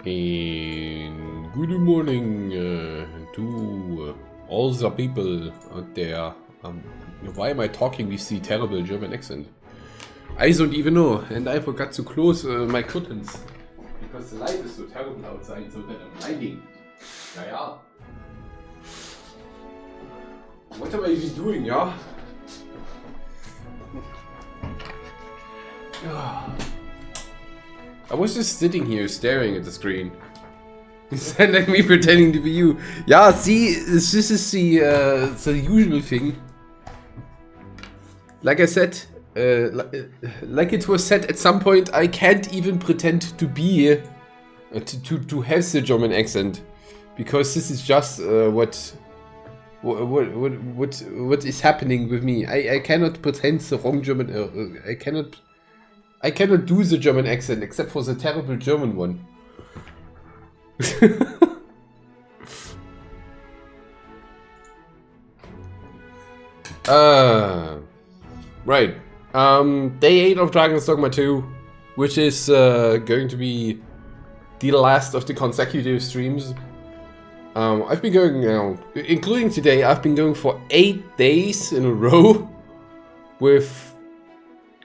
And good morning to all the people out there. Why am I talking with the terrible German accent? I don't even know, and I forgot to close my curtains because the light is so terrible outside, so that I'm blinding. Naja. What am I even doing, yeah? I was just sitting here staring at the screen. And then me pretending to be you. Yeah, see, this is the usual thing. Like I said, like it was said at some point, I can't even pretend to be, to have the German accent. Because this is just what is happening with me. I cannot pretend the wrong German, I cannot do the German accent except for the terrible German one. Right. Day 8 of Dogma II, which is going to be the last of the consecutive streams. I've been going now, including today, I've been going for 8 days in a row, with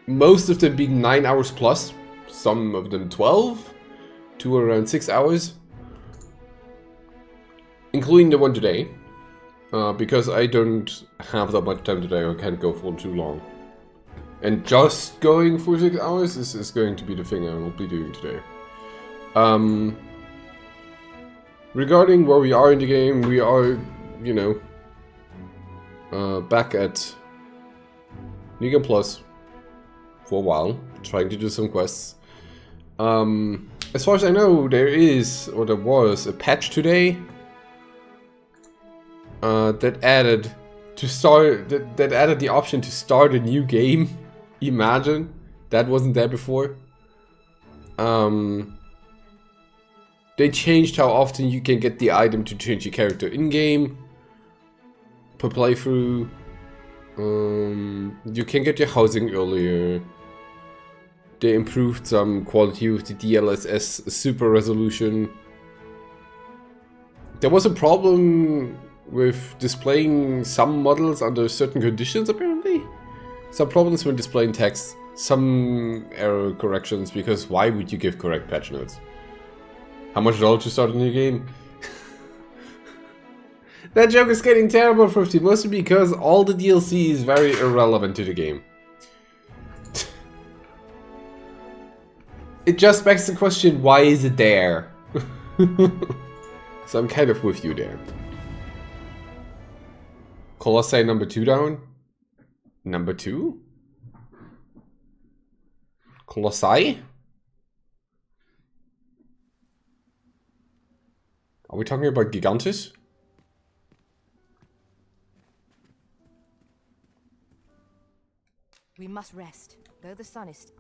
most of them being 9 hours plus, some of them 12 to around 6 hours, including the one today, because I don't have that much time today, I can't go for too long. And just going for 6 hours is going to be the thing I will be doing today. Regarding where we are in the game, we are, you know, back at New Game Plus for a while, trying to do some quests. As far as I know, there was a patch today that added the option to start a new game. Imagine that wasn't there before. They changed how often you can get the item to change your character in-game per playthrough. You can get your housing earlier. They improved some quality with the DLSS super resolution. There was a problem with displaying some models under certain conditions, apparently. Some problems when displaying text. Some error corrections, because why would you give correct patch notes? How much $1 to start a new game? That joke is getting terrible, Thrifty, mostly because all the DLC is very irrelevant to the game. It just begs the question, why is it there? So I'm kind of with you there. Colossae number 2 down? Number 2? Colossae? Are we talking about Gigantus? We must rest, though the sun is...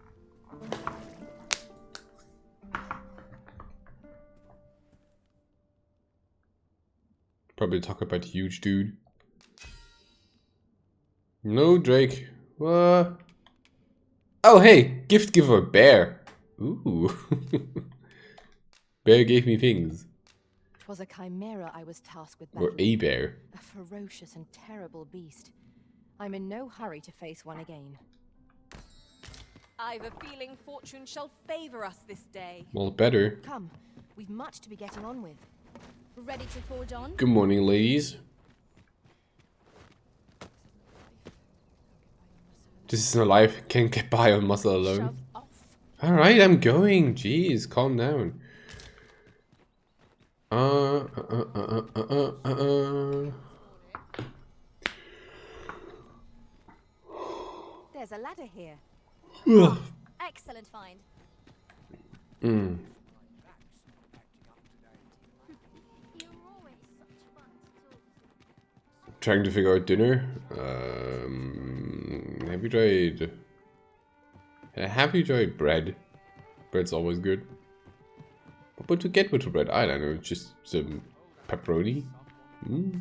Probably talk about huge dude. No, Drake. What? Oh, hey! Gift giver, bear. Ooh. Bear gave me things. 'Twas a chimera I was tasked with Or battling. a bear. A ferocious and terrible beast. I'm in no hurry to face one again. I've a feeling fortune shall favor us this day. Well, better. Come, we've much to be getting on with. Ready to forge on? Good morning, ladies. This is no life. Can't get by on muscle alone. Shove off. Alright, I'm going. Jeez, calm down. There's a ladder here. Excellent find. Mm. You're always such fun to talk to. Trying to figure out dinner. Have you tried bread? Bread's always good. But to get with the bread, I don't know, just some pepperoni. Mm.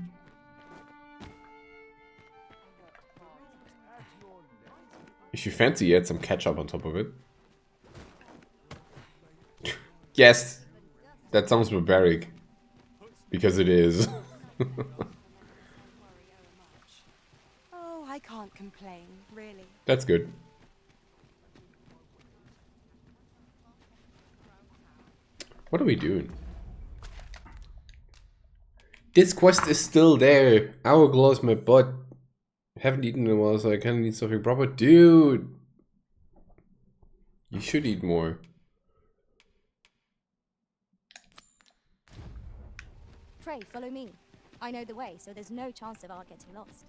If you fancy, add some ketchup on top of it. Yes. That sounds barbaric. Because it is. Oh, I can't complain, really. That's good. What are we doing? This quest is still there. Hourglass my butt. Haven't eaten in a while, so I kinda need something proper. Dude! You should eat more. Pray, follow me. I know the way, so there's no chance of our getting lost.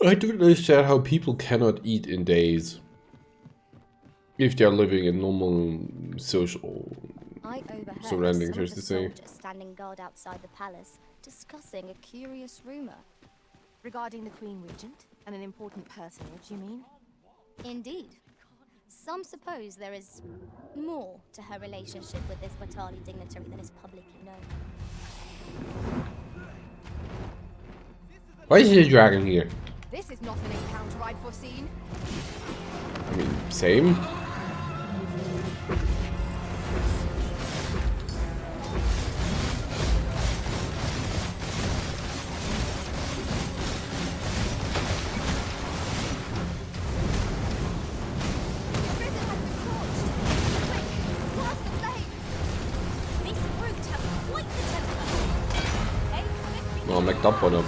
I don't understand how people cannot eat in days. If they are living in normal social I overheard surroundings, some as of to the say. soldiers standing guard outside the palace discussing a curious rumor. Regarding the Queen Regent and an important personage, you mean? Indeed. Some suppose there is more to her relationship with this Batali dignitary than is publicly known. Why is there a dragon here? This is not an encounter I'd foreseen. I mean, same. No, I'm like up on him.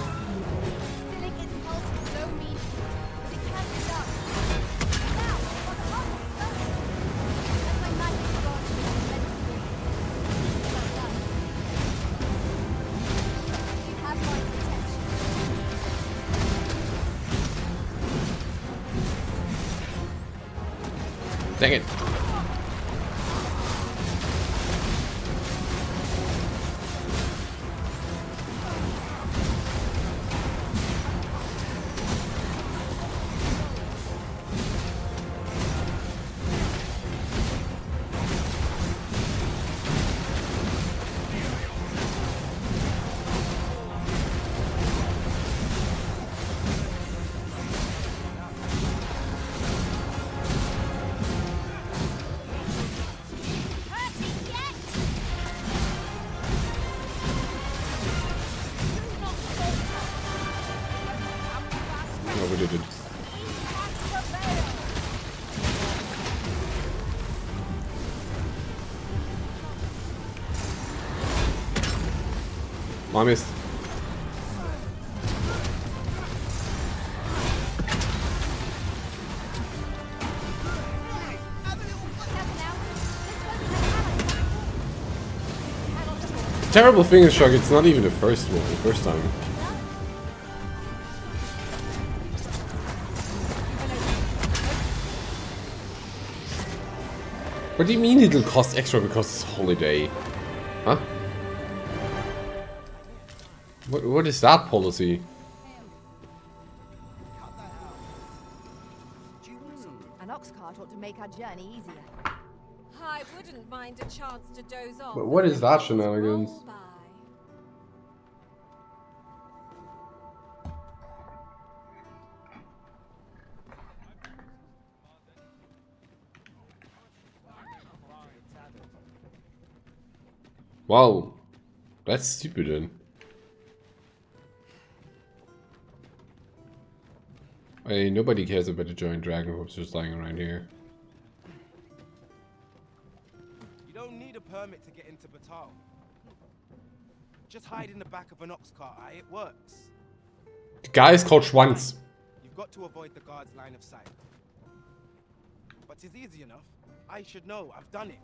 Dang it. No, we did it. I missed. Terrible finger shock, it's not even the first one, the first time. What do you mean it'll cost extra because it's holiday? Huh? What is that policy? An ox cart ought to make our journey easier. I wouldn't mind a chance to doze off. But what is that shenanigans? Roll by. Wow, that's stupid then. Hey, nobody cares about the giant dragon who's just lying around here. You don't need a permit to get into Batal. Just hide in the back of an ox cart, it works. The guy is called Schwanz. You've got to avoid the guard's line of sight. But it's easy enough. I should know, I've done it.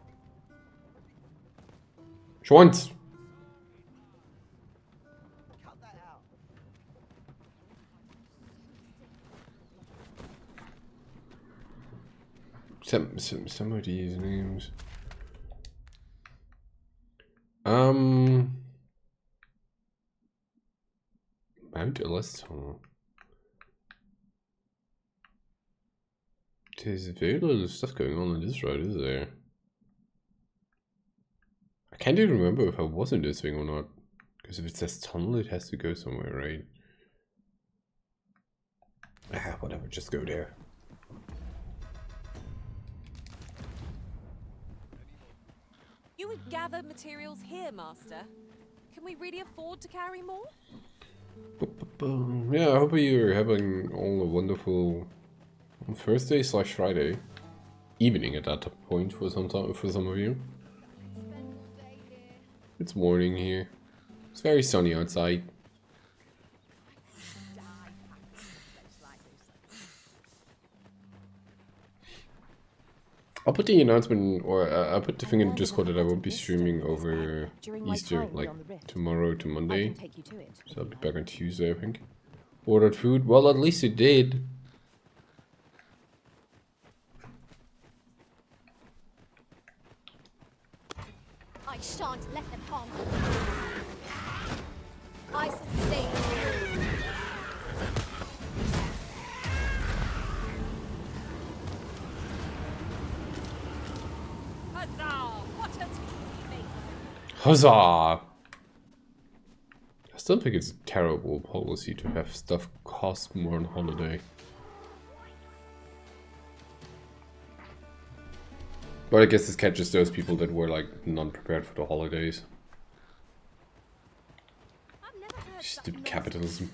Schwanz. Cut that out. Some of these names. Mount Elistor. There's very little stuff going on this road, is there? I can't even remember if I was in this thing or not. Because if it says tunnel, it has to go somewhere, right? Ah, whatever, just go there. You would gather materials here, Master. Can we really afford to carry more? Yeah, I hope you're having all a wonderful Thursday/Friday evening at that point for some of you. It's morning here. It's very sunny outside. I'll put the announcement, or I'll put the thing in Discord that I won't be streaming over Easter, like tomorrow to Monday. So I'll be back on Tuesday, I think. Ordered food? Well, at least you did. I shan't let them harm you. I sustain you. Huzzah! What a team we make. Huzzah! I still think it's a terrible policy to have stuff cost more on holiday. But I guess this catches those people that were like non-prepared for the holidays. Stupid capitalism.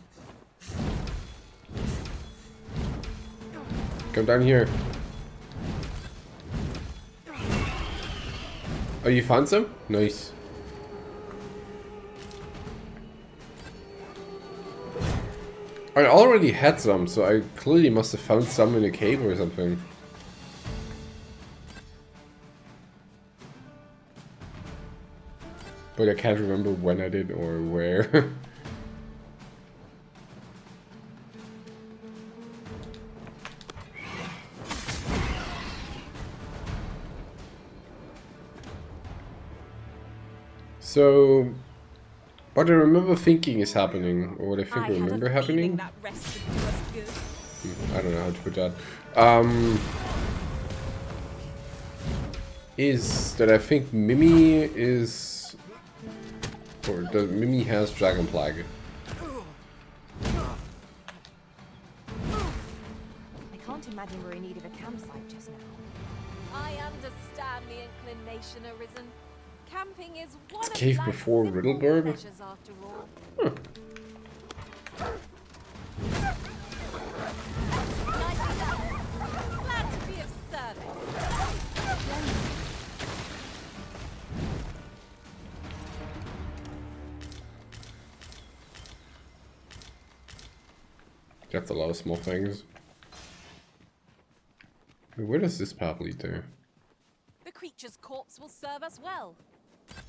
Come down here. Oh, you found some? Nice. I already had some, so I clearly must have found some in a cave or something. But I can't remember when I did or where. So, what I remember thinking is happening, or what I think I remember happening. That rest was good. I don't know how to put that. Is that I think Mimi is, or Mimi has Dragon Plague. I can't imagine we're in need of a campsite just now. I understand the inclination arisen. Camping is one of Cave life's before simple Riddleburg? pleasures after all. Huh. Nicely done. Glad to be of service. That's a lot of small things. Where does this path lead to? The creature's corpse will serve us well.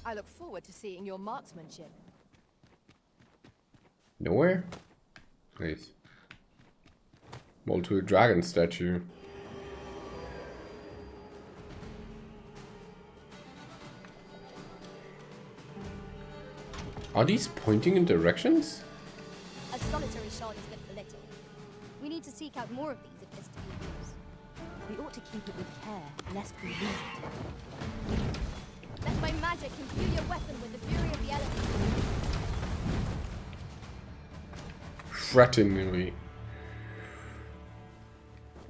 I look forward to seeing your marksmanship. Nowhere? Nice. Well, to a dragon statue. Are these pointing in directions? A solitary shard is good for little. We need to seek out more of these if this to be used. We ought to keep it with care, lest we lose it. Let my magic imbue your weapon with the fury of the elements. Threateningly.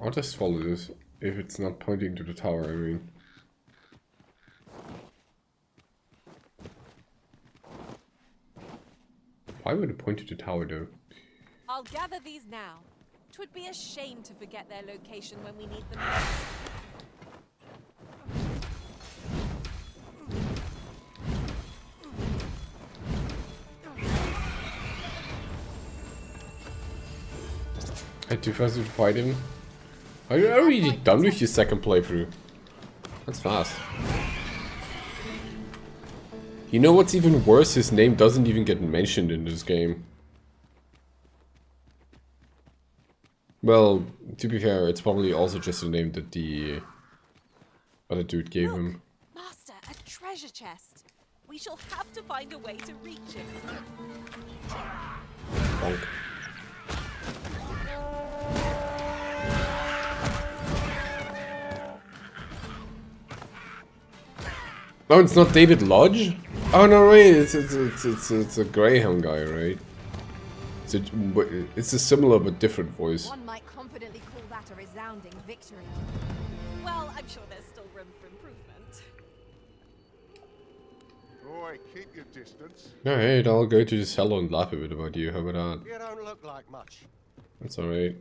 I'll just follow this if it's not pointing to the tower, I mean. Why would it point to the tower though? I'll gather these now. 'Twould be a shame to forget their location when we need them most. I Too fast to fight him. Are you already done with your second playthrough? That's fast. You know what's even worse? His name doesn't even get mentioned in this game. Well, to be fair, it's probably also just a name that the other dude gave him. Master, a treasure chest. We shall have to find a way to reach it. Bonk. Oh, it's not David Lodge? Oh no, wait, it's a Graham guy, right? It's a similar but different voice. One might confidently call that a resounding victory. Well, I'm sure there's still room for improvement. Boy, keep your distance. Alright, I'll go to the cellar and laugh a bit about you. How about that? You don't look like much. That's alright.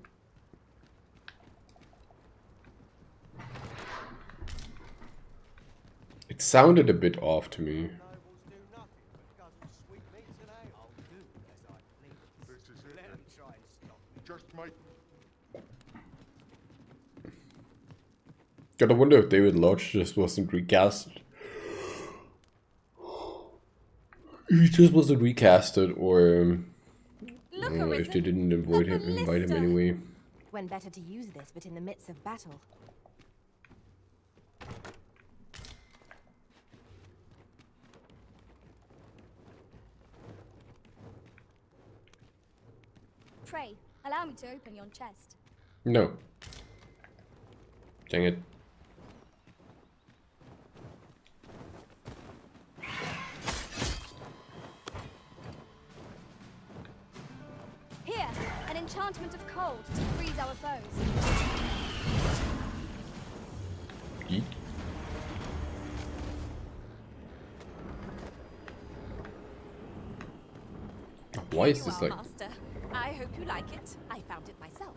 It sounded a bit off to me. Nobles do nothing but guzzle sweetmeats and ale. I'll do as I please. This is it. Let them try and stop me. Just make Gotta wonder if David Lodge just wasn't recasted. He just wasn't recasted, or I don't know if they didn't invite him anyway. When better to use this but in the midst of battle? Pray, allow me to open your chest. No. Dang it. Here, an enchantment of cold to freeze our foes. Yeet. Why is this like... Master. I hope you like it. I found it myself.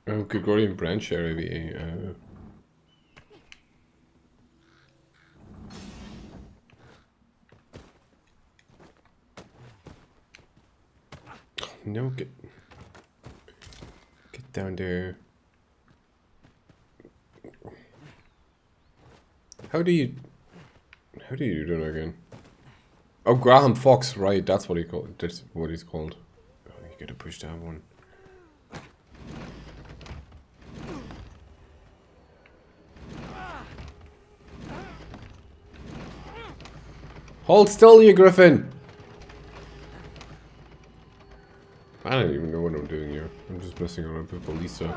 Oh, Gregorian branch area. No, get down there. How do you do that again? Oh, Graham Fox, right? That's what he called. That's what he's called. Oh, you gotta push that one. Hold still, you griffin! I don't even know what I'm doing here. I'm just messing around with Lisa.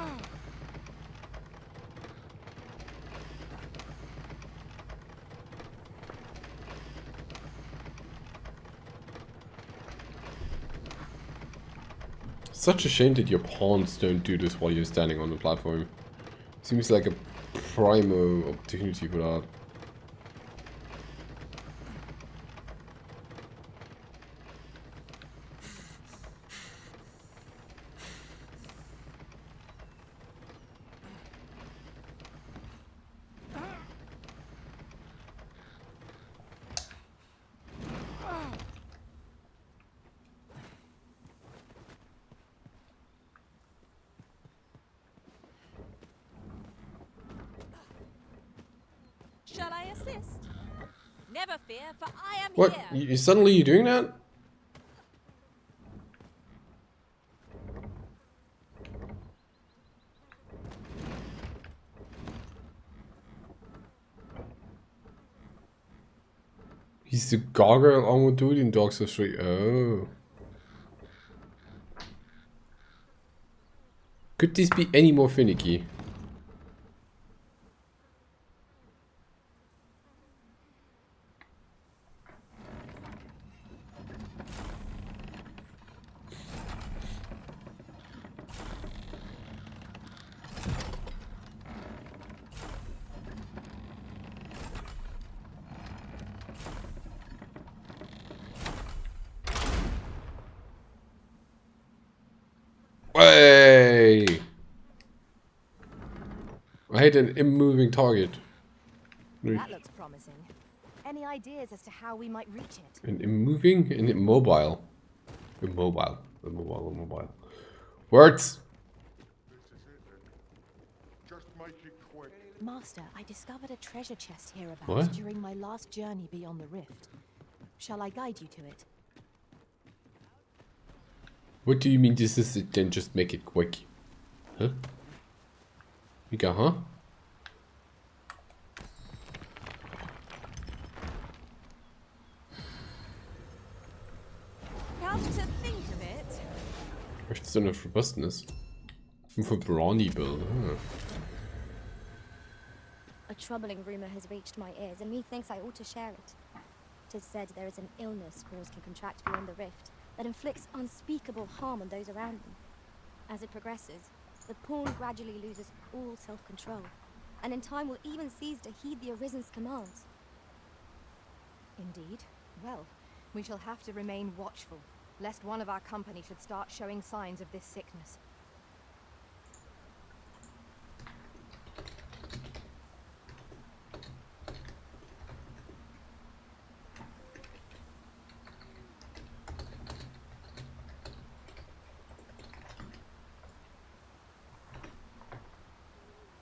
Such a shame that your pawns don't do this while you're standing on the platform. Seems like a primo opportunity for that. Shall I assist? Never fear, for I am What? here. You suddenly you doing that? He's the gargoyle armor dude in Dark Souls 3. Oh. Could this be any more finicky? Way! I hate an immoving target. That looks promising. Any ideas as to how we might reach it? An immoving and immobile. Immobile. Words! this is it then. Just make it quick. Master, I discovered a treasure chest hereabouts What? during my last journey beyond the rift. Shall I guide you to it? What do you mean this is it, then just make it quick? Huh? Mika, huh? Come to think of it, Möchtest du noch robustness? Und für Brawny Bill. Huh. A troubling rumor has reached my ears, and methinks I ought to share it. Tis said there is an illness spores can contract beyond the rift that inflicts unspeakable harm on those around them. As it progresses, the pawn gradually loses all self-control, and in time will even cease to heed the Arisen's commands. Indeed. Well, we shall have to remain watchful, lest one of our company should start showing signs of this sickness.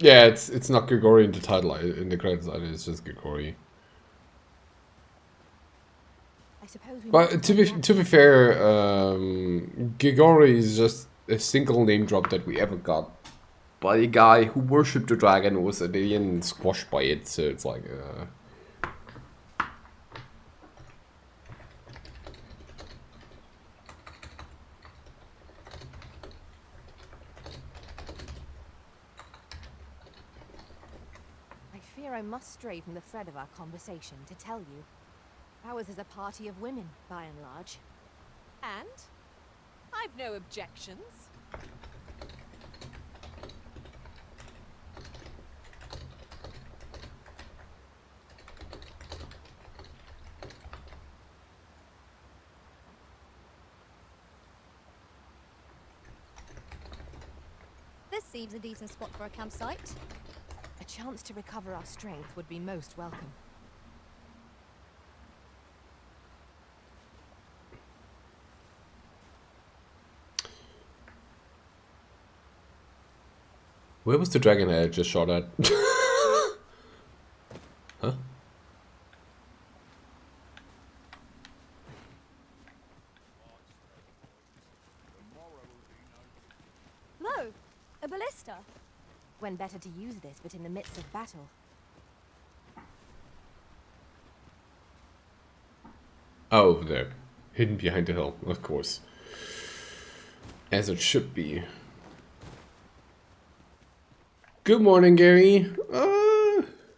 Yeah, it's not Grigori in the title, in the credits either, it's just Grigori. I suppose we But might to be fair, Grigori is just a single name drop that we ever got by a guy who worshipped the dragon and was then squashed by it, so it's like I fear I must stray from the thread of our conversation to tell you. Ours is a party of women, by and large. And I've no objections. This seems a decent spot for a campsite. A chance to recover our strength would be most welcome. where was the dragon I just shot at? Huh? Lo, a ballista. When better to use this but in the midst of battle. Oh, over there. Hidden behind the hill, of course. As it should be. Good morning, Gary.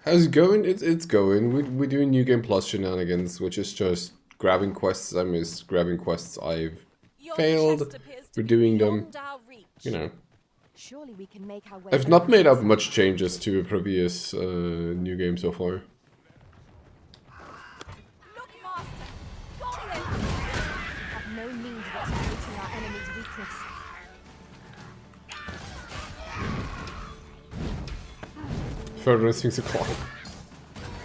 How's it going? It's going. We're doing New Game Plus shenanigans, which is just grabbing quests I missed, grabbing quests I've Your failed. chest appears to We're be doing them. beyond our reach. You know. Surely we can make our way. I've not made up much changes to a previous new game so far. Look, Master! Goblin! Have no means of exploiting our enemy's weakness. Further things to climb.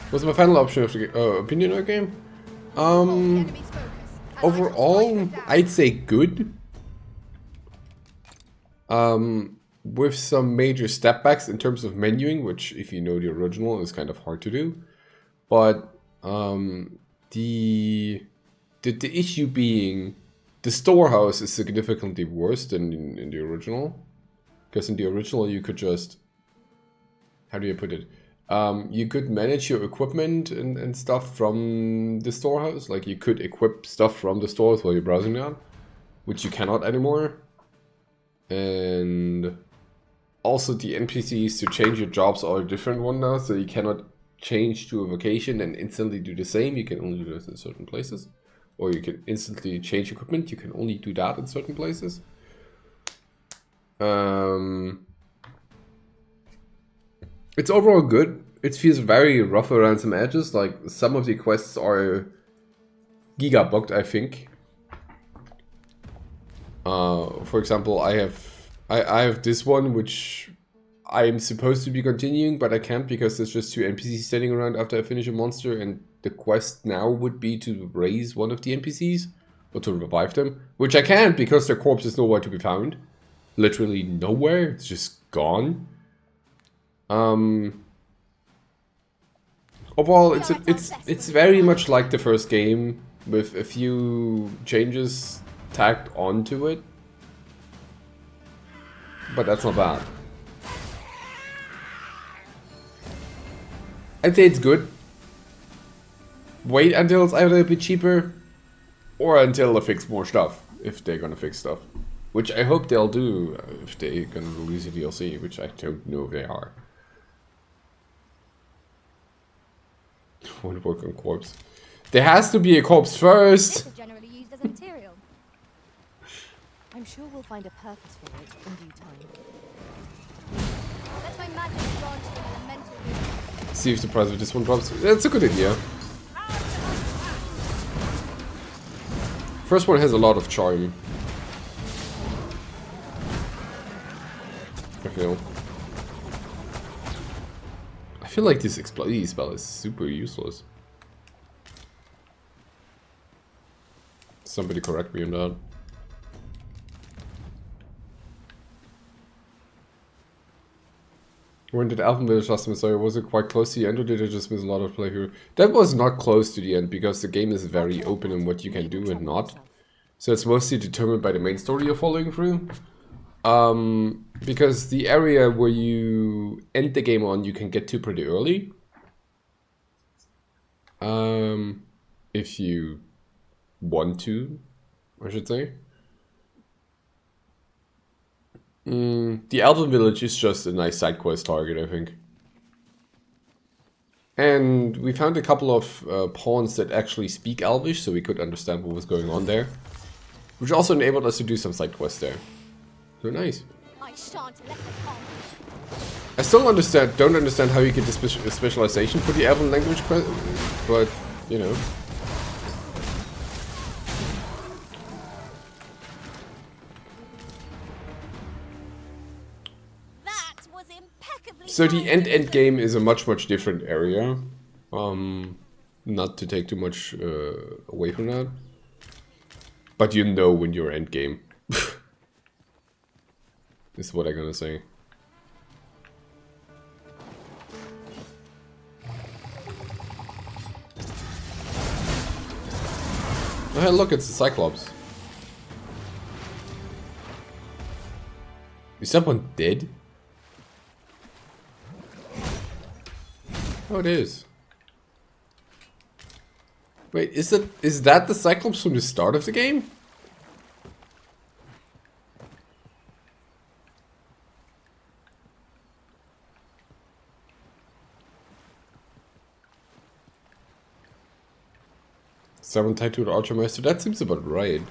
What's my final option of the opinion of the game? Enemy's focus. And I shall Overall, strike them down. I'd say good. With some major step backs in terms of menuing, which, if you know the original, is kind of hard to do. But the issue being the storehouse is significantly worse than in the original, because in the original you could just, how do you put it? You could manage your equipment and stuff from the storehouse. Like you could equip stuff from the stores while you're browsing around, which you cannot anymore. And also the NPCs to change your jobs are a different one now, so you cannot change to a vocation and instantly do the same. You can only do this in certain places. Or you can instantly change equipment, you can only do that in certain places. It's overall good. It feels very rough around some edges, like some of the quests are giga bugged, I think. For example, I have this one which I am supposed to be continuing, but I can't because there's just 2 NPCs standing around after I finish a monster, and the quest now would be to raise one of the NPCs, or to revive them, which I can't because their corpse is nowhere to be found. Literally nowhere, it's just gone. Overall, it's very much like the first game, with a few changes tacked onto it. But that's not bad. I'd say it's good. Wait until it's either a bit cheaper, or until they fix more stuff, if they're gonna fix stuff. Which I hope they'll do, if they're gonna release a DLC, which I don't know if they are. Want to work on corpse. There has to be a corpse This first. is generally used as a material. I'm sure we'll find a purpose for it in due time. Let my magic branch in elemental region. See if the price of this one drops. That's a good idea. First one has a lot of charm. I feel like this explodey spell is super useless. Somebody correct me on that. When did Elven Village last miss? Was it quite close to the end, or did I just miss a lot of playthrough? That was not close to the end, because the game is very open in what you can do and not. So it's mostly determined by the main story you're following through. Because the area where you end the game on, you can get to pretty early. If you want to, I should say. The Elven Village is just a nice side quest target, I think. And we found a couple of pawns that actually speak Elvish, so we could understand what was going on there. Which also enabled us to do some side quests there. So nice. I shan't let them come. I still don't understand how you get the specialization for the Elven language, but, you know. That was impeccably So the timed. end game is a much different area. Not to take too much away from that. But you know when you're end game. Is what I'm gonna say. Oh, hey, look, it's the Cyclops. Is someone dead? Oh, it is. Wait, is that the Cyclops from the start of the game? Someone tied to the Archermeister? That seems about right.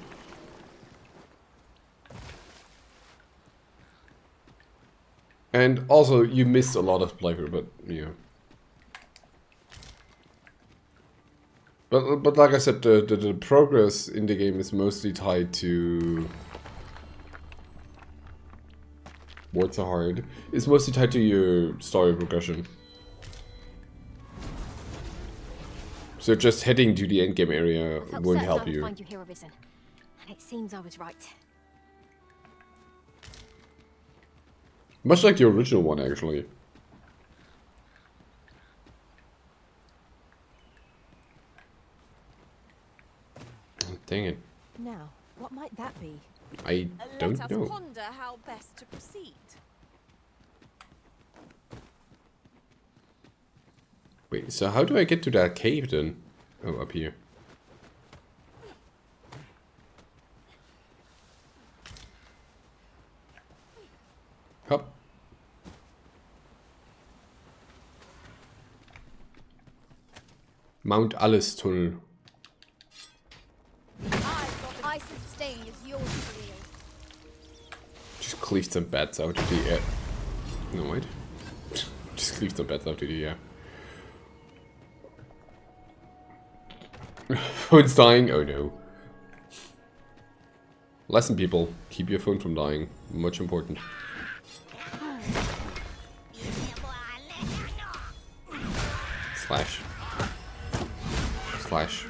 And also, you missed a lot of playthrough, but yeah. But like I said, the progress in the game is mostly tied to... Words are hard. It's mostly tied to your story progression. So just heading to the endgame area won't help you. Find you here, Arisen. And it seems I was right. Much like the original one, actually. Oh, dang it. Now, what might that be? I don't Let us know. ponder how best to proceed. Wait, so how do I get to that cave then? Oh, up here. Hop. Mount Alles Tunnel. I sustain as yours to wield. Just cleave some bats out of the air. No, wait. Just cleave some bats out of the air. Phone's dying? Oh no. Lesson, people. Keep your phone from dying. Much important. Slash. Slash.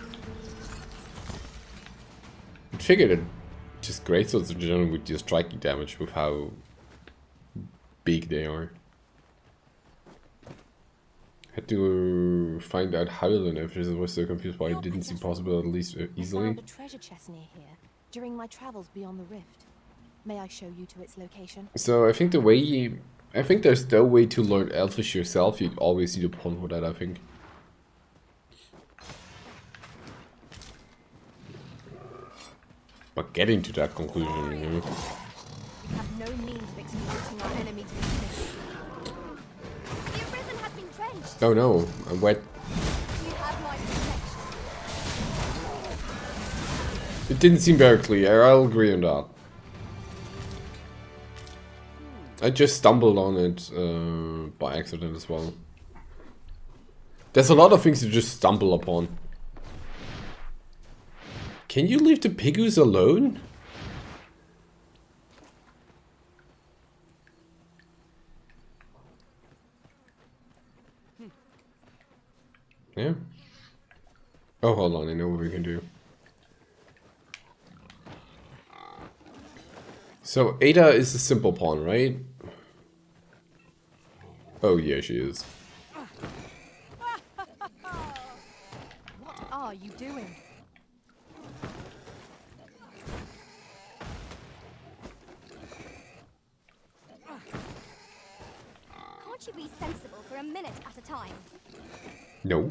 I figured it just great swords in general would do striking damage with how big they are. Had to find out how then if I was so confused why it didn't seem possible at least I easily. found a treasure chest near here during my travels beyond the rift. May I show you to its location? So I think there's no way to learn Elfish yourself. You'd always need a pawn for that, I think. But getting to that conclusion, you know. We have no means of exploiting our enemy's weakness. The Arisen has been drenched. Oh no, I'm wet. You have my protection. didn't seem very clear, I'll agree on that. I just stumbled on it by accident as well. There's a lot of things you just stumble upon. Can you leave the pigus alone? Yeah. Oh, hold on, I know what we can do. So, Ada is a simple pawn, right? Oh, yeah, she is. What are you doing? Can't you be sensible for a minute at a time? No.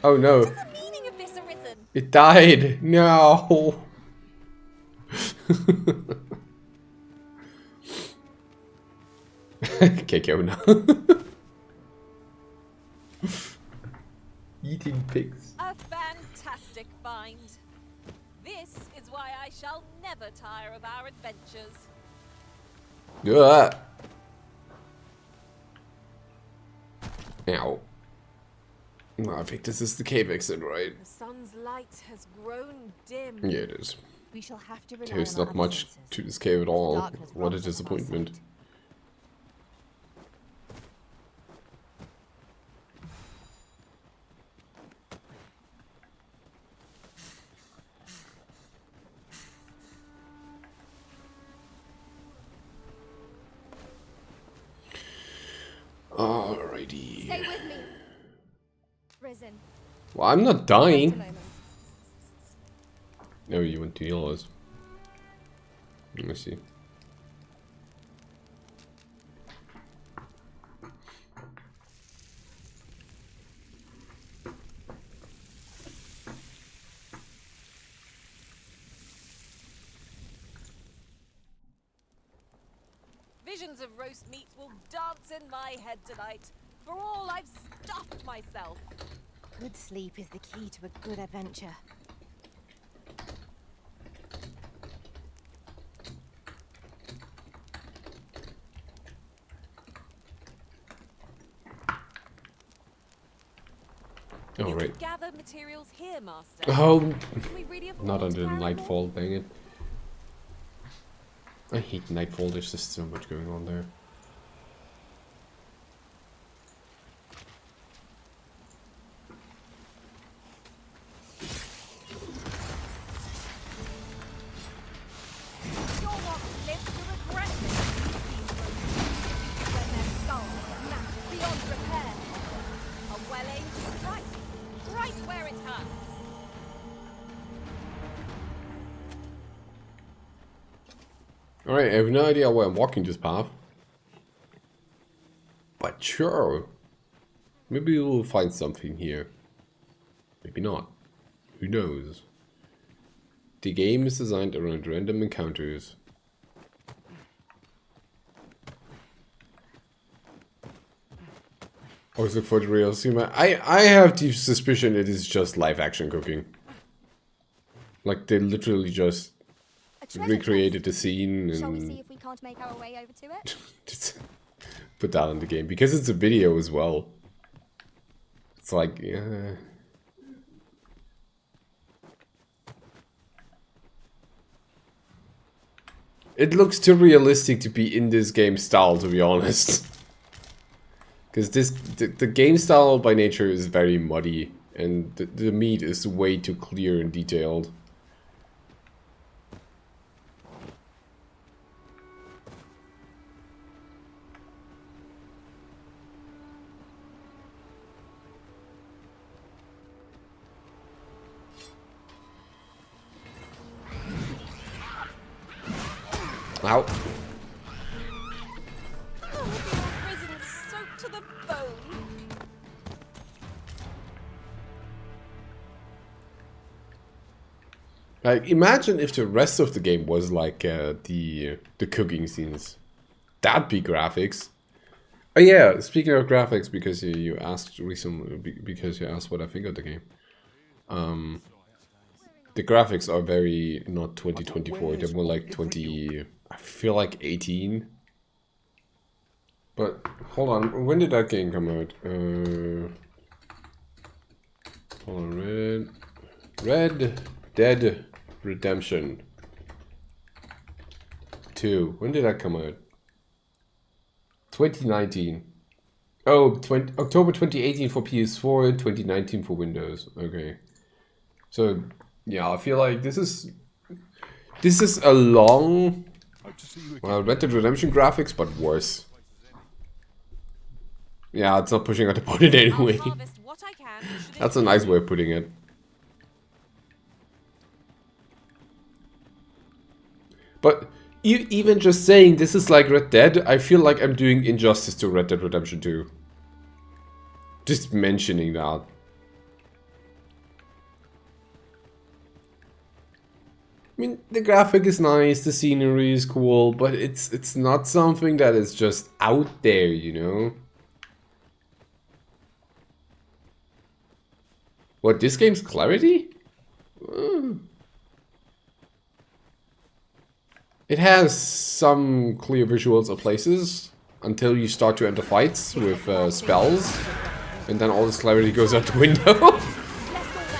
Oh no. Has the meaning of this arisen? It died. No. Keiko, no. Eating pigs. A fantastic find. This is why I shall never tire of our adventures. Ugh. Ow. Well, I think this is the cave exit, right? The sun's light has grown dim. Yeah, it is. We shall have to rely There's on our not much senses. to this cave at all. Darkness What a robs us of our disappointment. sight. Alrighty. Stay with me. Risen. Well, I'm not Wait a dying. moment. No, you want to heal us. Let me see. Visions of roast meat will dance in my head tonight. For all I've stuffed myself. Good sleep is the key to a good adventure. Oh, You right. can gather materials here, Master. Oh, Can we really afford not to under carry Nightfall, dang it. I hate Nightfall, there's just so much going on there. You'll not live to regret this. When their skulls snap beyond repair. A well-aimed strike, right where it hurts. Alright, I have no idea why I'm walking this path. But sure. Maybe we'll find something here. Maybe not. Who knows? The game is designed around random encounters. Always look for the real Sima. I have the suspicion it is just live action cooking. Like they literally just A treasure recreated the chest. scene Shall we see and if we can't make our way over to it? just put that in the game. Because it's a video as well. It's like, yeah. It looks too realistic to be in this game style, to be honest. Because the game style by nature is very muddy, and the meat is way too clear and detailed. Ow. Oh, the old risen soaked to the bone. Like, imagine if the rest of the game was like the cooking scenes. That'd be graphics. Oh yeah, speaking of graphics, because you asked recently, because you asked what I think of the game. The graphics are very not 2024. They're more like 20. I feel like 18. But hold on, when did that game come out? Hold on, Red Dead Redemption 2. When did that come out? 2019. Oh, October 2018 for PS4, 2019 for Windows. Okay. So, yeah, I feel like this is a long, well, Red Dead Redemption graphics, but worse. Yeah, it's not pushing out the point anyway. That's a nice way of putting it. But even just saying this is like Red Dead, I feel like I'm doing injustice to Red Dead Redemption 2. Just mentioning that. I mean, the graphic is nice, the scenery is cool, but it's not something that is just out there, you know? What, this game's clarity? It has some clear visuals of places until you start to enter fights with spells, and then all this clarity goes out the window.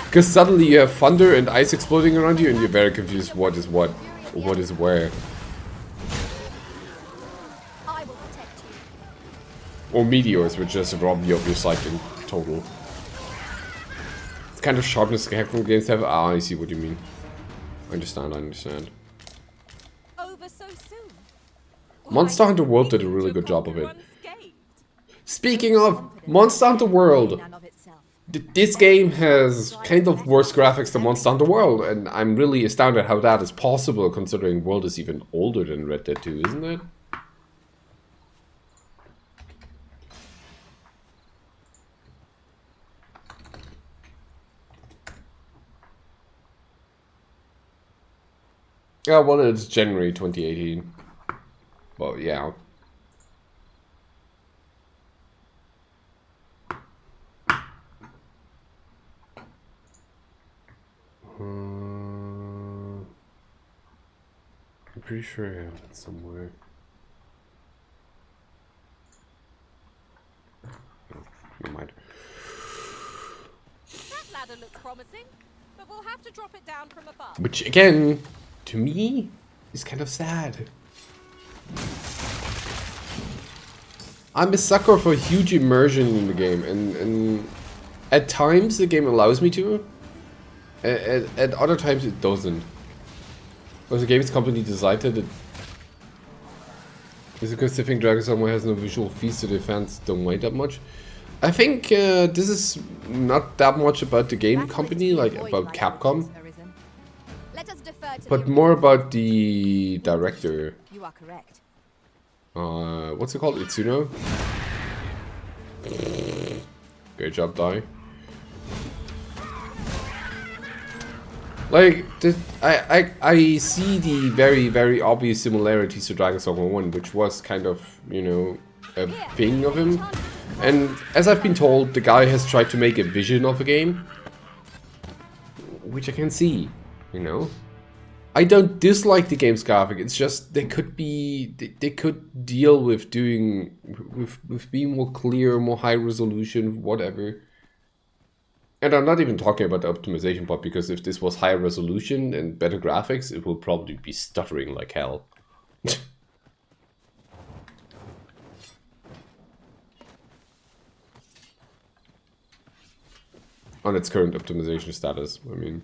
Because suddenly you have thunder and ice exploding around you, and you're very confused what is what, or what is where. Or meteors, which just rob you of your sight in total. It's kind of sharpness from games have. Ah, I see what you mean. I understand. Over so soon. Monster Hunter World did a really good job of it. Speaking of Monster Hunter World, this game has kind of worse graphics than Monster Hunter World, and I'm really astounded how that is possible, considering World is even older than Red Dead 2, isn't it? Yeah, well, it's January 2018. Well, yeah. I'm pretty sure I have it somewhere. No, never mind. That ladder looks promising, but we'll have to drop it down from above. Which, again, to me, is kind of sad. I'm a sucker for huge immersion in the game, and at times the game allows me to. At other times it doesn't. Because the game's company decided it. Is it because they think Dragon's Dogma has no visual feast, so the fans don't mind that much? I think this is not that much about the game company, like about Capcom. But more about the director. You are correct. What's it called? Itsuno? Great job, Dai. Like, I see the very, very obvious similarities to Dragon's Dogma 1, which was kind of, you know, a thing of him. And as I've been told, the guy has tried to make a vision of a game, which I can see, you know. I don't dislike the game's graphic, it's just they could deal with doing, with being more clear, more high resolution, whatever. And I'm not even talking about the optimization part, because if this was higher resolution and better graphics, it will probably be stuttering like hell. On its current optimization status, I mean.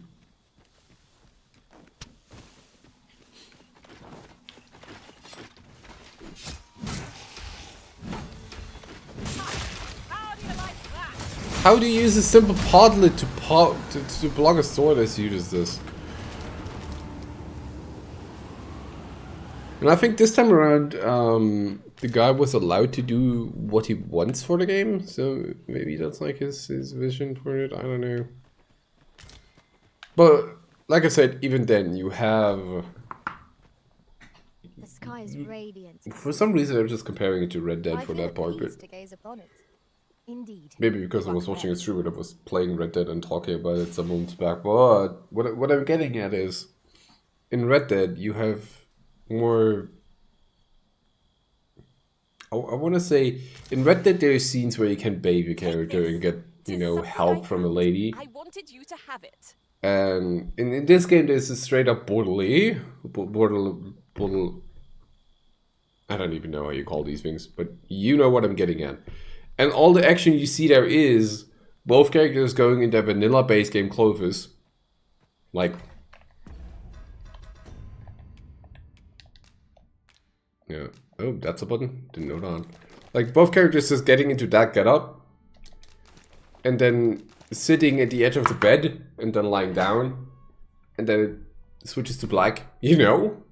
How do you use a simple podlet to block a sword as uses this? And I think this time around, the guy was allowed to do what he wants for the game, so maybe that's like his vision for it, I don't know. But, like I said, even then, you have sky is radiant. For some reason, I'm just comparing it to Red Dead I for feel that at part, but peace to gaze upon it. Indeed. maybe because I You are was watching a correct. streamer that was playing Red Dead and talking about it some months back. But what I'm getting at is, in Red Dead, you have more... I want to say, in Red Dead, there are scenes where you can bathe your character and get, you know, help from a lady. I wanted you to have it. And in this game, there's a straight up borderly. I don't even know how you call these things, but you know what I'm getting at. And all the action you see there is both characters going in their vanilla base game clothes. Like... yeah. Oh, that's a button? Didn't know that. Like, both characters just getting into that getup. And then sitting at the edge of the bed. And then lying down. And then it switches to black. You know?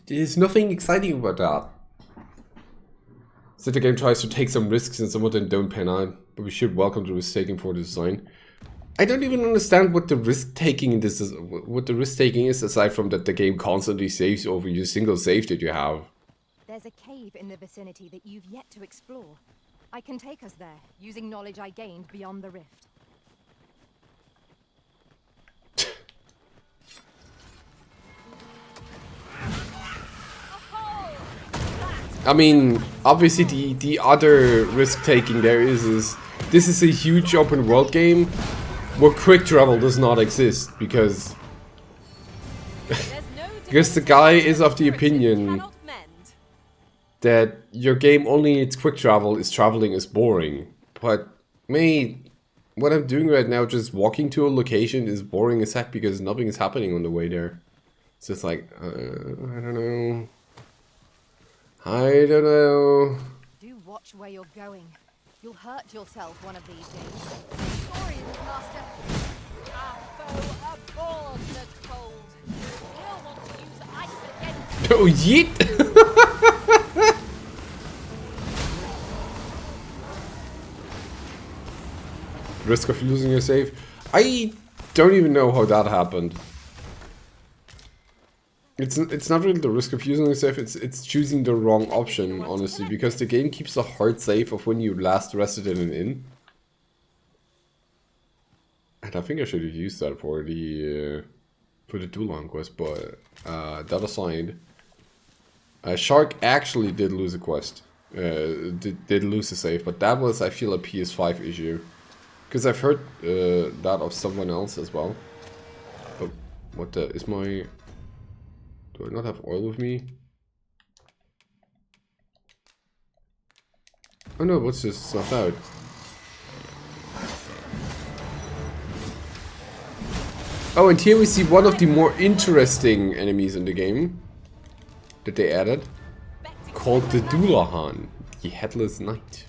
There's nothing exciting about that. So the game tries to take some risks and some of them don't pan out. But we should welcome the risk taking for the design. I don't even understand what the risk taking in this is. What the risk taking is, aside from that the game constantly saves over your single save that you have. There's a cave in the vicinity that you've yet to explore. I can take us there, using knowledge I gained beyond the rift. I mean, obviously the other risk taking there is this is a huge open world game where quick travel does not exist because the guy is of the opinion that your game only needs quick travel is traveling is boring. But mate, what I'm doing right now, just walking to a location, is boring as heck because nothing is happening on the way there. It's just like, I don't know. I don't know. Do watch where you're going. You'll hurt yourself one of these days. Sorry, Master. Our foe abhors the cold. We'll want to use ice against Oh, yeet! Risk of losing your save. I don't even know how that happened. It's not really the risk of using a save, it's choosing the wrong option, honestly, because the game keeps a hard save of when you last rested in an inn. And I think I should have used that for the Dulan quest, but that aside, Shark actually did lose a quest, did lose a save, but that was, I feel, a PS5 issue, because I've heard that of someone else as well. But what the is my? Do I not have oil with me? Oh no, what's this stuff out? Oh, and here we see one of the more interesting enemies in the game that they added, called the Dullahan, the Headless Knight.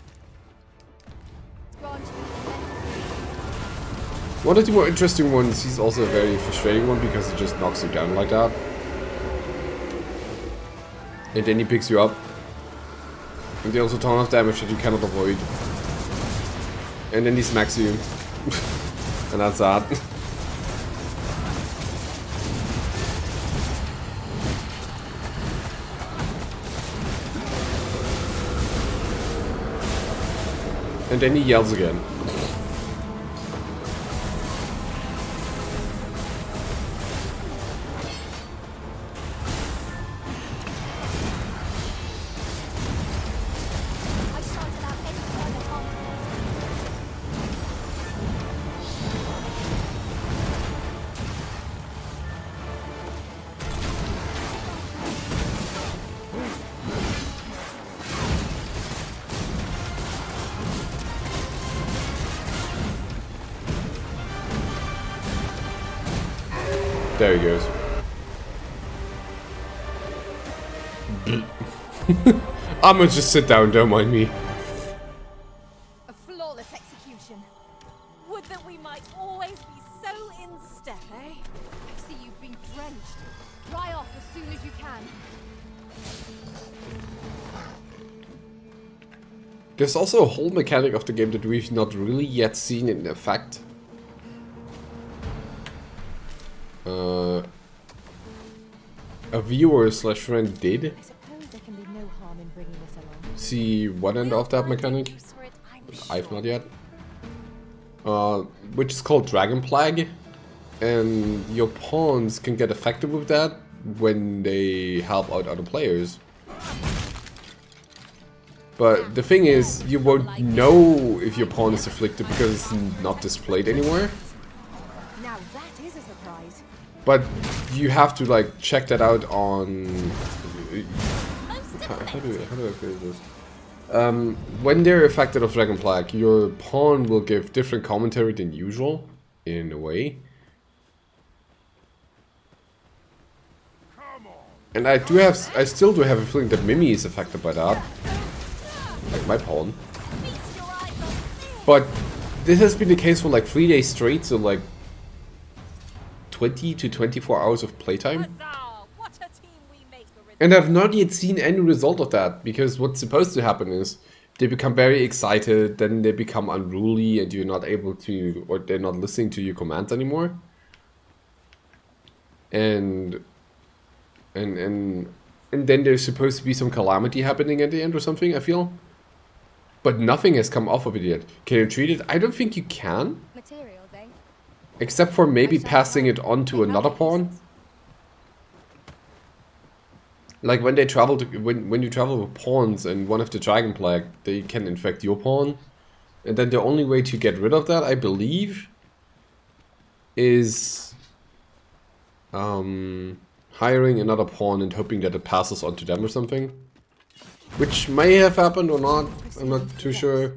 One of the more interesting ones, he's also a very frustrating one because he just knocks you down like that. And then he picks you up. And deals a ton of damage that you cannot avoid. And then he smacks you. And that's that. And then he yells again. There he goes. I'ma just sit down, don't mind me. A flawless execution. Would that we might always be so in step, eh? I see you've been drenched. Dry off as soon as you can. There's also a whole mechanic of the game that we've not really yet seen in effect. a viewer slash friend did I suppose there can be no harm in bringing this along. see one end of that mechanic. Use for it, I'm I've sure. not yet. Which is called Dragon Plague, and your pawns can get affected with that when they help out other players. But the thing is, you won't know if your pawn is afflicted because it's not displayed anywhere. Now that is a surprise. But you have to like check that out on. How do I phrase this? When they're affected of Dragon Plague, your pawn will give different commentary than usual, in a way. And I still do have a feeling that Mimi is affected by that. Like my pawn. Feast your eyes on this. But this has been the case for like 3 days straight, so like 20 to 24 hours of playtime. Huzzah! What a team we make, Arisen. And I've not yet seen any result of that, because what's supposed to happen is they become very excited, then they become unruly and you're not able to, or they're not listening to your commands anymore. And then there's supposed to be some calamity happening at the end or something, I feel. But nothing has come off of it yet. Can you treat it? I don't think you can. Materials, eh? Except for maybe passing it on to another pawn. Like when they travel to, when you travel with pawns and one of the Dragon Plague, they can infect your pawn. And then the only way to get rid of that, I believe, is hiring another pawn and hoping that it passes on to them or something. Which may have happened or not, I'm not too sure.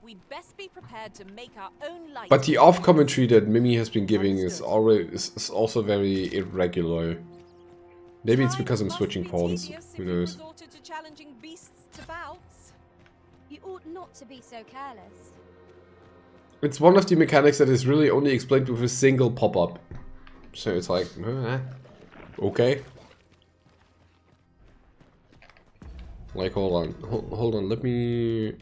We'd best be prepared to make our own light. But the off commentary that Mimi has been giving is also very irregular. Maybe it's because I'm switching pawns, who knows. Resorted to challenging beasts to bouts. You ought not to be so careless. It's one of the mechanics that is really only explained with a single pop-up. So it's like, okay. Like, hold on, let me...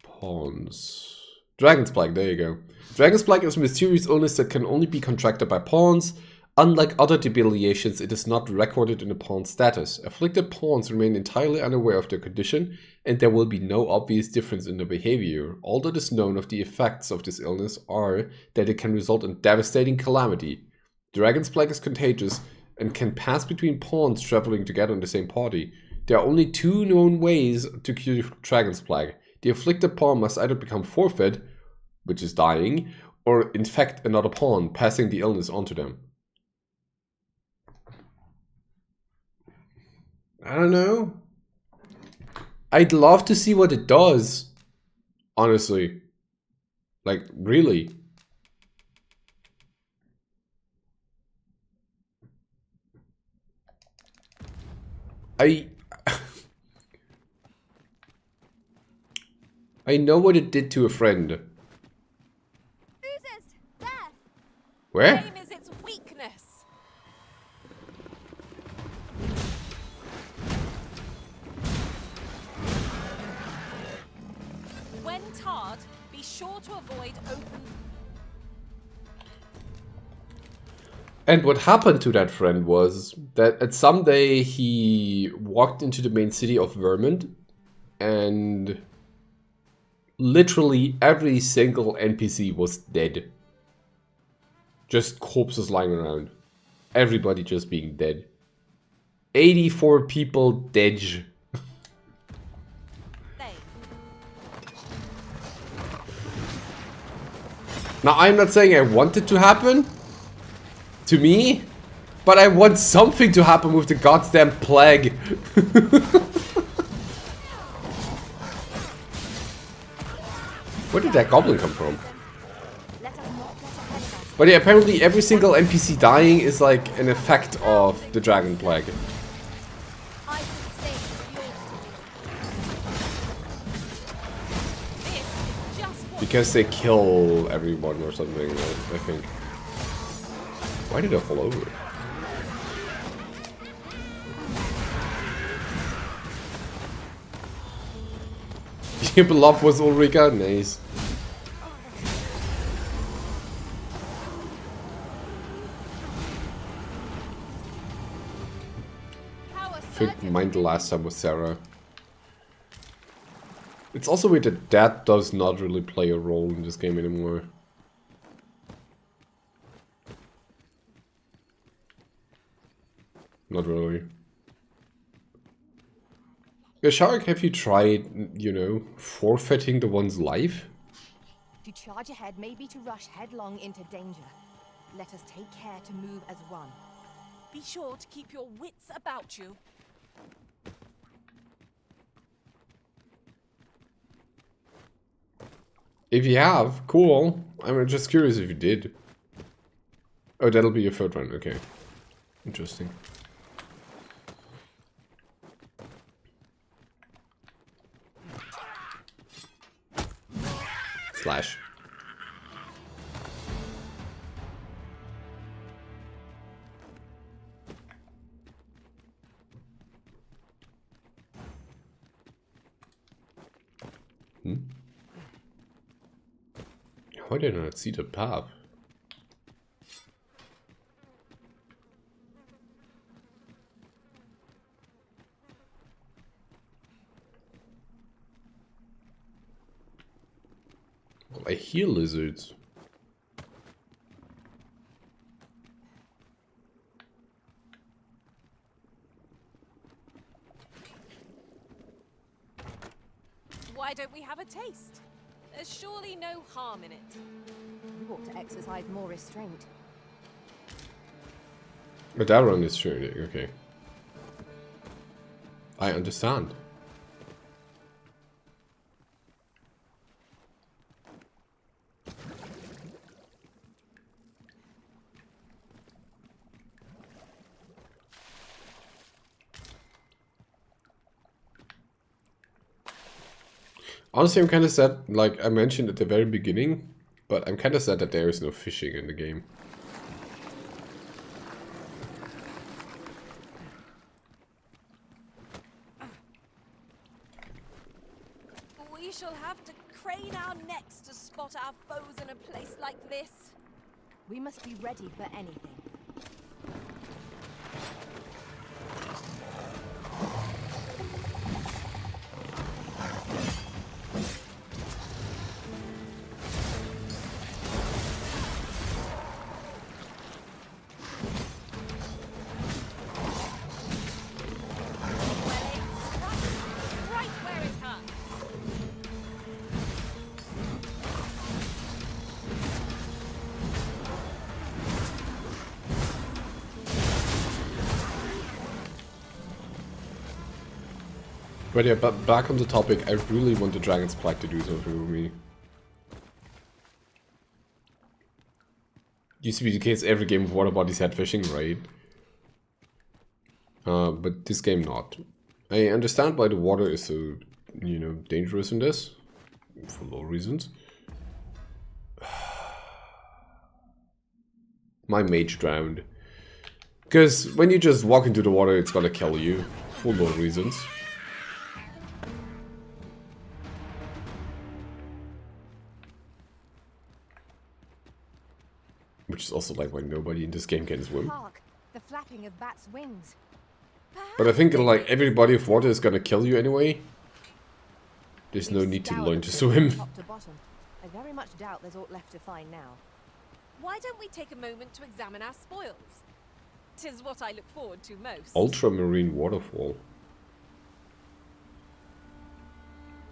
Pawns... Dragon's Plague, there you go. Dragon's Plague is a mysterious illness that can only be contracted by pawns. Unlike other debiliations, it is not recorded in the pawn status. Afflicted pawns remain entirely unaware of their condition, and there will be no obvious difference in their behavior. All that is known of the effects of this illness are that it can result in devastating calamity. Dragon's Plague is contagious and can pass between pawns traveling together in the same party. There are only 2 known ways to cure Dragon's Plague. The afflicted pawn must either become forfeit, which is dying, or infect another pawn, passing the illness onto them. I don't know. I'd love to see what it does. Honestly. Like, really. I know what it did to a friend. Oozes! There! Where? Shame is its weakness. When tarred, be sure to avoid open. And what happened to that friend was that at some day he walked into the main city of Vermont and literally every single NPC was dead. Just corpses lying around. Everybody just being dead. 84 people dead. Now I'm not saying I want it to happen to me, but I want something to happen with the goddamn plague. Where did that goblin come from? Let us not let ahead of us. But yeah, apparently every single NPC dying is like an effect of the dragon plague. I sustain yours to This is just what Because they kill everyone or something, I think. Why did I fall over? Your beloved was Ulrika? Nice. think mine the last time was Sarah. It's also weird that Dad does not really play a role in this game anymore. Not really. Yeah, Shark, have you tried, you know, forfeiting the one's life? To charge ahead may be to rush headlong into danger. Let us take care to move as one. Be sure to keep your wits about you. If you have, cool. I'm just curious if you did. Oh, that'll be your third one, okay. Interesting. Slash. Why did I not see the path? Well, I hear lizards. Why don't we have a taste? There's surely no harm in it. You ought to exercise more restraint. But that one is sure, okay. I understand. Honestly, I'm kind of sad, like I mentioned at the very beginning, but I'm kind of sad that there is no fishing in the game. We shall have to crane our necks to spot our foes in a place like this. We must be ready for anything. Right where it hurts. But yeah, but back on the topic, I really want the Dragon's Plague to do something with me. Used to be the case every game with water bodies had fishing, right? But this game not. I understand why the water is so, you know, dangerous in this. For low reasons. My mage drowned. Because when you just walk into the water, it's gonna kill you. For low reasons. Which is also like why nobody in this game can swim. Hark! The flapping of bats' wings. But I think like every body of water is gonna kill you anyway. There's no We've need to scoured learn the to place swim. from top to bottom. I very much doubt there's aught left to find now. Why don't we take a moment to examine our spoils? 'Tis what I look forward to most. Ultramarine waterfall.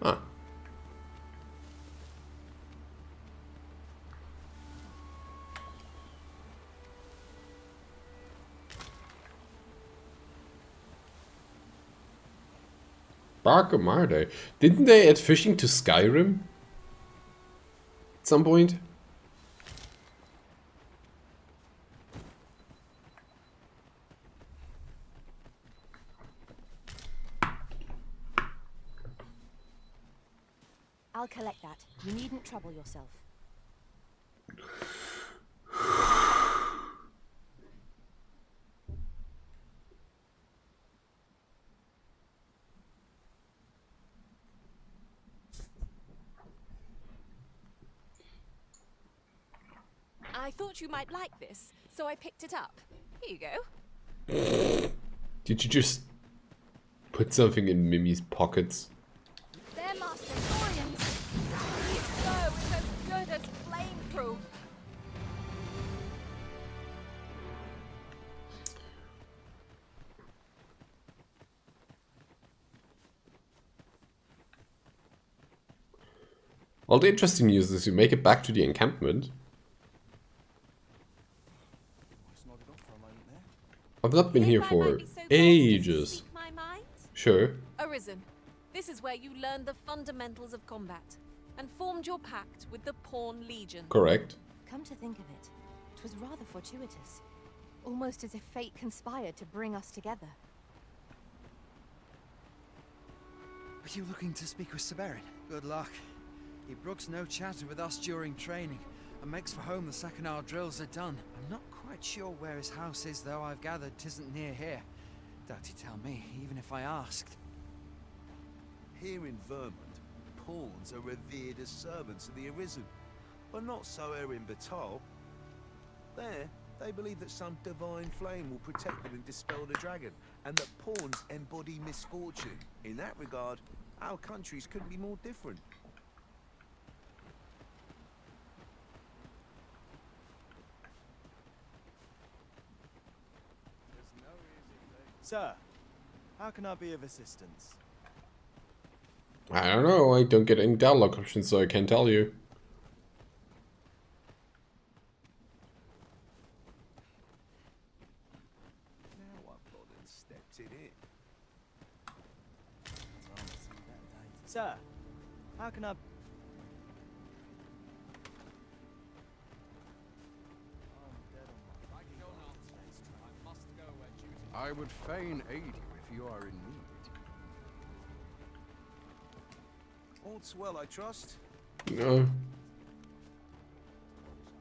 Ah. Barkamarde. Didn't they add fishing to Skyrim? At some point? I'll collect that. You needn't trouble yourself. I thought you might like this, so I picked it up. Here you go. Did you just Put something in Mimi's pockets. Their master Thorians. So it's as good as flame-proof. Well, the interesting news is you make it back to the encampment. I've not been here If I might for be so bold as to ages. speak my mind? Sure. Arisen, this is where you learned the fundamentals of combat and formed your pact with the Pawn Legion. Correct. Come to think of it was rather fortuitous. Almost as if fate conspired to bring us together. Are you looking to speak with Severin? Good luck. He brooks no chatter with us during training, and makes for home the second our drills are done. I'm not quite sure where his house is, though I've gathered 'tisn't near here. Doubt he'd tell me, even if I asked. Here in Vermont, pawns are revered as servants of the Arisen, but not so here in Batal. There, they believe that some divine flame will protect them and dispel the dragon, and that pawns embody misfortune. In that regard, our countries couldn't be more different. Sir, how can I be of assistance? I don't know. I don't get any dialogue options, so I can't tell you. Now I've gone and stepped in it. Sir, how can I... I would fain aid you if you are in need. All's well, I trust. No.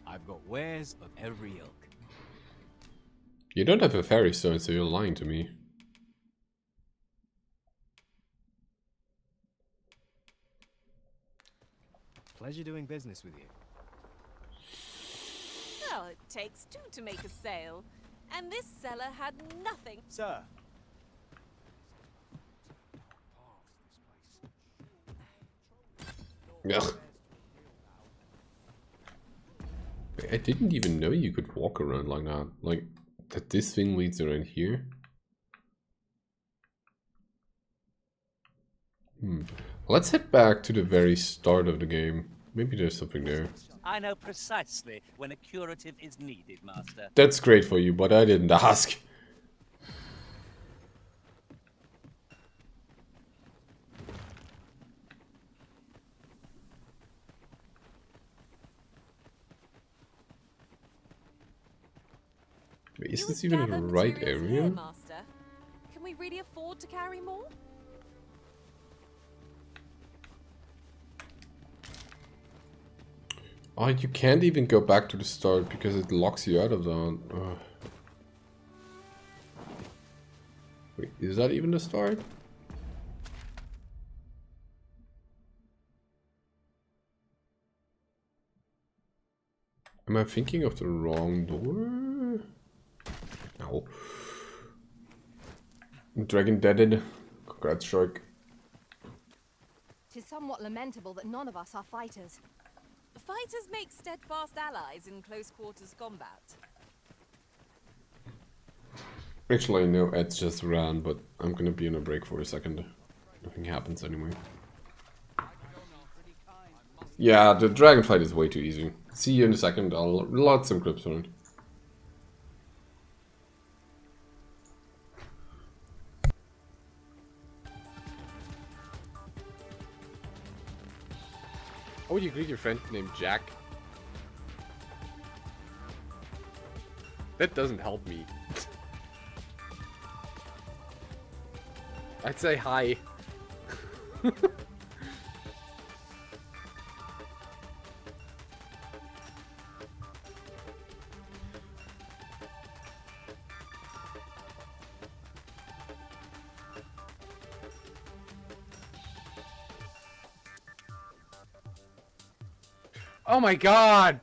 I've got wares of every ilk. You don't have a fairy stone, so you're lying to me. Pleasure doing business with you. Well, it takes two to make a sale. And this seller had nothing. Sir, Ugh. Wait, I didn't even know you could walk around like that. Like, that this thing leads around here. Let's head back to the very start of the game. Maybe there's something there. I know precisely when a curative is needed, Master. That's great for you, but I didn't ask. Wait, is this even the right area? Here, Master. Can we really afford to carry more? Oh, you can't even go back to the start because it locks you out of that. Wait, is that even the start? Am I thinking of the wrong door? No. Dragon deaded. Congrats, Shark. 'Tis somewhat lamentable that none of us are fighters. Fighters make steadfast allies in close quarters combat. Actually, no, Ed's just ran, but I'm gonna be on a break for a second. Nothing happens anyway. Yeah, the dragon fight is way too easy. See you in a second. I'll load some clips on it. How would you greet your friend named Jack? That doesn't help me. I'd say hi. Oh my god!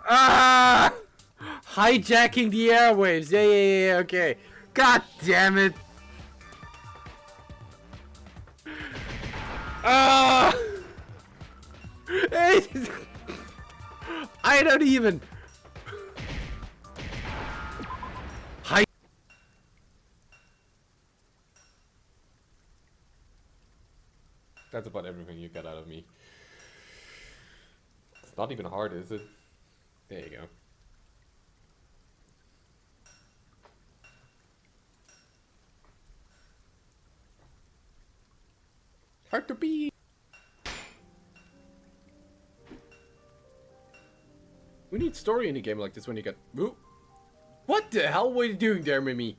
Ah! Hijacking the airwaves. Yeah, okay. God damn it! Ah! I don't even. Hi. That's about everything you got out of me. It's not even hard, is it? There you go. Hard to beat. We need story in a game like this when you get. Ooh. What the hell were you doing there, Mimi?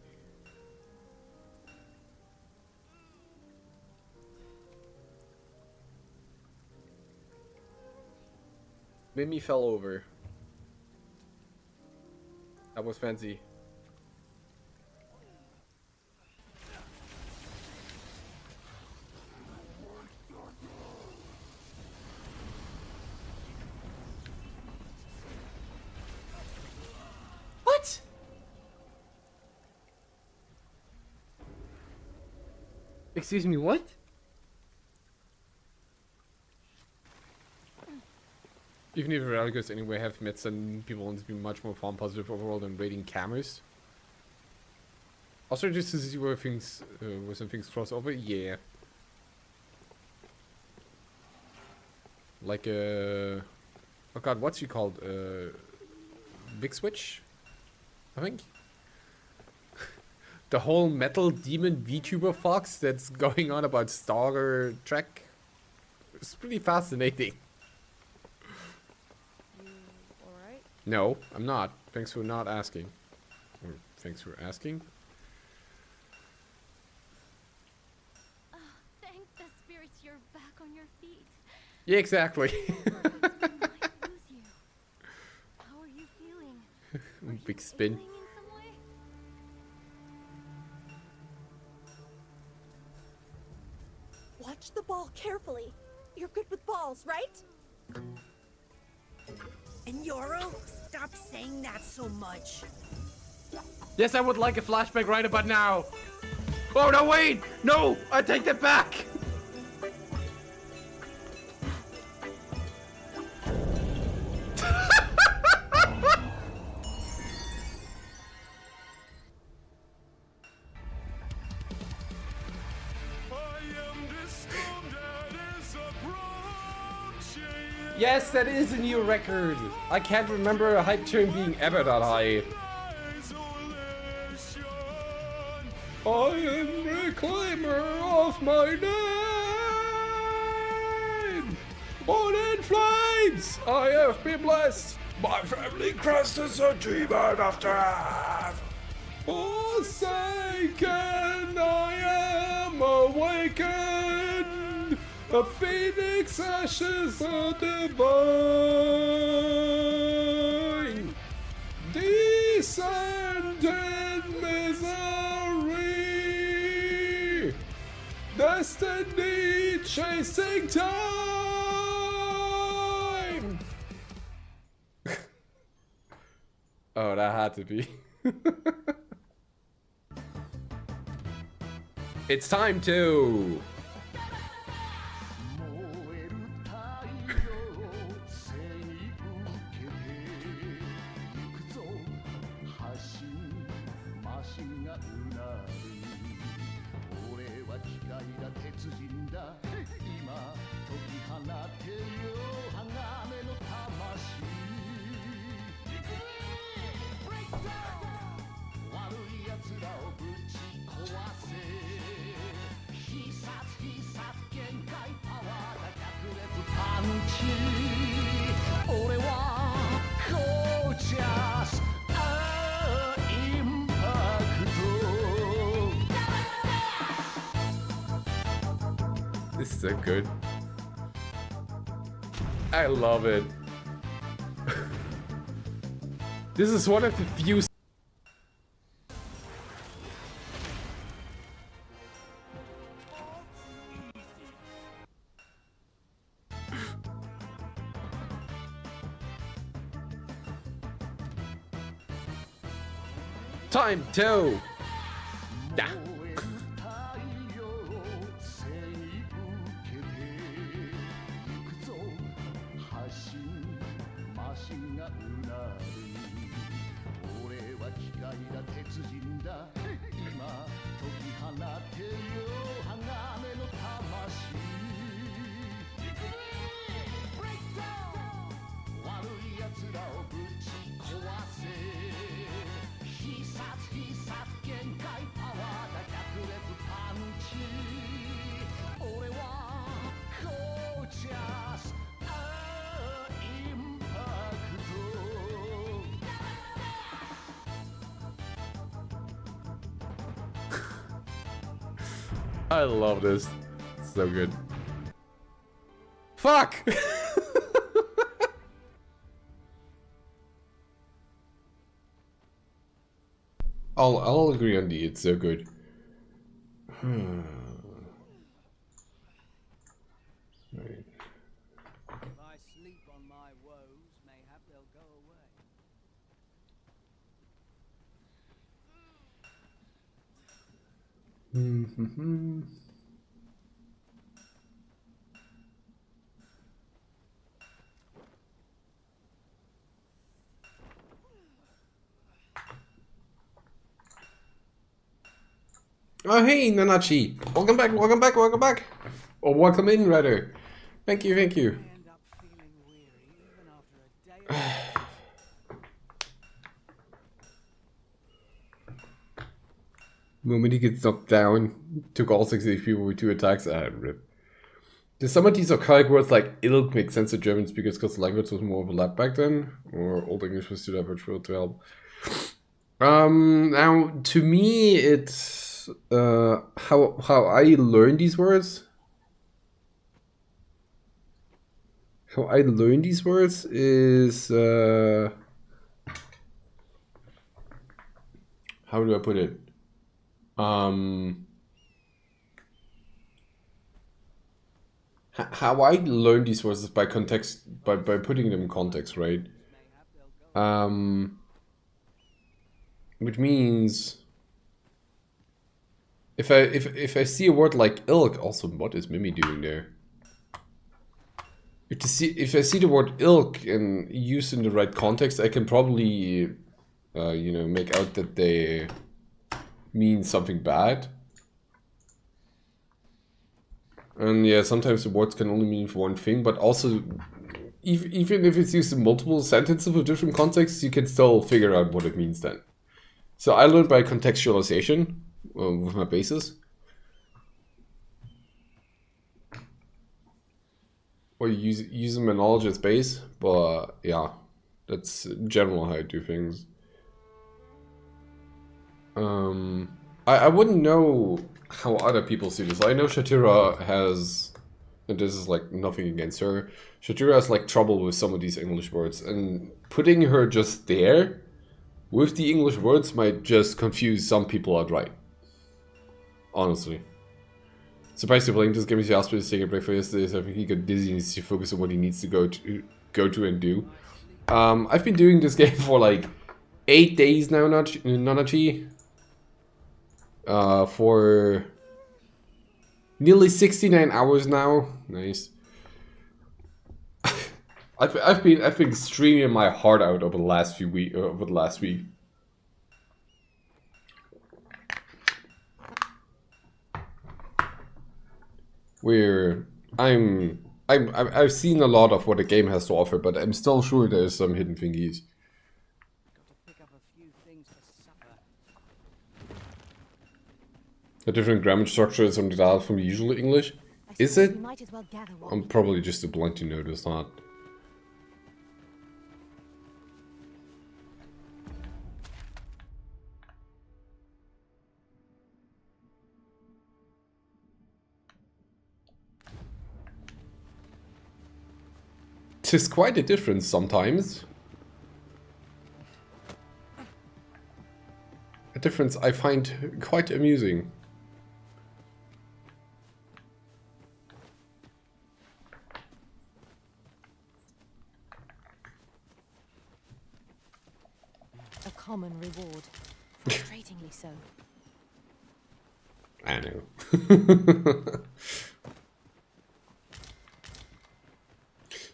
Mimi fell over. That was fancy. What? Excuse me, what? Even if Religos anyway have met some people want to be much more fun, positive overall than raiding cameras. Also just to see where things, where some things cross over, yeah. Like oh god, what's she called? Big Switch? I think? The whole metal demon VTuber fox that's going on about Star Trek. It's pretty fascinating. Alright? No, I'm not. Thanks for not asking. Or thanks for asking. Oh, thank the spirits you're back on your feet. Yeah, exactly. How are you feeling? Big spin. Watch the ball carefully. You're good with balls, right? And Yoro, stop saying that so much. Yes, I would like a flashback right about now. Oh, no, wait! No! I take that back! Yes, that is a new record. I can't remember a hype train being ever that high. I am reclaimer of my name. Born in flames, I have been blessed. My family crest is a demon of death. Forsaken, I am awakened. A phoenix ashes are divine. Descended misery. Destiny chasing time. Oh, that had to be. It's time to. This is so good. I love it. This is one of the few. Time to Da. I love this. It's so good. Fuck! I'll agree on D, it's so good. Right. If I sleep on my woes, mayhap they'll go away. Oh hey, Nanachi! Welcome back, welcome back, welcome back! Or welcome in, rather. Thank you, thank you. Moment he gets knocked down, took all 6 HP with 2 attacks. Rip. Did some of these archaic words like ilk make sense to German speakers because the language was more overlapped back then? Or Old English was too divergent to help? Now, to me, it's how I learn these words. How I learn these words is how do I put it? How I learn these words is by context, by putting them in context, right? Which means if I see a word like ilk, also what is Mimi doing there? If I see the word ilk and used in the right context, I can probably you know, make out that they mean something bad. And yeah, sometimes the words can only mean for one thing, but also even if it's used in multiple sentences with different contexts, you can still figure out what it means then. So I learned by contextualization with my bases. Or use my knowledge as base, but yeah, that's in general how I do things. I wouldn't know how other people see this. I know Shatira has, and this is like nothing against her, Shatira has like trouble with some of these English words, and putting her just there with the English words might just confuse some people outright. Honestly. Surprised you're playing this game. If you asked me to take a break for yesterday, so I think he got dizzy and needs to focus on what he needs to go to and do. I've been doing this game for like 8 days now, Nanachi. For nearly 69 hours now. Nice. I've been streaming my heart out over the last few week. Where I've seen a lot of what the game has to offer, but I'm still sure there's some hidden thingies. A different grammar structure is something else from the usual English. Is it? I'm probably just a blunt to notice that. Tis quite a difference sometimes. A difference I find quite amusing. A common reward. Frustratingly so. I know.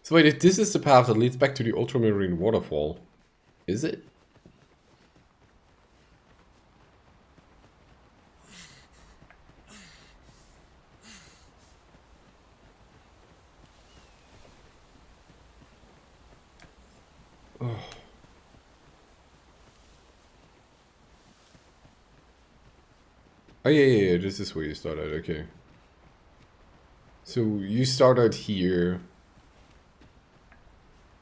So wait, if this is the path that leads back to the ultramarine waterfall, is it? Oh. Oh yeah, this is where you start out, okay. So you start out here.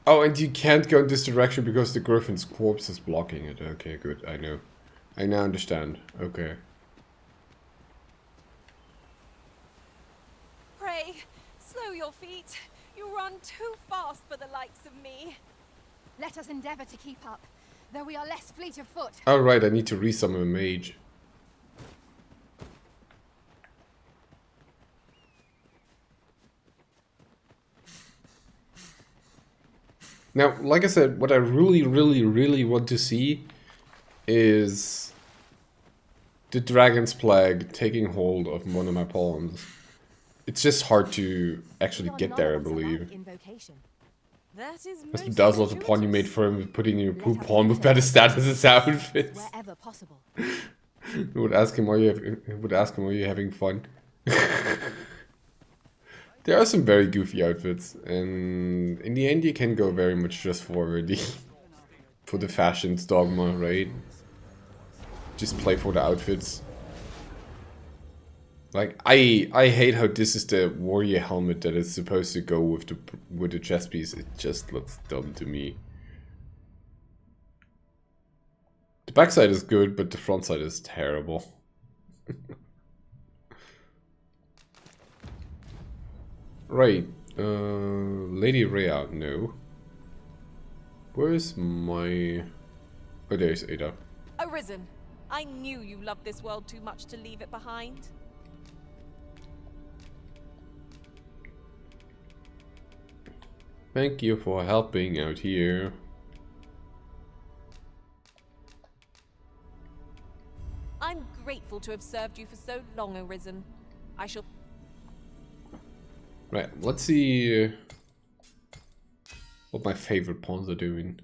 Oh, and you can't go in this direction because the griffin's corpse is blocking it. Okay, good, I know. I now understand, okay. Pray, slow your feet. You run too fast for the likes of me. Let us endeavor to keep up, though we are less fleet of foot. Oh right, I need to resummon a mage. Now, like I said, what I really want to see is the Dragon's Plague taking hold of one of my pawns. It's just hard to actually get there, I believe. That is Must be dazzled the pawn you made for him, putting your poop pawn with better statuses outfits. Wherever possible. Would ask him, are you having fun? There are some very goofy outfits, and in the end you can go very much just for the for the fashions dogma, right? Just play for the outfits. Like I hate how this is the warrior helmet that is supposed to go with the chest piece. It just looks dumb to me. The backside is good, but the front side is terrible. Right, Lady Rhea, no. Where's my... Oh, there's Ada. Arisen, I knew you loved this world too much to leave it behind. Thank you for helping out here. I'm grateful to have served you for so long, Arisen. I shall... Right, let's see what my favorite pawns are doing.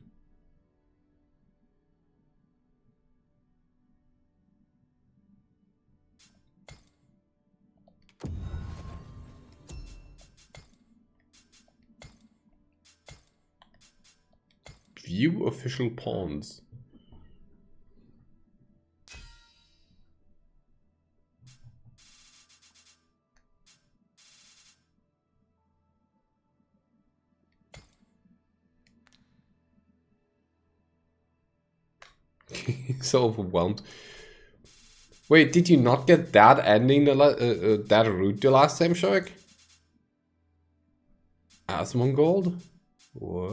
View official pawns. So overwhelmed. Wait, did you not get that ending that route the last time, Shark? Asmongold? What?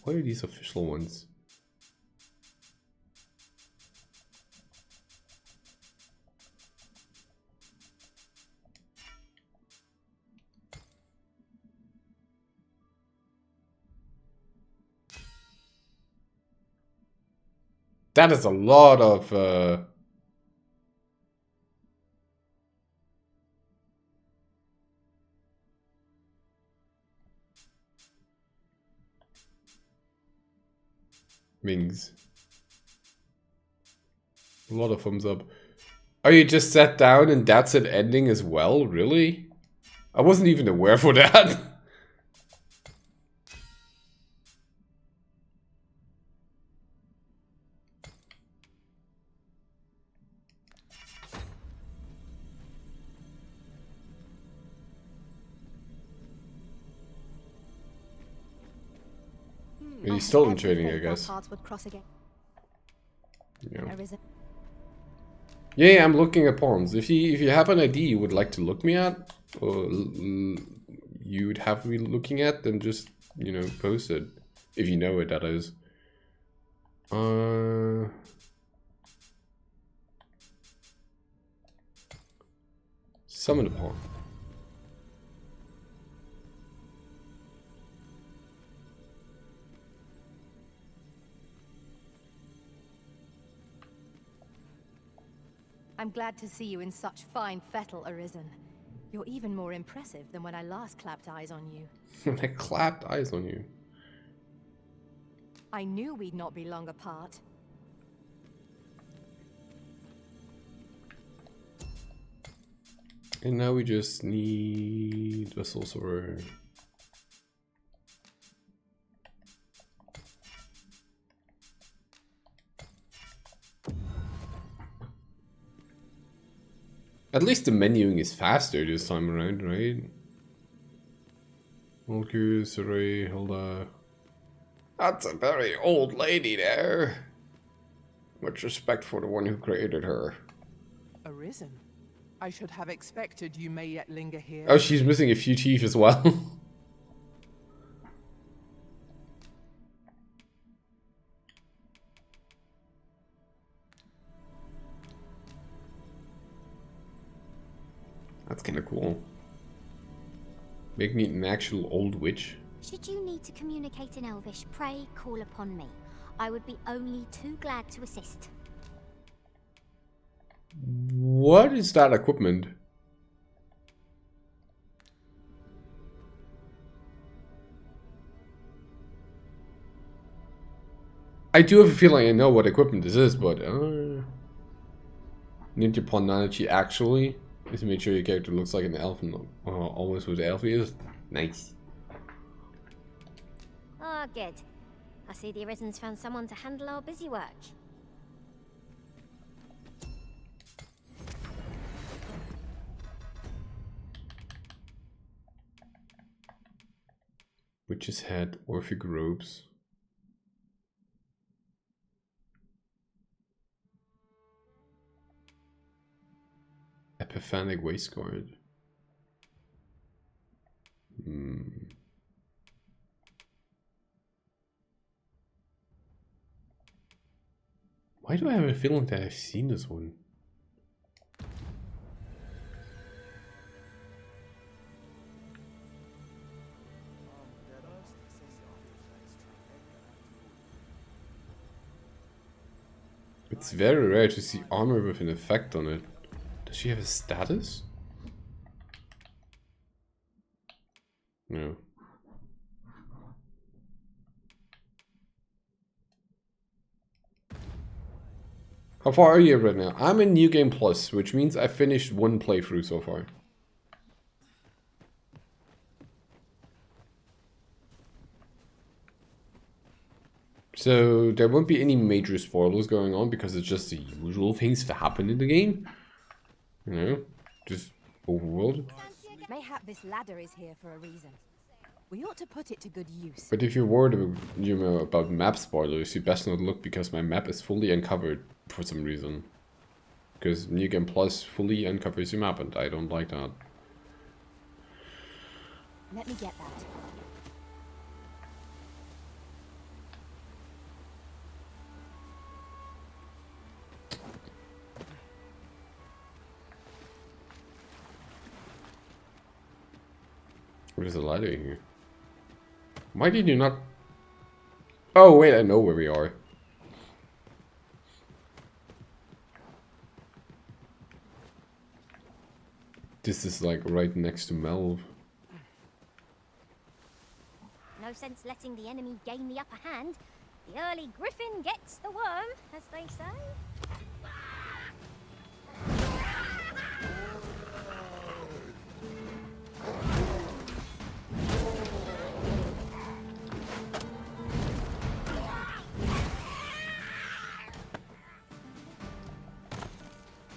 What are these official ones? That is a lot of Mings. A lot of thumbs up. Oh, you just sat down and that's an ending as well? Really? I wasn't even aware for that. He's still in training, I guess. Yeah. Yeah, I'm looking at pawns. If you have an ID you would like to look me at, or you'd have me looking at, then just, you know, post it. If you know it, that is. Summon a pawn. I'm glad to see you in such fine fettle, Arisen. You're even more impressive than when I last clapped eyes on you. When I clapped eyes on you. I knew we'd not be long apart. And now we just need a sorcerer. At least the menuing is faster this time around, right? Mulkus, Saray, Hilda. That's a very old lady there. Much respect for the one who created her. Arisen. I should have expected you may yet linger here. Oh, she's missing a few teeth as well. That's kind of cool. Make me an actual old witch. Should you need to communicate in Elvish, pray call upon me. I would be only too glad to assist. What is that equipment? I do have a feeling I know what equipment this is, but need to pawn energy actually is to make sure your character looks like an elf and always what the elf is. Nice. Ah, good. I see the Arisen's found someone to handle our busy work. Witch's head, Orphic robes. Epiphanic waistguard. Why do I have a feeling that I've seen this one? It's very rare to see armor with an effect on it. Does she have a status? No. How far are you right now? I'm in New Game Plus, which means I finished one playthrough so far. So there won't be any major spoilers going on because it's just the usual things that happen in the game. You know, just overworld. Mayhap this ladder is here for a reason. We ought to put it to good use. But if you're worried about map spoilers, you best not look because my map is fully uncovered for some reason. Because New Game Plus fully uncovers your map and I don't like that. Let me get that. There's a ladder here. Why did you not... Oh wait, I know where we are. This is like right next to Melv. No sense letting the enemy gain the upper hand. The early griffin gets the worm, as they say.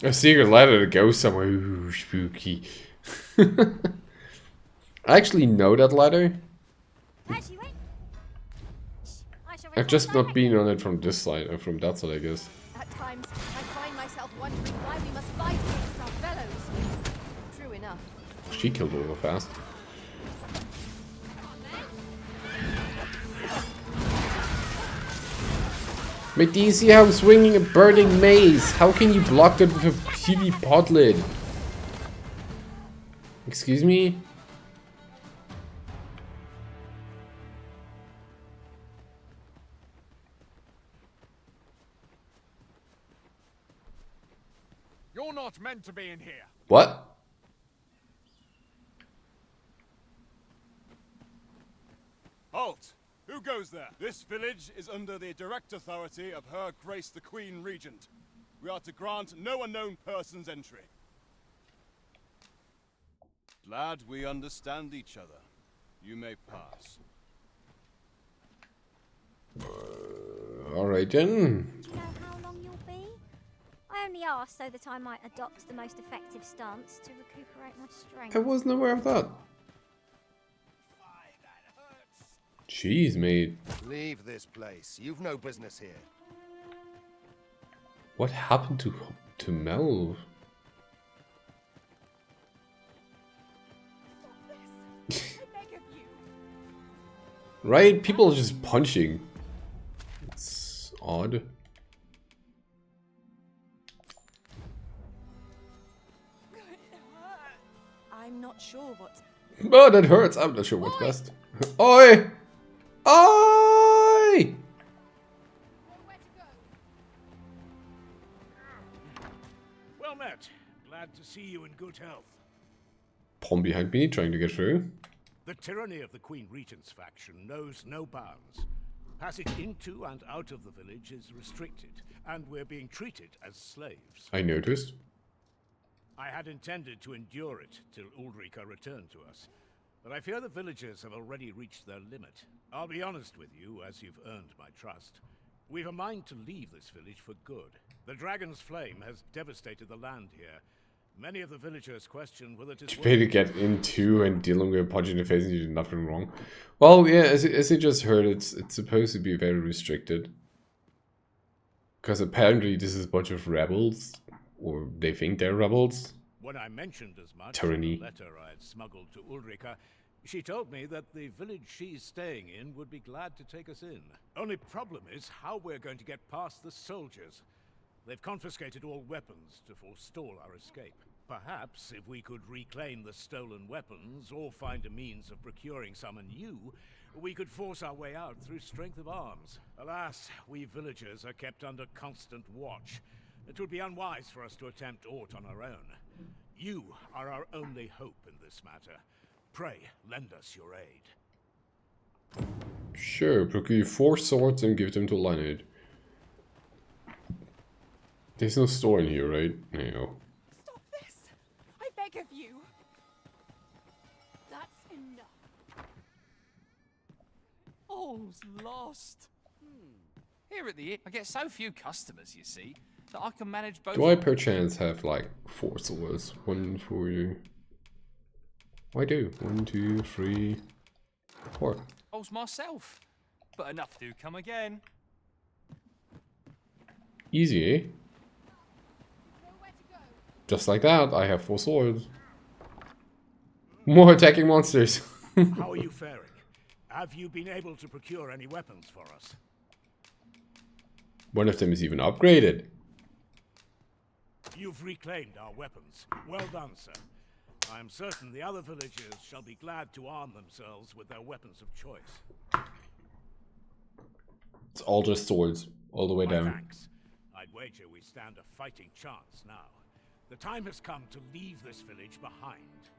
A secret ladder to go somewhere. Ooh, spooky. I actually know that ladder. I've just not been on it from this side, or from that side, I guess. At times, I find myself wondering why we must fight against our fellows. True enough. She killed her real fast. Mate, do you see how I'm swinging a burning maze? How can you block that with a PV pod lid? Excuse me? You're not meant to be in here. What? Halt! Who goes there? This village is under the direct authority of Her Grace the Queen Regent. We are to grant no unknown persons entry. Glad we understand each other. You may pass. Alright then. Do you know how long you'll be? I only asked so that I might adopt the most effective stance to recuperate my strength. I wasn't aware of that. Jeez, mate. Leave this place. You've no business here. What happened to Mel? Right? People are just punching. It's odd. I'm not sure what. Oh, that hurts. I'm not sure what's best. Oi! Oi! Well met. Glad to see you in good health. Pawn behind me, trying to get through. The tyranny of the Queen Regent's faction knows no bounds. Passage into and out of the village is restricted, and we're being treated as slaves. I noticed. I had intended to endure it till Ulrika returned to us, but I fear the villagers have already reached their limit. I'll be honest with you, as you've earned my trust. We've a mind to leave this village for good. The dragon's flame has devastated the land here. Many of the villagers question whether it is To pay to get into and dealing with a punch in the face and you did nothing wrong. Well, yeah, as you just heard, it's supposed to be very restricted. Because apparently this is a bunch of rebels, or they think they're rebels. When I mentioned as much Tyranny. in the letter I had smuggled to Ulrika, she told me that the village she's staying in would be glad to take us in. Only problem is how we're going to get past the soldiers. They've confiscated all weapons to forestall our escape. Perhaps if we could reclaim the stolen weapons or find a means of procuring some anew, we could force our way out through strength of arms. Alas, we villagers are kept under constant watch. It would be unwise for us to attempt aught on our own. You are our only hope in this matter. Pray, lend us your aid. Sure, procure 4 swords and give them to Leonard. There's no store in here, right? No. Stop this! I beg of you! That's enough. All's lost. Here at the inn, I get so few customers, you see, that I can manage both. Do I perchance have like 4 swords? 1 for you. I do. 1, 2, 3, 4. All's myself, but enough do come again. Easy, eh? Just like that, I have 4 swords. More attacking monsters. How are you faring? Have you been able to procure any weapons for us? One of them is even upgraded. You've reclaimed our weapons. Well done, sir. I am certain the other villagers shall be glad to arm themselves with their weapons of choice. It's all just swords, all the way down. Thanks. I'd wager we stand a fighting chance now. The time has come to leave this village behind.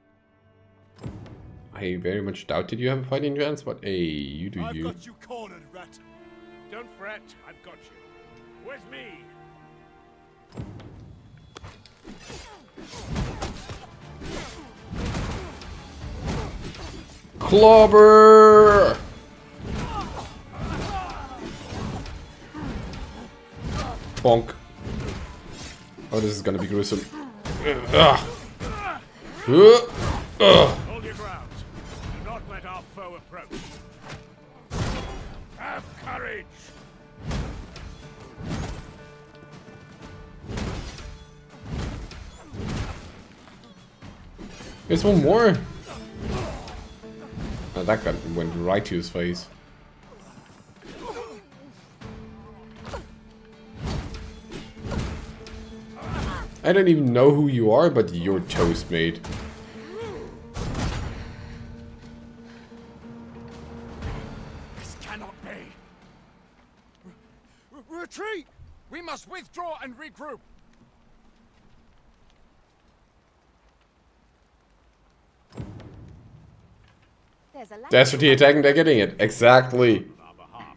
I very much doubted you have a fighting chance, but hey, you do I've you. got you cornered, rat. Don't fret, I've got you. With me! Clobber! Bonk. Oh, this is gonna be gruesome. Hold your ground. Do not let our foe approach. Have courage! There's one more. Oh, that guy went right to his face. I don't even know who you are, but you're toast, mate. This cannot be. Retreat! We must withdraw and regroup. Here's a That's what the attack and they're getting it. Exactly. On our behalf.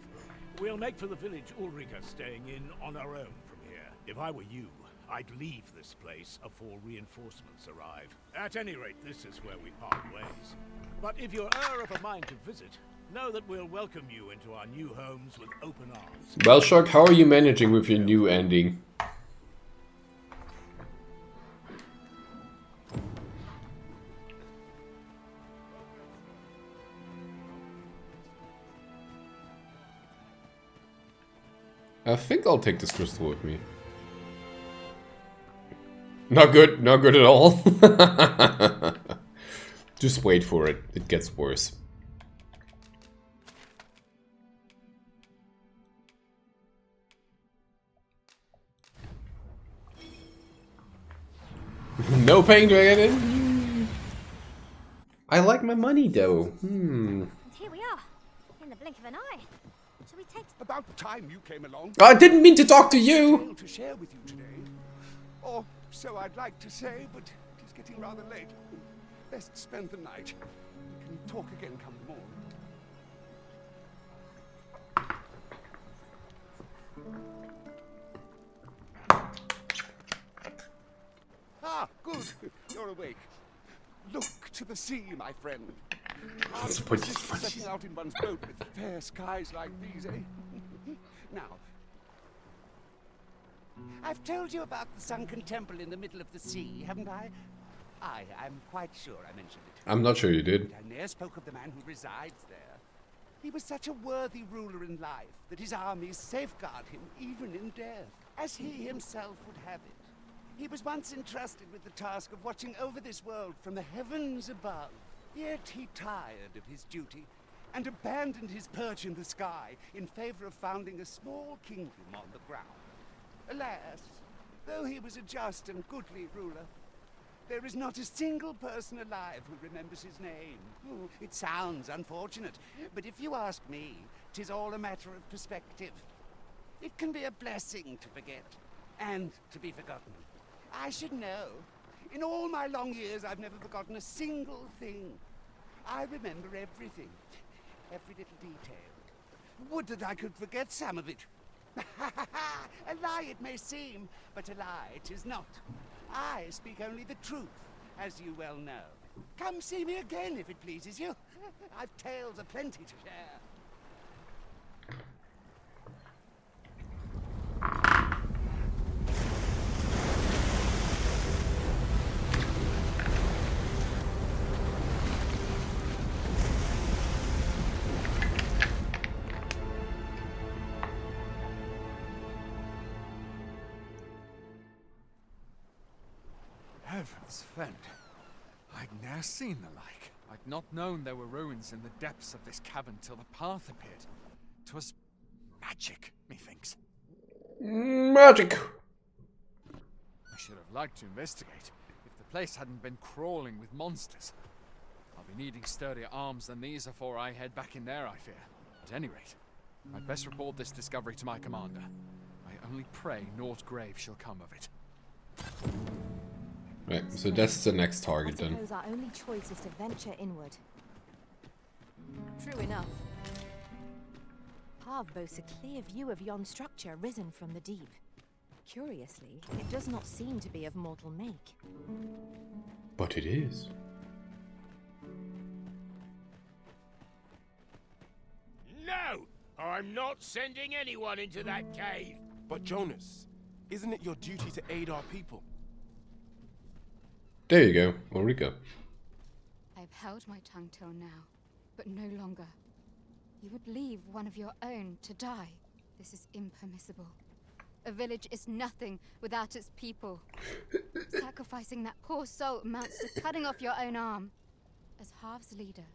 We'll make for the village Ulrika staying in on our own from here. If I were you, I'd leave this place afore reinforcements arrive. At any rate, this is where we part ways. But if you're of a mind to visit, know that we'll welcome you into our new homes with open arms. Well, Shark, how are you managing with your new ending? I think I'll take this crystal with me. Not good, not good at all. Just wait for it, it gets worse. No paying to get in. I like my money though. And here we are, in the blink of an eye. Shall we take... About time you came along. I didn't mean to talk to you. To share with you today. Or so I'd like to say, but it is getting rather late. Best spend the night. We can talk again come the morning. Ah, good. You're awake. Look to the sea, my friend. What's the point of setting out in one's boat with fair skies like these, eh? Now, I've told you about the sunken temple in the middle of the sea, haven't I? I'm quite sure I mentioned it. I'm not sure you did. I ne'er spoke of the man who resides there. He was such a worthy ruler in life that his armies safeguard him even in death, as he himself would have it. He was once entrusted with the task of watching over this world from the heavens above. Yet he tired of his duty and abandoned his perch in the sky in favor of founding a small kingdom on the ground. Alas, though he was a just and goodly ruler, there is not a single person alive who remembers his name. Oh, it sounds unfortunate, but if you ask me, 'tis all a matter of perspective. It can be a blessing to forget, and to be forgotten. I should know. In all my long years, I've never forgotten a single thing. I remember everything, every little detail. Would that I could forget some of it. A lie it may seem, but a lie it is not. I speak only the truth, as you well know. Come see me again if it pleases you. I've tales aplenty to share. Heavens fend. I'd ne'er seen the like. I'd not known there were ruins in the depths of this cavern till the path appeared. 'Twas magic, methinks. Magic! I should have liked to investigate if the place hadn't been crawling with monsters. I'll be needing sturdier arms than these afore I head back in there, I fear. At any rate, I'd best report this discovery to my commander. I only pray naught grave shall come of it. Right, so that's the next target then. I suppose our only choice is to venture inward. True enough. Harv boasts a clear view of yon structure risen from the deep. Curiously, it does not seem to be of mortal make. But it is. No! I'm not sending anyone into that cave! But Jonas, isn't it your duty to aid our people? There you go, Ulrika. I've held my tongue till now, but no longer. You would leave one of your own to die. This is impermissible. A village is nothing without its people. Sacrificing that poor soul amounts to cutting off your own arm. As Harv's leader,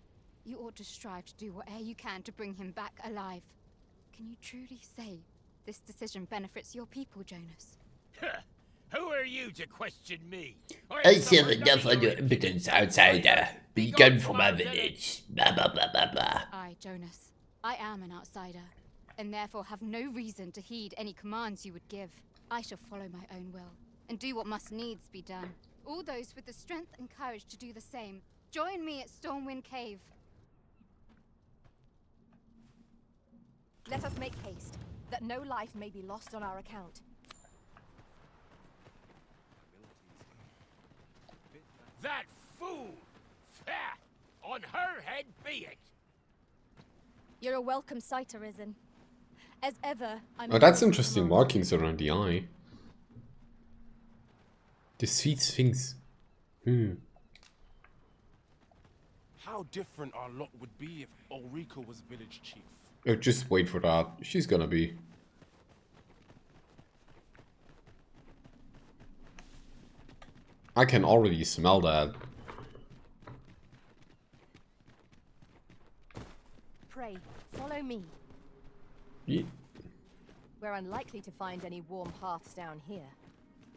you ought to strive to do whatever you can to bring him back alive. Can you truly say this decision benefits your people, Jonas? Who are you to question me? I serve enough on your impotence, outsider. Be gone from our village. Blah blah blah blah blah. Aye, Jonas. I am an outsider, and therefore have no reason to heed any commands you would give. I shall follow my own will, and do what must needs be done. All those with the strength and courage to do the same, join me at Stormwind Cave. Let us make haste, that no life may be lost on our account. That fool! Fair! On her head be it! You're a welcome sight, Arisen. As ever, I'm... Oh, that's interesting. Markings around the eye. Defeat Sphinx. How different our lot would be if Ulrika was village chief. Oh, just wait for that. She's gonna be. I can already smell that. Pray, follow me. Yeah. We're unlikely to find any warm hearths down here.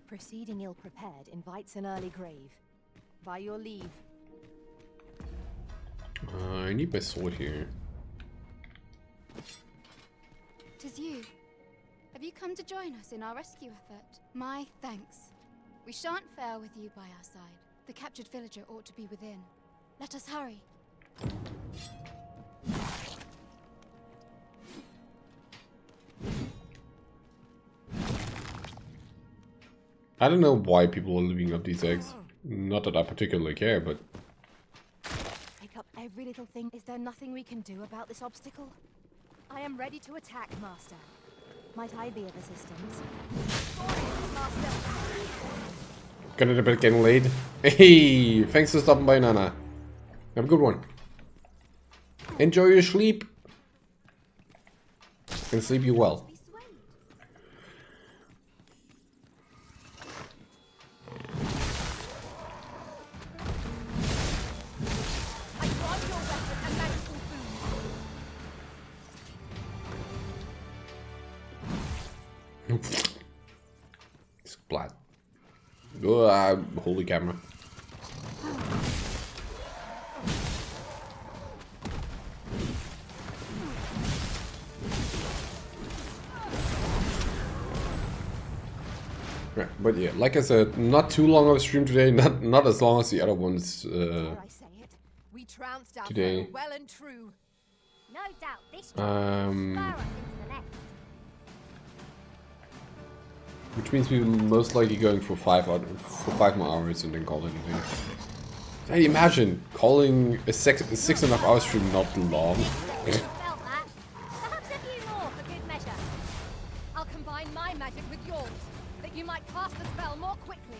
Proceeding ill-prepared invites an early grave. By your leave. I need my sword here. 'Tis you. Have you come to join us in our rescue effort? My thanks. We shan't fail with you by our side. The captured villager ought to be within. Let us hurry. I don't know why people are leaving up these eggs. Not that I particularly care, but... Pick up every little thing. Is there nothing we can do about this obstacle? I am ready to attack, Master. Might I be of assistance? Master! Got it a bit getting late. Hey, thanks for stopping by, Nana. Have a good one. Enjoy your sleep. And sleep you well. Splat. Oh, holy camera. Right, but yeah, like I said, not too long of a stream today, not as long as the other ones We trounced our today. foe well and true. No doubt this spur us into the next. Which means we're most likely going for 5 more hours and then call it a day. Hey, imagine calling a 6.5 hour stream not long. Felt that. Perhaps a few more for good measure. I'll combine my magic with yours, that you might cast the spell more quickly.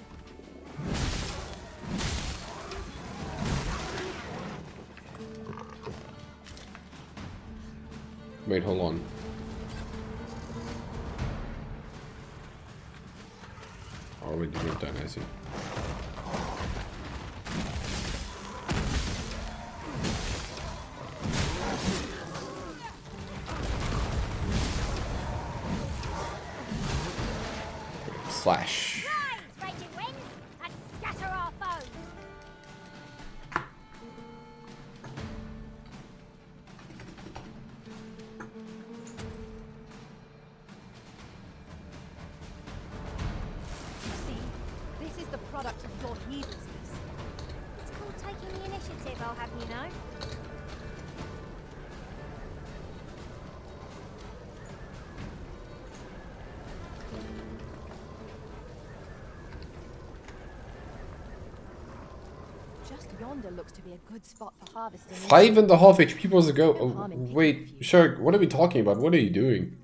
Wait, hold on. Already went down, I see. Slash. Rise, raging winds, and scatter our foes. See, this is the product of your heedlessness. It's called taking the initiative, I'll have you know. Just yonder looks to be a good spot for harvesting. 5.5 HP was a go. Oh, wait, Shark, what are we talking about? What are you doing?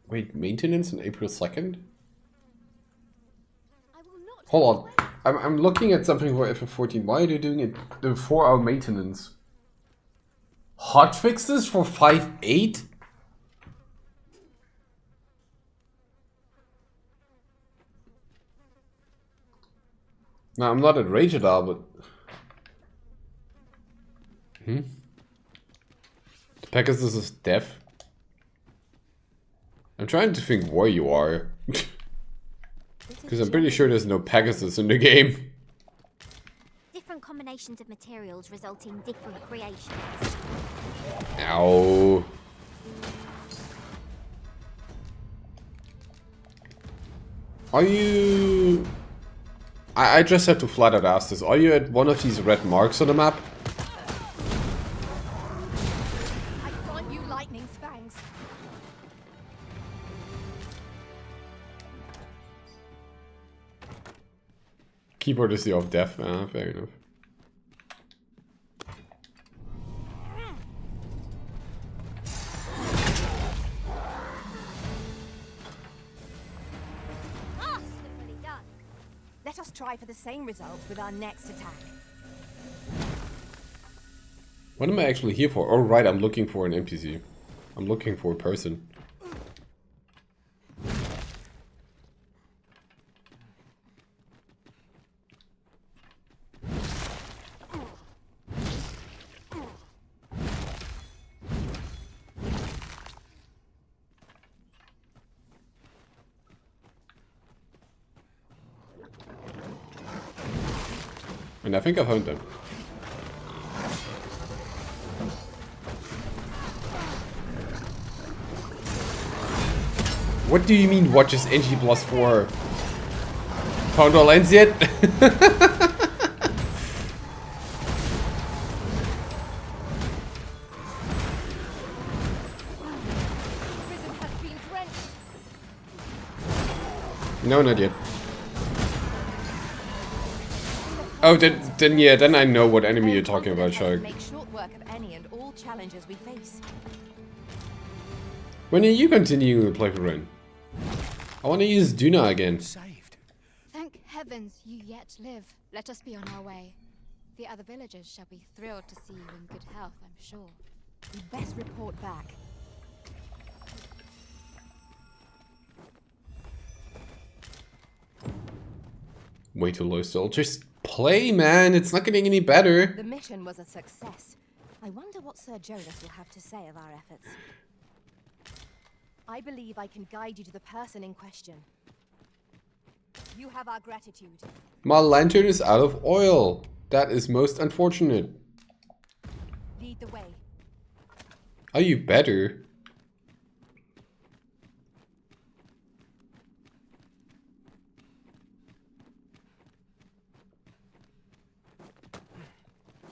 Wait, maintenance on April 2nd? Hold on. I'm looking at something for FF14. Why are they doing it? The 4-hour maintenance. Hot fixes for 5.8? Now, I'm not enraged at all, but... The Pegasus is deaf. I'm trying to think where you are. Because I'm pretty sure there's no Pegasus in the game. Different combinations of materials result in different creations. Ow. Are you... I just have to flat out ask this. Are you at one of these red marks on the map? Keyboard is the off deaf. Fair enough. Masterfully done. Let us try for the same result with our next attack. What am I actually here for? Oh right, I'm looking for an NPC. I'm looking for a person. And I think I found them. What do you mean watches NG +4? Found our lens yet? No, not yet. Oh, then I know what enemy you're talking about, Shark. Make short work of any and all challenges we face. When are you continuing to play for Ren? I want to use Duna again. Thank heavens you yet live. Let us be on our way. The other villagers shall be thrilled to see you in good health, I'm sure. We best report back. Way too low still. Just play, man. It's not getting any better. The mission was a success. I wonder what Sir Jonas will have to say of our efforts. I believe I can guide you to the person in question. You have our gratitude. My lantern is out of oil. That is most unfortunate. Lead the way. Are you better?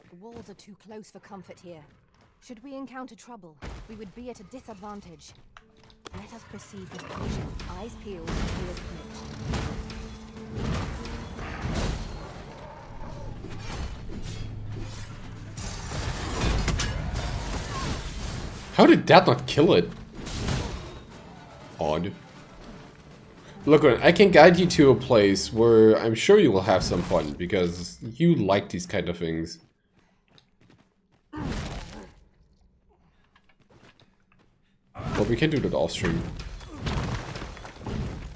The walls are too close for comfort here. Should we encounter trouble, we would be at a disadvantage. Let us proceed with caution, eyes peeled, ears pricked. How did that not kill it? Odd. Look, I can guide you to a place where I'm sure you will have some fun, because you like these kind of things. But we can do that off stream.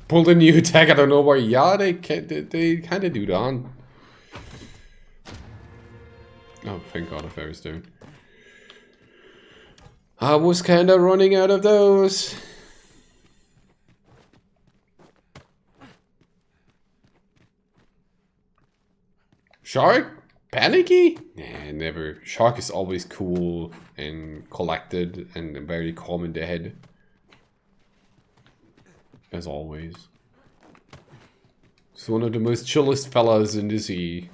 Pull the new attack, I don't know why. Yeah, they kind of do that. Oh, thank God, a fairy stone. I was kind of running out of those. Shark? Panicky? Nah, never. Shark is always cool and collected and very calm in the head. As always. He's one of the most chillest fellas in the sea.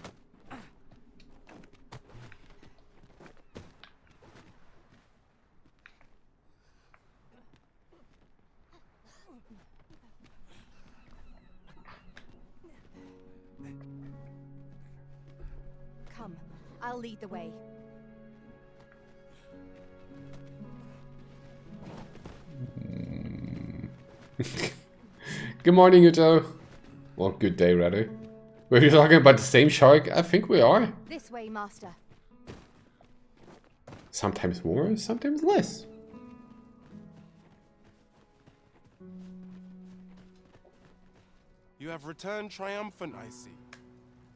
Come, I'll lead the way. Good morning, Uto. Well, good day, rather. Were you talking about the same shark? I think we are. This way, Master. Sometimes more, sometimes less. You have returned triumphant, I see.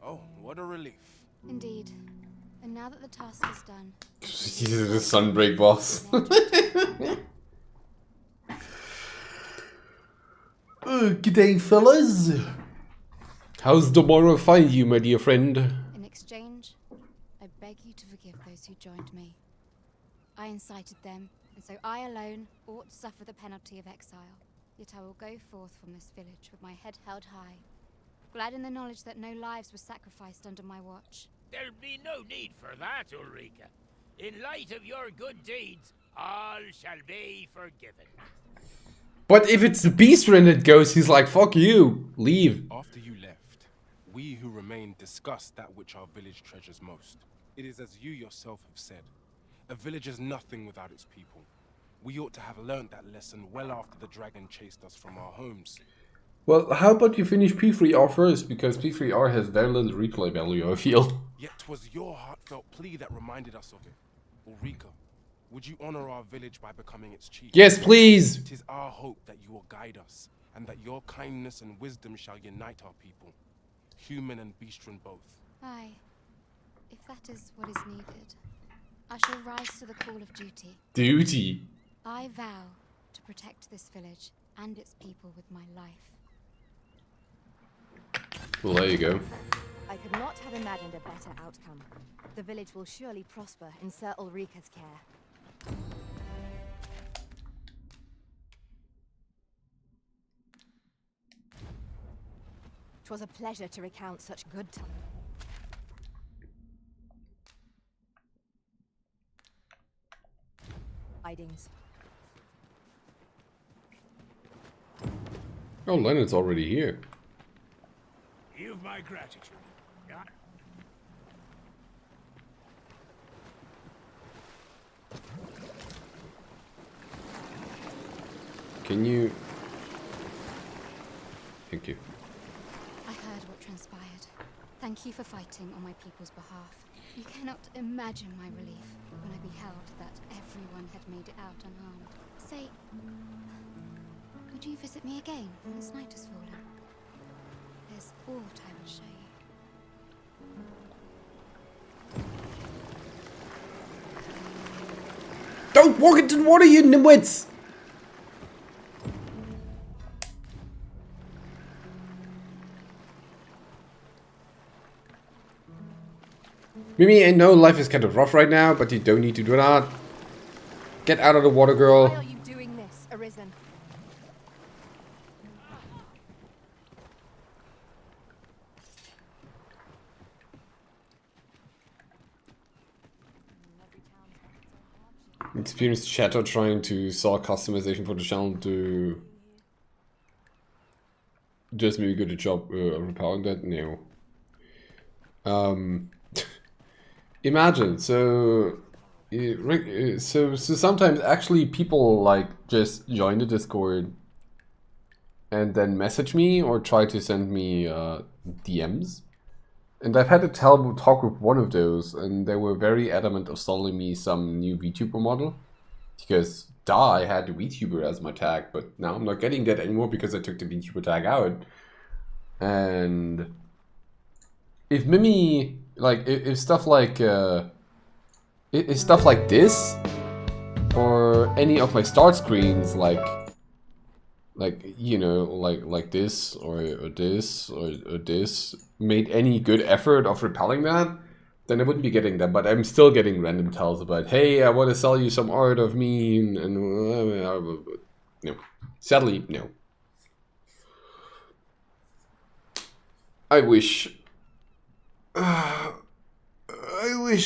Oh, what a relief. Indeed. And now that the task is done... He's the Sunbreak boss. Good day, fellas. How's tomorrow find you, my dear friend? In exchange, I beg you to forgive those who joined me. I incited them, and so I alone ought to suffer the penalty of exile. Yet I will go forth from this village with my head held high, glad in the knowledge that no lives were sacrificed under my watch. There'll be no need for that, Ulrika. In light of your good deeds, all shall be forgiven. But if it's the Beast Ren that goes, he's like, fuck you, leave. After you left, We who remain discuss that which our village treasures most. It is as you yourself have said. A village is nothing without its people. We ought to have learnt that lesson well after the dragon chased us from our homes. Well, how about you finish P3R first, because P3R has very little replay value, I feel. Yet 'twas your heartfelt plea that reminded us of it. Ulrika, would you honor our village by becoming its chief? Yes, please! It is our hope that you will guide us, and that your kindness and wisdom shall unite our people, human and bestian both. Aye. If that is what is needed, I shall rise to the call of duty. Duty? I vow to protect this village and its people with my life. Well, there you go. I could not have imagined a better outcome. The village will surely prosper in Sir Ulrika's care. 'Twas a pleasure to recount such good times. Tidings. Oh, Leonard's already here. You've my gratitude. Yeah. Can you... Thank you. I heard what transpired. Thank you for fighting on my people's behalf. You cannot imagine my relief when I beheld that everyone had made it out unharmed. Say, would you visit me again when this night has fallen? There's aught I will show you. Don't walk into the water, you nimwits! Mimi, I know life is kind of rough right now, but you don't need to do that. Get out of the water, girl. Why are you doing this, Arisen? Experienced chatter trying to solve customization for the channel to just maybe good a job repairing that? No. Imagine, so sometimes actually people like just join the Discord and then message me or try to send me DMs. And I've had a terrible talk with one of those, and they were very adamant of selling me some new VTuber model. Because, I had the VTuber as my tag, but now I'm not getting that anymore because I took the VTuber tag out. And if Mimi, like, if stuff like this, or any of my start screens, like you know, like this or this or this made any good effort of repelling that, then I wouldn't be getting that. But I'm still getting random tells about, hey, I want to sell you some art of me, and no, sadly, no. I wish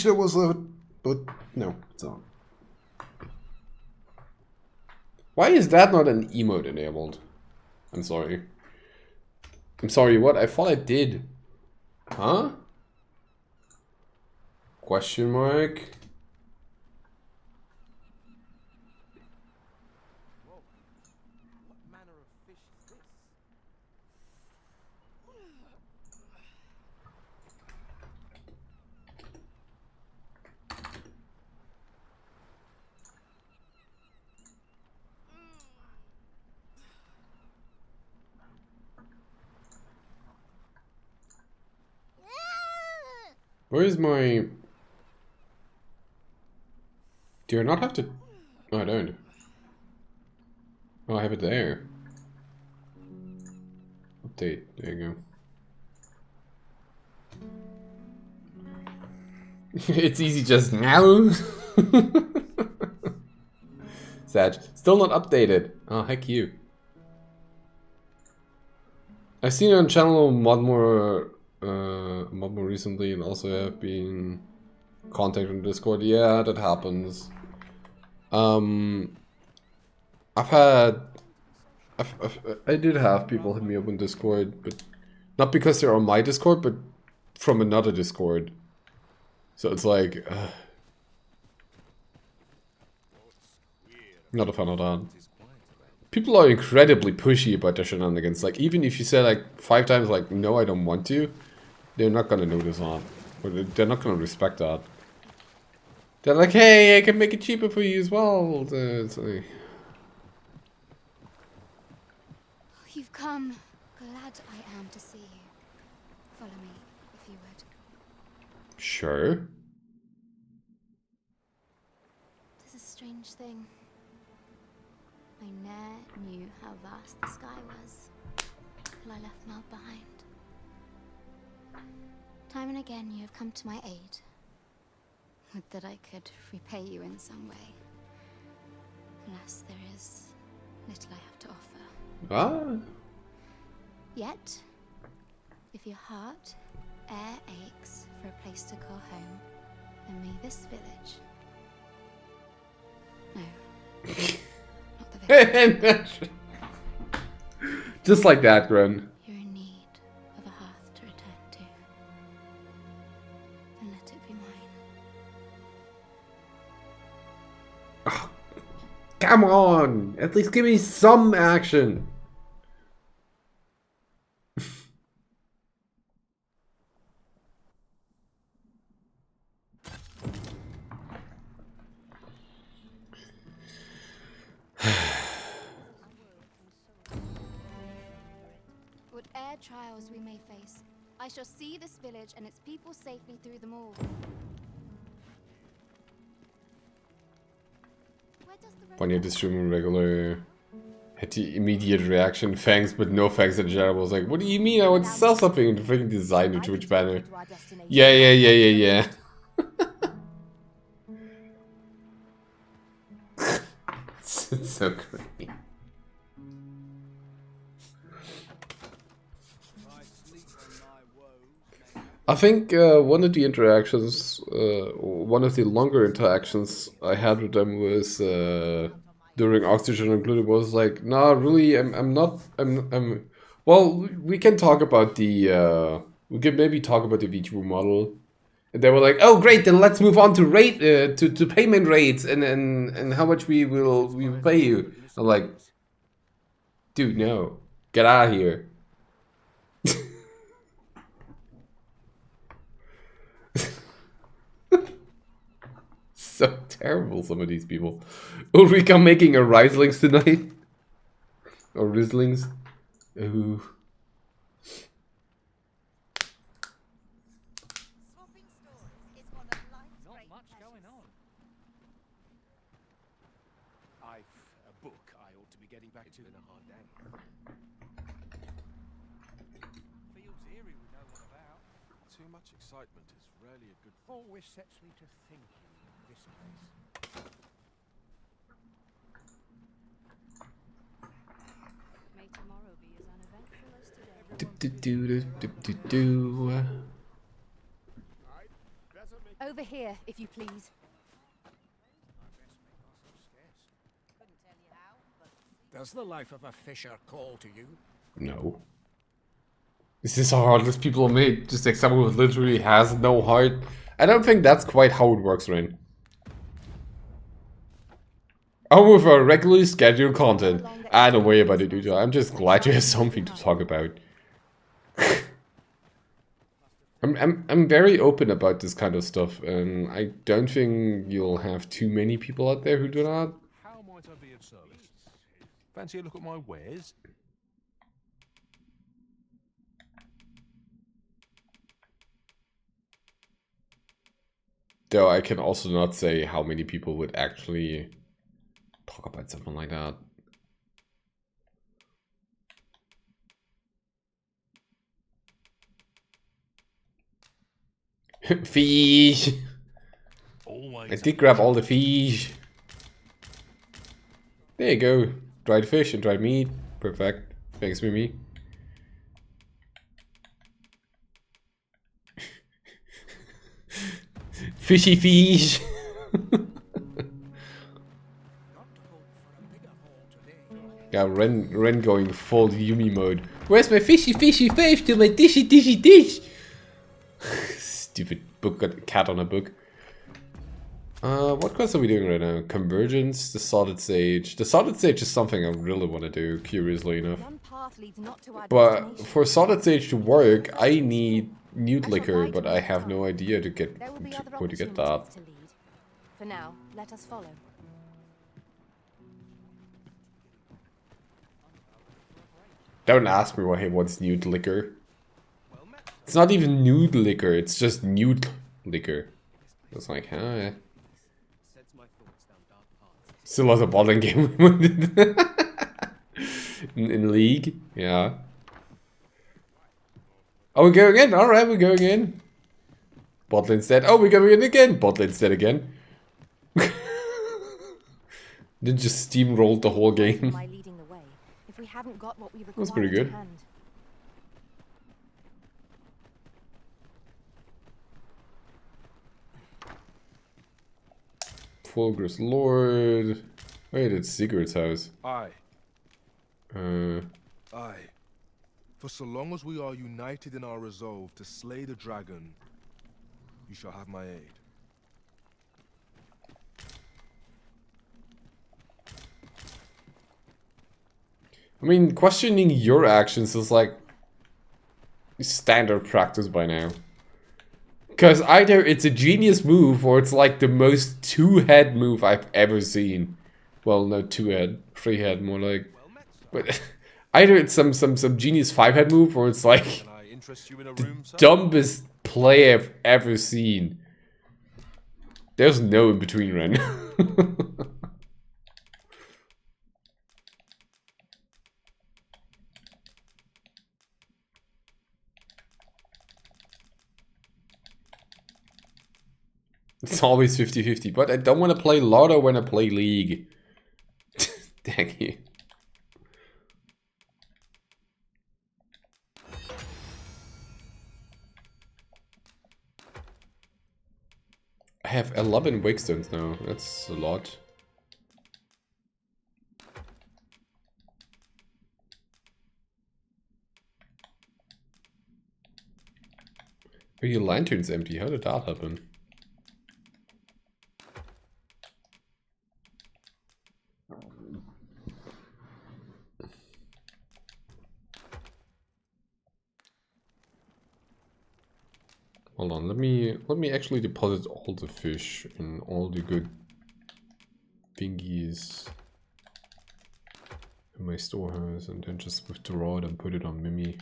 there was a, but no, it's not. Why is that not an emote enabled? I'm sorry. I'm sorry, what? I thought I did. Huh? Question mark? Where is my... Do I not have to... Oh, I don't. Oh, I have it there. Update. There you go. It's easy just now. Sag. Still not updated. Oh, heck you. I've seen it on channel mod more recently, and also have been contacted on Discord. Yeah, that happens. I did have people hit me up on Discord, but Not because they're on my Discord, but from another Discord. So it's like... not a fan of that. People are incredibly pushy about their shenanigans. Like, even if you say like 5 times like, no, I don't want to, they're not gonna notice that. Or they're not gonna respect that. They're like, hey, I can make it cheaper for you as well. It's like... You've come. Glad I am to see you. Follow me, if you would. Sure. There's a strange thing. I ne'er knew how vast the sky was till I left Mel behind. Time and again you have come to my aid. Would that I could repay you in some way. Alas, there is little I have to offer. Ah. Yet, if your heart e'er aches for a place to call home, then may this village... No. Not the village. Just like that, Gren. You're in need of a hearth to return to. Then let it be mine. Oh, come on! At least give me some action! Whate'er trials we may face, I shall see this village and its people safely through them all. When you're streaming regular, had the immediate reaction, thanks but no thanks in general. I was like, what do you mean I would sell something in the freaking design of Twitch banner? Yeah. It's so great. I think one of the interactions, one of the longer interactions I had with them was during Oxygen Included. Was like, nah, really, I'm not. Well, we can talk about the. We can maybe talk about the VTuber model. And they were like, oh great, then let's move on to rate to payment rates and how much we will pay you. I'm like, dude, no, get out of here. So terrible, some of these people. Ulrika making a Rieslings tonight. Or Rieslings. Ooh. Not much going on. I've a book I ought to be getting back to. In a hard day. Feels eerie with no one about. Too much excitement is rarely a good thing. Always sets me to thinking, this place. May tomorrow be as uneventful as today. Over here, if you please. Does the life of a fisher call to you? No. This is how heartless people are made. Just like someone who literally has no heart. I don't think that's quite how it works, Rain. I'm with our regularly scheduled content. I don't worry about it, dude. I'm just glad you have something to talk about. I'm very open about this kind of stuff, and I don't think you'll have too many people out there who do that. How might I be of service? Fancy a look at my wares? Though I can also not say how many people would actually talk about something like that. Fish! I did grab all the fish. There you go. Dried fish and dried meat. Perfect. Thanks, Mimi. Fishy fish! Yeah, Ren going full Yumi mode. Where's my fishy fishy fish to my dishy dishy dish? Stupid book, got a cat on a book. What quest are we doing right now? Convergence, the Solid Sage. The Solid Sage is something I really want to do, curiously enough. But for Solid Sage to work, I need Newt Liquor, but I have no idea to get where to get that. For now, let us follow. Don't ask me what's Newt Liquor. It's not even Nude Liquor, it's just Newt Liquor. It's like, huh? Still has a bottling game in League, yeah. Oh, we're going in. All right, we're going in. Bottle instead. Oh, we're going in again. Bottle instead again. Then just steamrolled the whole game. That's pretty good. Fulgur's Lord. Wait, it's Sigurd's house. Aye. Aye. For so long as we are united in our resolve to slay the dragon, you shall have my aid. I mean, questioning your actions is like standard practice by now. Because either it's a genius move or it's like the most two-head move I've ever seen. Well, no, two-head, three-head more like. But either it's some genius five-head move or it's like the dumbest play I've ever seen. There's no in between, Ren. It's always 50-50, but I don't want to play Lotto when I play League. Thank you. I have 11 Wakestones now, that's a lot. Oh, your lantern's empty, how did that happen? Hold on, let me actually deposit all the fish and all the good thingies in my storehouse and then just withdraw it and put it on Mimi.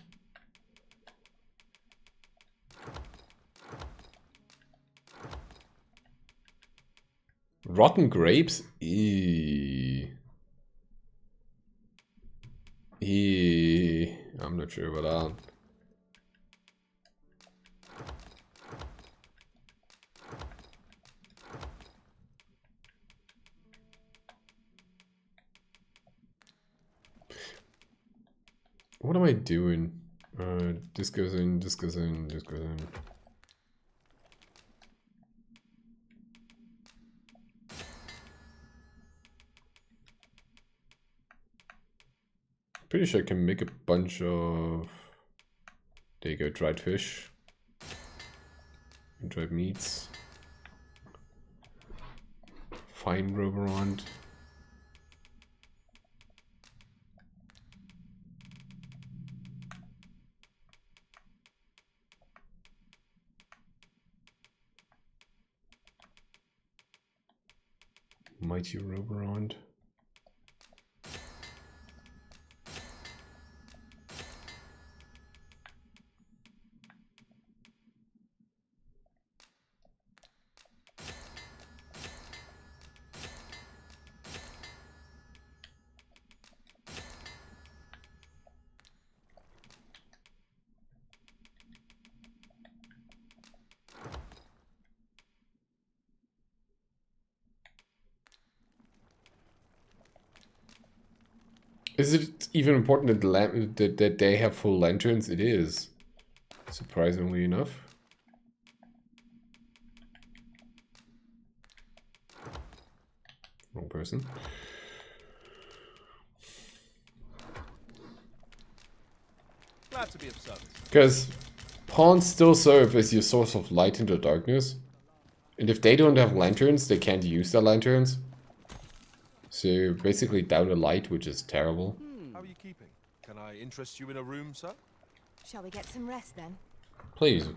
Rotten grapes? Eee. Eee. I'm not sure about that. What am I doing? This goes in, this goes in, this goes in. Pretty sure I can make a bunch of... There you go, dried fish. And dried meats. Fine Roverond. Mighty Roverond. Is it even important that they have full lanterns? It is, surprisingly enough. Wrong person. Glad to be of service. Because pawns still serve as your source of light in the darkness. And if they don't have lanterns, they can't use their lanterns. So you're basically down a light, which is terrible. How are you keeping? Can I interest you in a room, sir? Shall we get some rest then? Please,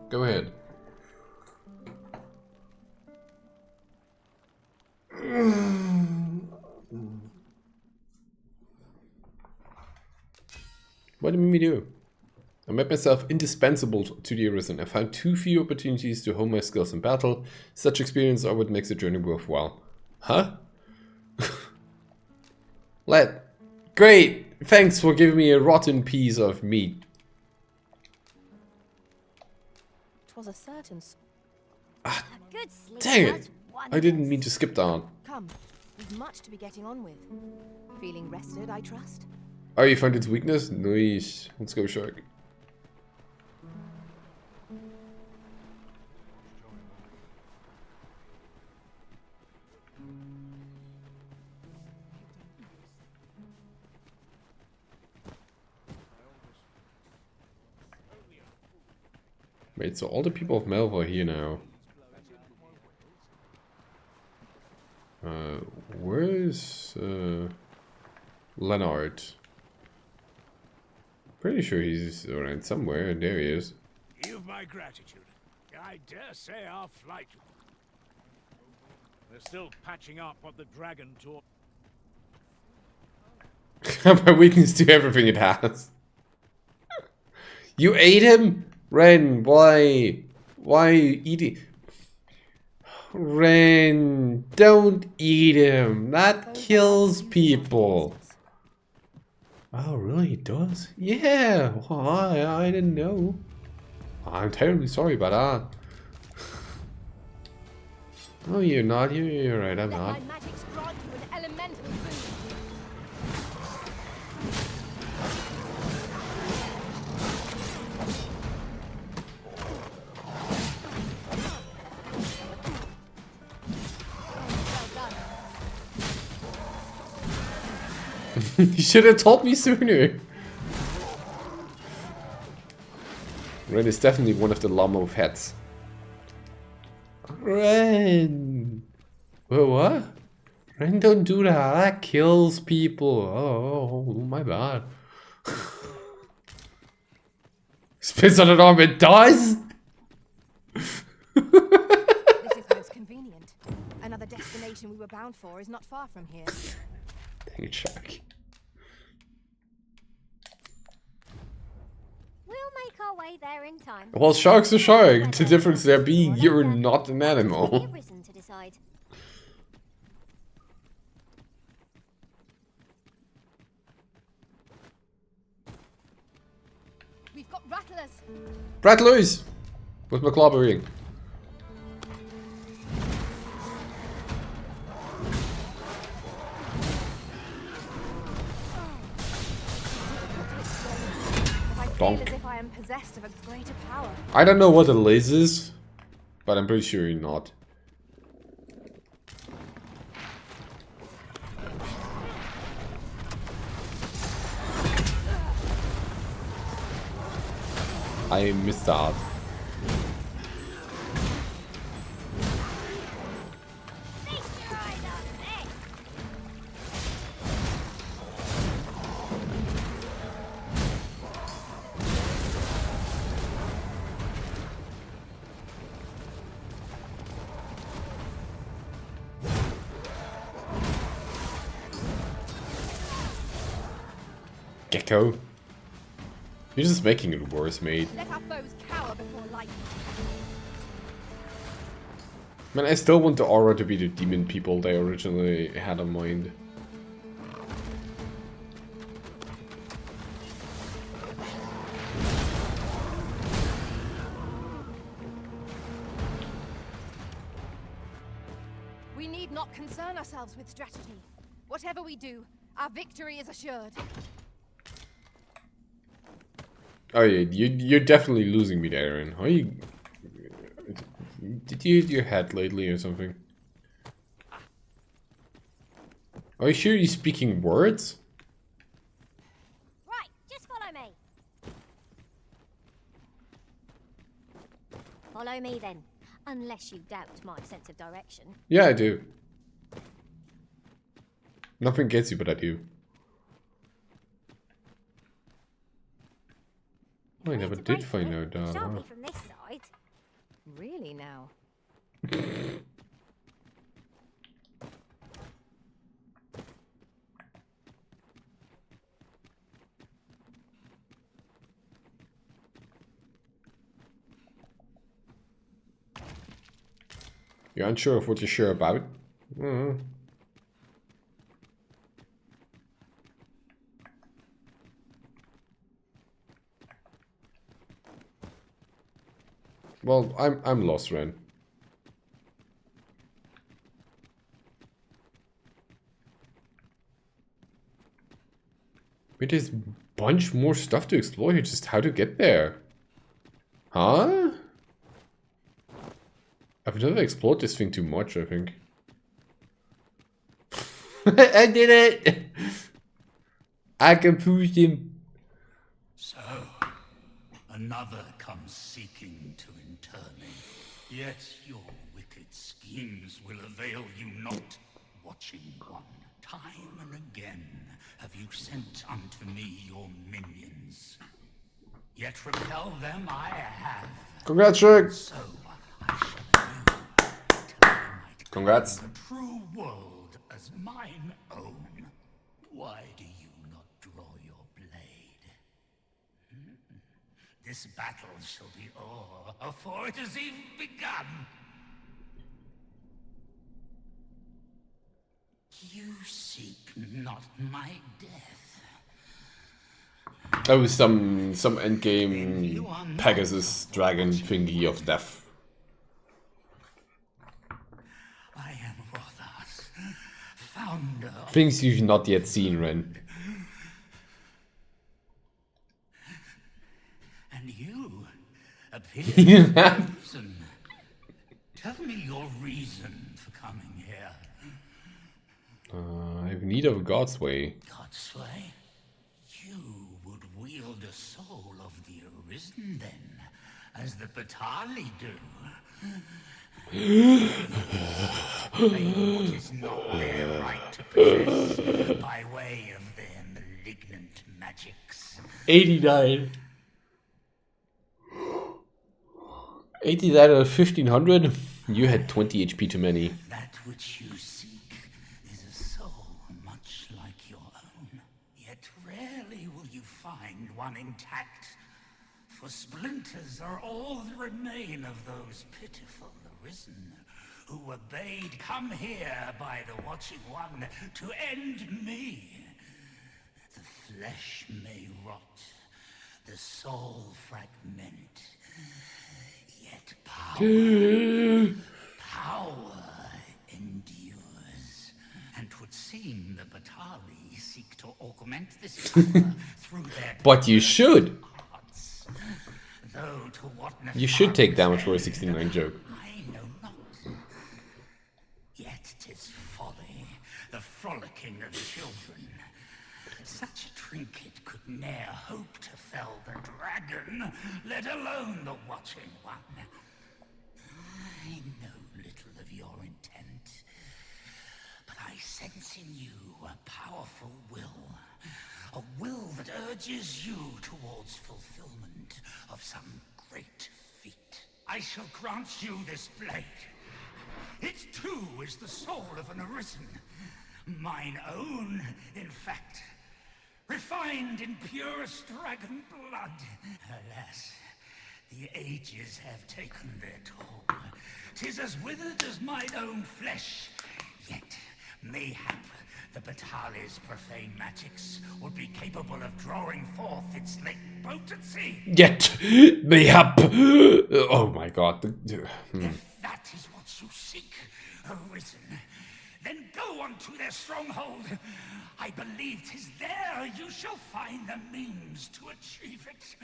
go ahead. What did we do? I made myself indispensable to the Arisen. I found too few opportunities to hone my skills in battle. Such experience are what makes the journey worthwhile. Huh? Great! Thanks for giving me a rotten piece of meat. 'Twas a certain Good sleep. Dang it! I didn't mean to skip down. Come, we've much to be getting on with. Feeling rested, I trust? Oh, you found its weakness? Nice. Let's go, Shark. Wait, so all the people of Melva are here now. Where's Leonard? Pretty sure he's around somewhere, and there he is. You've my gratitude. I dare say our flight. We're still patching up what the dragon taught. My weakness to everything it has. You ate him? Ren, why? Why are you eating? Ren, don't eat him. That kills people. Oh, really? It does? Yeah. Why? I didn't know. I'm terribly sorry about that. Oh, you're not. You're right. I'm not. You should have told me sooner. Ren is definitely one of the Lamo heads. Ren! Wait, what? Ren, don't do that. That kills people. Oh, my bad. Spits on an arm, it does? This is most convenient. Another destination we were bound for is not far from here. Dang it, Shark. We'll make our way there in time. Well, shark's a shark. The difference there being you're not an animal. To decide. We've got rattlers. Rattlers! With my clobbering. Donk. As if I am possessed of a greater power. I don't know what a Liz is, but I'm pretty sure you're not. I missed that. Gecko. You're just making it worse, mate. Let our foes cower before lightning. Man, I still want the aura to be the demon people they originally had in mind. We need not concern ourselves with strategy. Whatever we do, our victory is assured. Oh yeah, you're definitely losing me there, Aaron. How you... Did you hit your head lately or something? Are you sure you're speaking words? Right, just follow me. Follow me then, unless you doubt my sense of direction. Yeah, I do. Nothing gets you, but I do. I never did find out that. Shan't be from this side. Really now? You're unsure of what you're sure about? Well, I'm lost, Ren. Wait, there's a bunch more stuff to explore here, just how to get there. Huh? I've never explored this thing too much, I think. I did it! I confused him. So, another comes seeking to inter me. Yet your wicked schemes will avail you not. Watching one, time and again have you sent unto me your minions. Yet repel them I have. Congrats, Shrek! So I shall anew, till I might Congrats. claim the true world as mine own. Why do you not draw your blade? This battle shall be o'er afore it has even begun. You seek not my death. Oh, some endgame Pegasus dragon thingy of death. I am Rothas, founder of Things you've not yet seen, Ren. And you appear to have reason. Tell me your reason for coming here. I have need of God's way. God's way? You would wield the soul of the Arisen then, as the Batali do. Claim what is not their right to possess by way of their malignant magics. 89. 89 out of 1500? You had 20 HP too many. That which you seek is a soul much like your own. Yet rarely will you find one intact. For splinters are all that remain of those pitiful Arisen, who were bade come here by the Watching One to end me. The flesh may rot, the soul fragment, yet power endures. And 'twould seem the Batali seek to augment this power through their But you should. arts. Though to what You should take damage for a 69 joke. I know not. Yet 'tis folly, the frolicking of children. Such a trinket could ne'er hope to fell the dragon, let alone the Watching One. I know little of your intent, but I sense in you a powerful will. A will that urges you towards fulfillment of some great feat. I shall grant you this blade. It too is the soul of an Arisen. Mine own, in fact. Refined in purest dragon blood. Alas, the ages have taken their toll. 'Tis as withered as mine own flesh. Yet, mayhap, the Batali's profane magics would be capable of drawing forth its latent potency. Yet, mayhap. Oh my god. If that is what you seek, Arisen, then go unto their stronghold. I believe 'tis there you shall find the means to achieve it.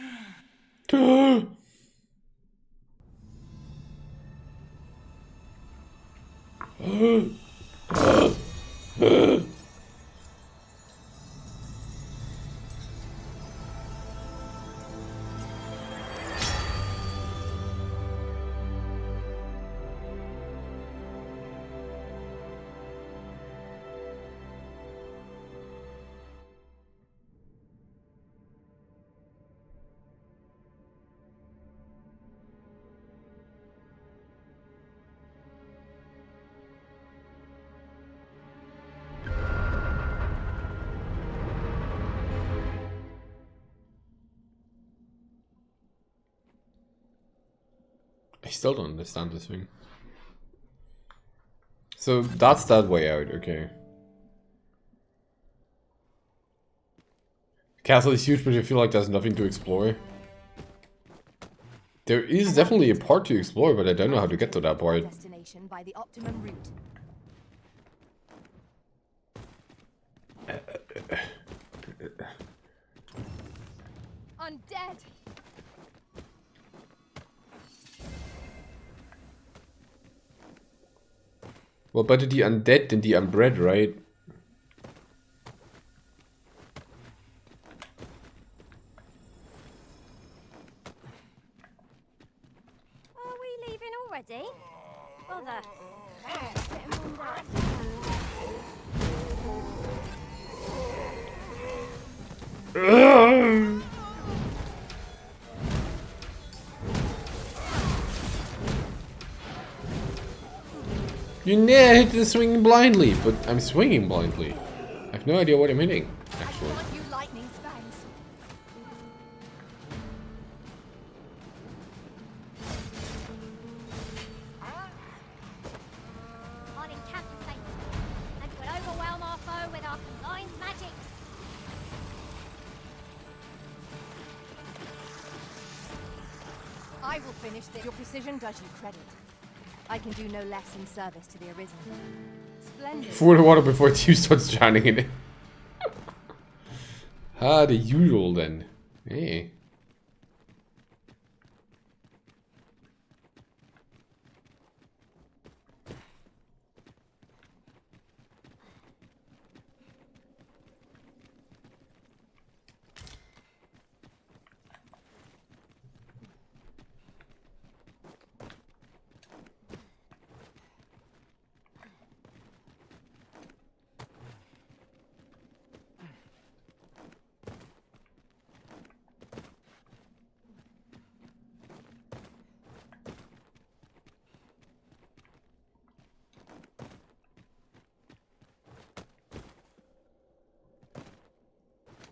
still don't understand this thing. So that's that way out, okay. Castle is huge, but I feel like there's nothing to explore. There is definitely a part to explore, but I don't know how to get to that part. Destination by the optimum route. Undead! Well, better the undead than the unbred, right? Are we leaving already? Bother. You never hit the swinging blindly, but I'm swinging blindly. I have no idea what I'm hitting, actually. You lightning spangs. On encampment sites, and we'll overwhelm our foe with our combined magics. I will finish this. Your precision does you credit. I can do no less in service to the Arisen. Splendid. For the water before Tew starts drowning in it. Ah, the usual then. Hey.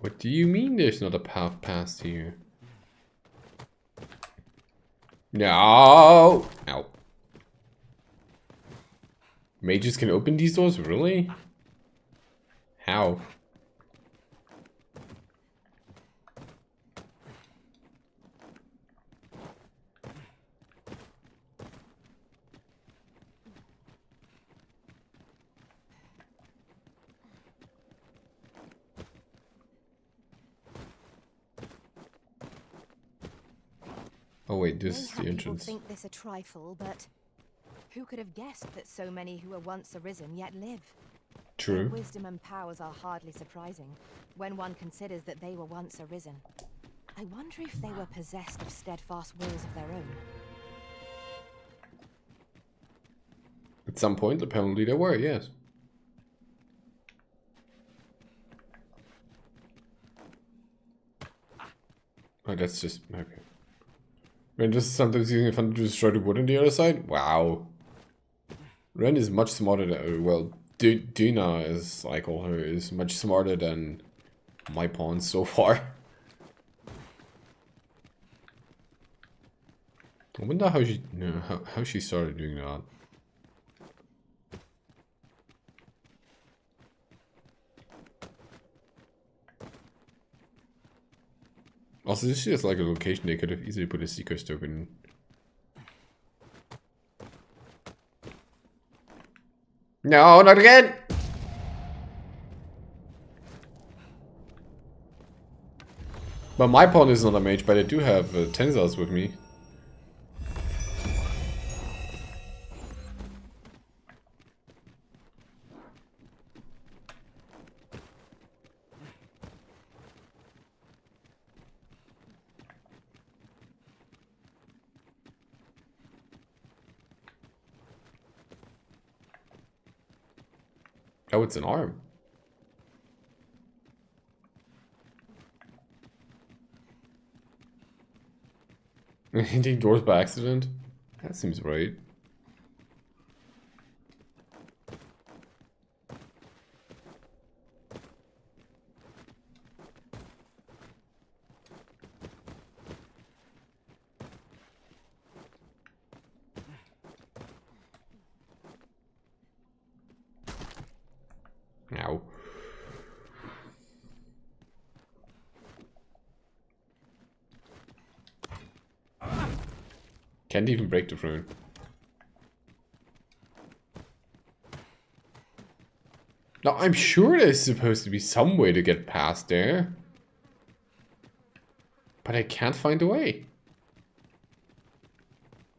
What do you mean there's not a path past here? No! Ow. Mages can open these doors? Really? How? Oh wait, this is the entrance. People think this a trifle, but who could have guessed that so many who were once arisen yet live? True. Their wisdom and powers are hardly surprising when one considers that they were once arisen. I wonder if they were possessed of steadfast wills of their own. At some point, apparently they were, yes. Oh, that's just okay. Ren just sometimes using a fun to destroy the wood on the other side? Wow. Ren is much smarter than, well, Duna, as I call her, is much smarter than my pawns so far. I wonder how she, how she started doing that. Also, this is like a location they could have easily put a Seeker's token. No, not again! But my pawn is not a mage, but I do have Tensors with me. Oh, it's an arm. Hitting doors by accident? That seems right. Can't even break the throne. Now, I'm sure there's supposed to be some way to get past there. But I can't find a way.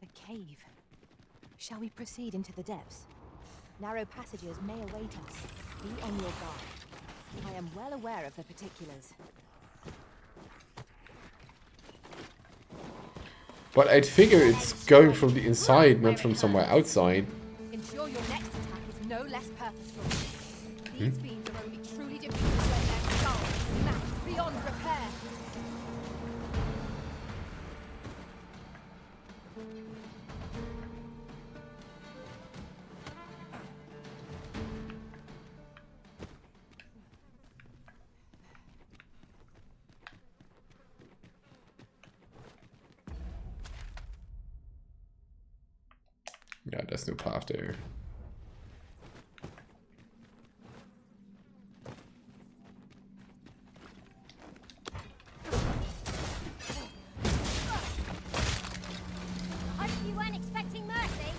A cave. Shall we proceed into the depths? Narrow passages may await us. Be on your guard. I am well aware of the particulars. But I'd figure it's going from the inside, not from somewhere outside. Ensure your next attack is no less purposeful. These fiends are only truly defeated when their skulls smashed beyond repair. Yeah, there's no path there. You weren't expecting mercy?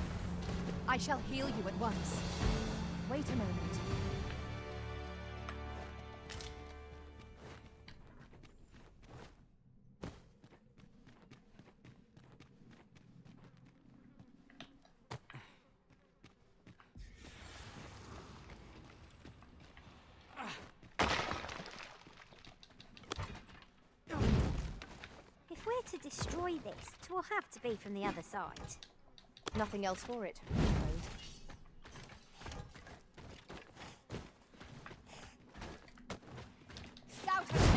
I shall heal you at once. Wait a moment. If we're to destroy this, it will have to be from the other side. Nothing else for it, I'm afraid.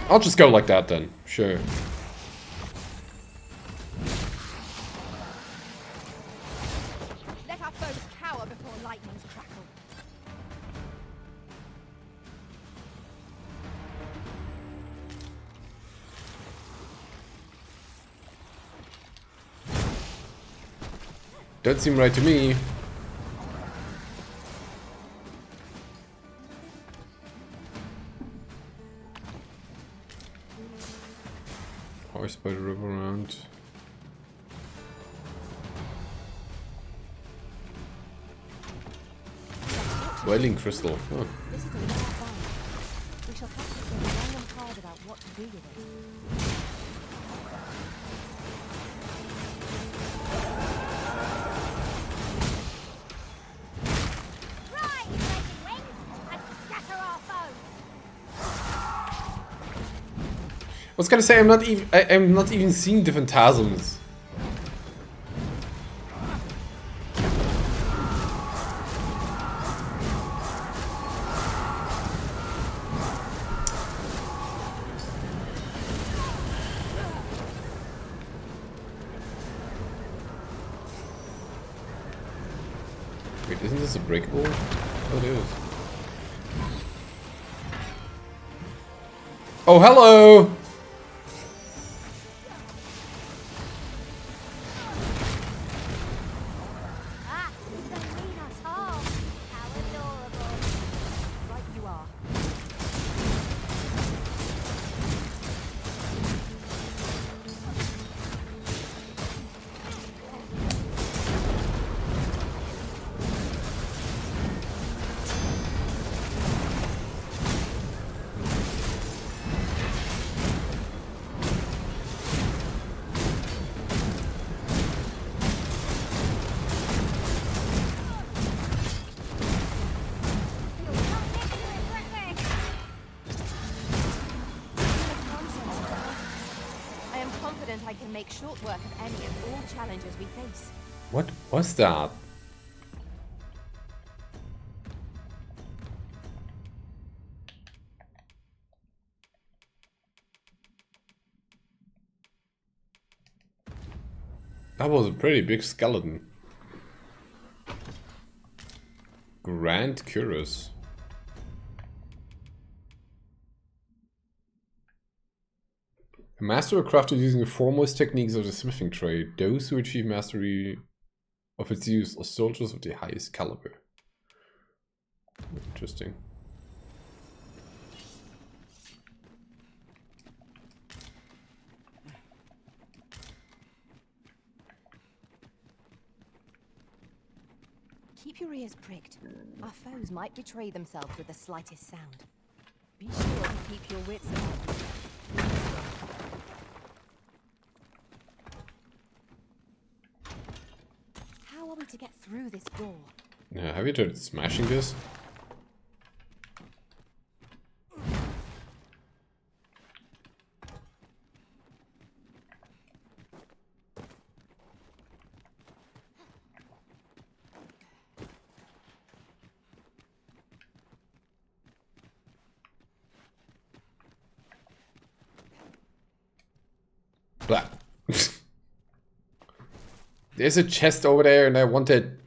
I'll just go like that then, sure. Let our foes cower before lightnings crackle. Don't seem right to me. Horse by the river around. Welling crystal. Huh. This is a rare find. We shall have to think long and hard about what to do with it. I was gonna say I'm not even seeing the phantasms. Wait, isn't this a breakable? Oh, it is. Oh, hello! I can make short work of any and all challenges we face. What was that? That was a pretty big skeleton. Grand Curious. A master of crafted using the foremost techniques of the smithing trade. Those who achieve mastery of its use are soldiers of the highest caliber. Interesting. Keep your ears pricked. Our foes might betray themselves with the slightest sound. Be sure to keep your wits about you. How are we to get through this door? Yeah, have you tried smashing this? Blah. There's a chest over there and I wanted...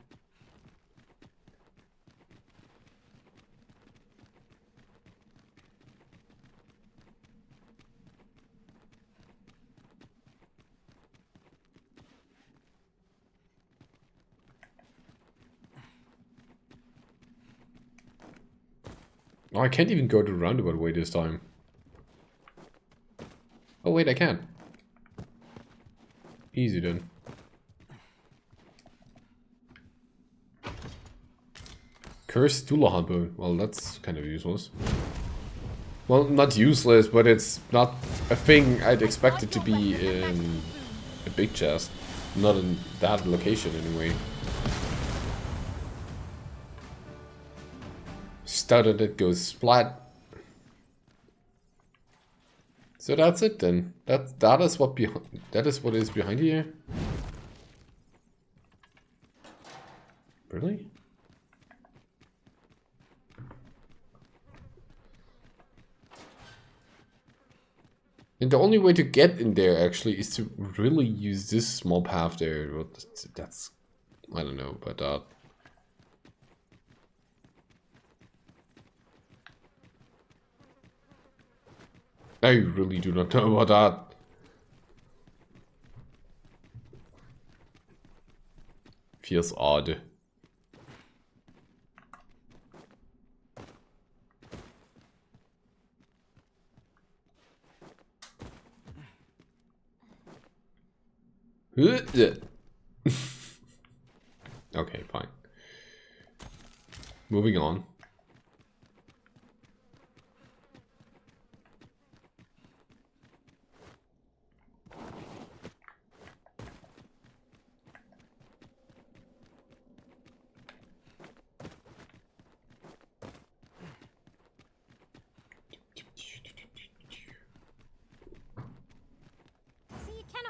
Oh, I can't even go the roundabout way this time. Oh wait, I can. Easy then. Cursed Dulahan bone. Well, that's kind of useless. Well, not useless, but it's not a thing I'd expect it to be in a big chest. Not in that location anyway. Started it goes splat. So that's it then. That is what is behind here. Really? And the only way to get in there actually is to really use this small path there. Well, that's I don't know about that. I really do not know about that. Feels odd. Okay, fine. Moving on.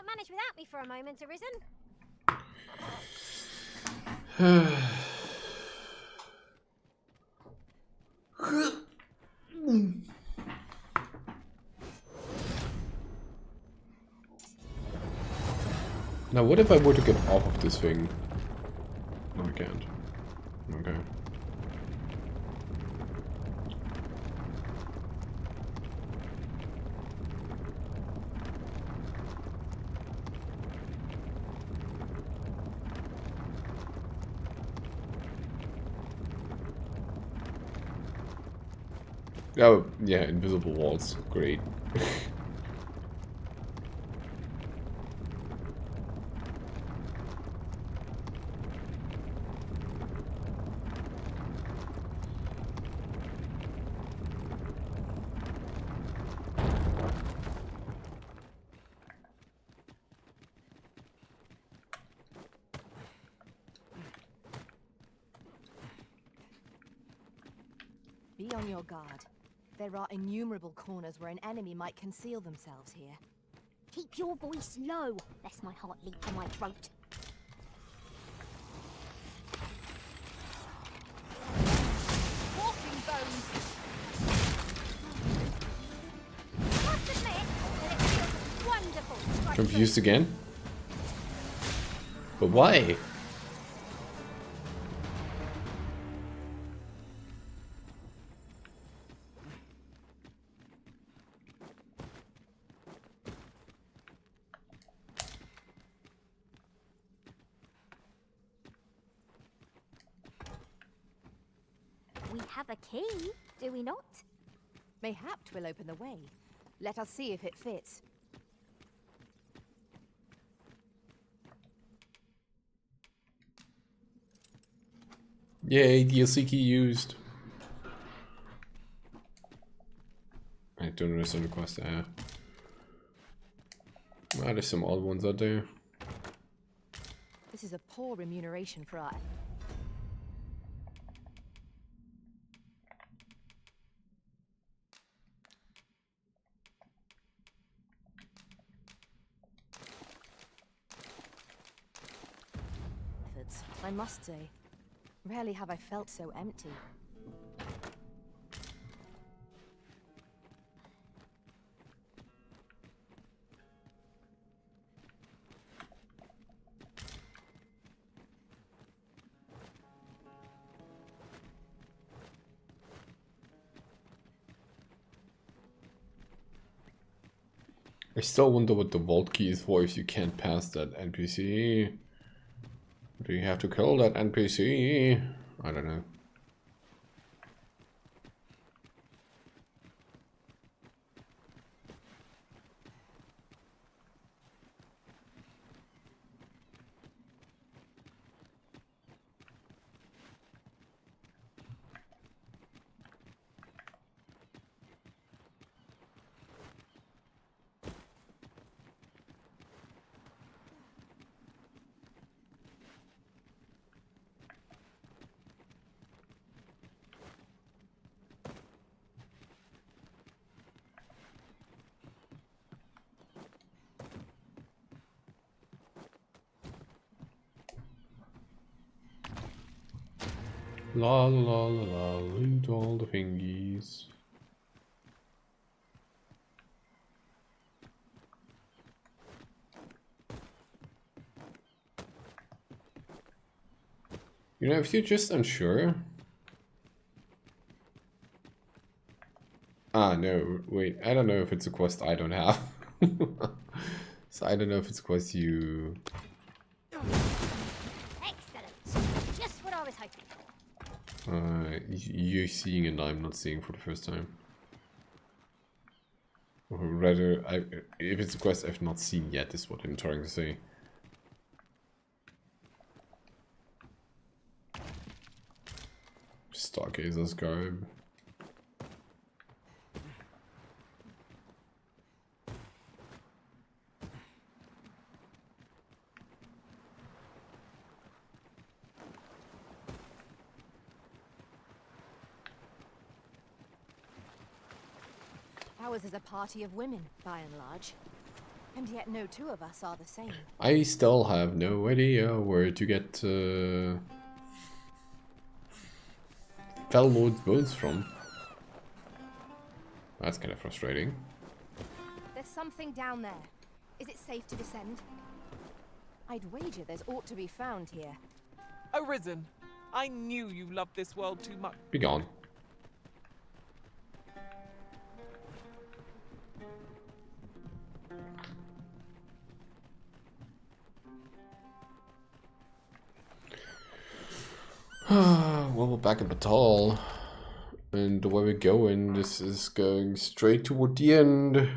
Manage without me for a moment, Arisen? Now, what if I were to get off of this thing? No, I can't. Okay. Oh, yeah, invisible walls. Great. Be on your guard. There are innumerable corners where an enemy might conceal themselves here. Keep your voice low, lest my heart leap to my throat. Walking bones. Must admit that it feels wonderful to strike Confused again? But why? We have a key, do we not? Mayhap 'twill open the way. Let us see if it fits. Yay, DLC key used. I don't understand the quest there. Ah, there's some odd ones out there. This is a poor remuneration for our... efforts, I must say. Rarely have I felt so empty. I still wonder what the vault key is for if you can't pass that NPC. Do you have to kill that NPC? I don't know. La la la la, loot all the thingies. You know, if you're just unsure... Ah, no, wait, I don't know if it's a quest I don't have. So I don't know if it's a quest you... Excellent! Just what I was hoping for. You're seeing and I'm not seeing for the first time. Or rather, if it's a quest I've not seen yet, is what I'm trying to say. Stargazer's garb. Ours is a party of women, by and large. And yet no two of us are the same. I still have no idea where to get Felmord's bones from. That's kind of frustrating. There's something down there. Is it safe to descend? I'd wager there's aught to be found here. Arisen, I knew you loved this world too much. Be gone. Well, we're back in Batal. And where we're going, this is going straight toward the end.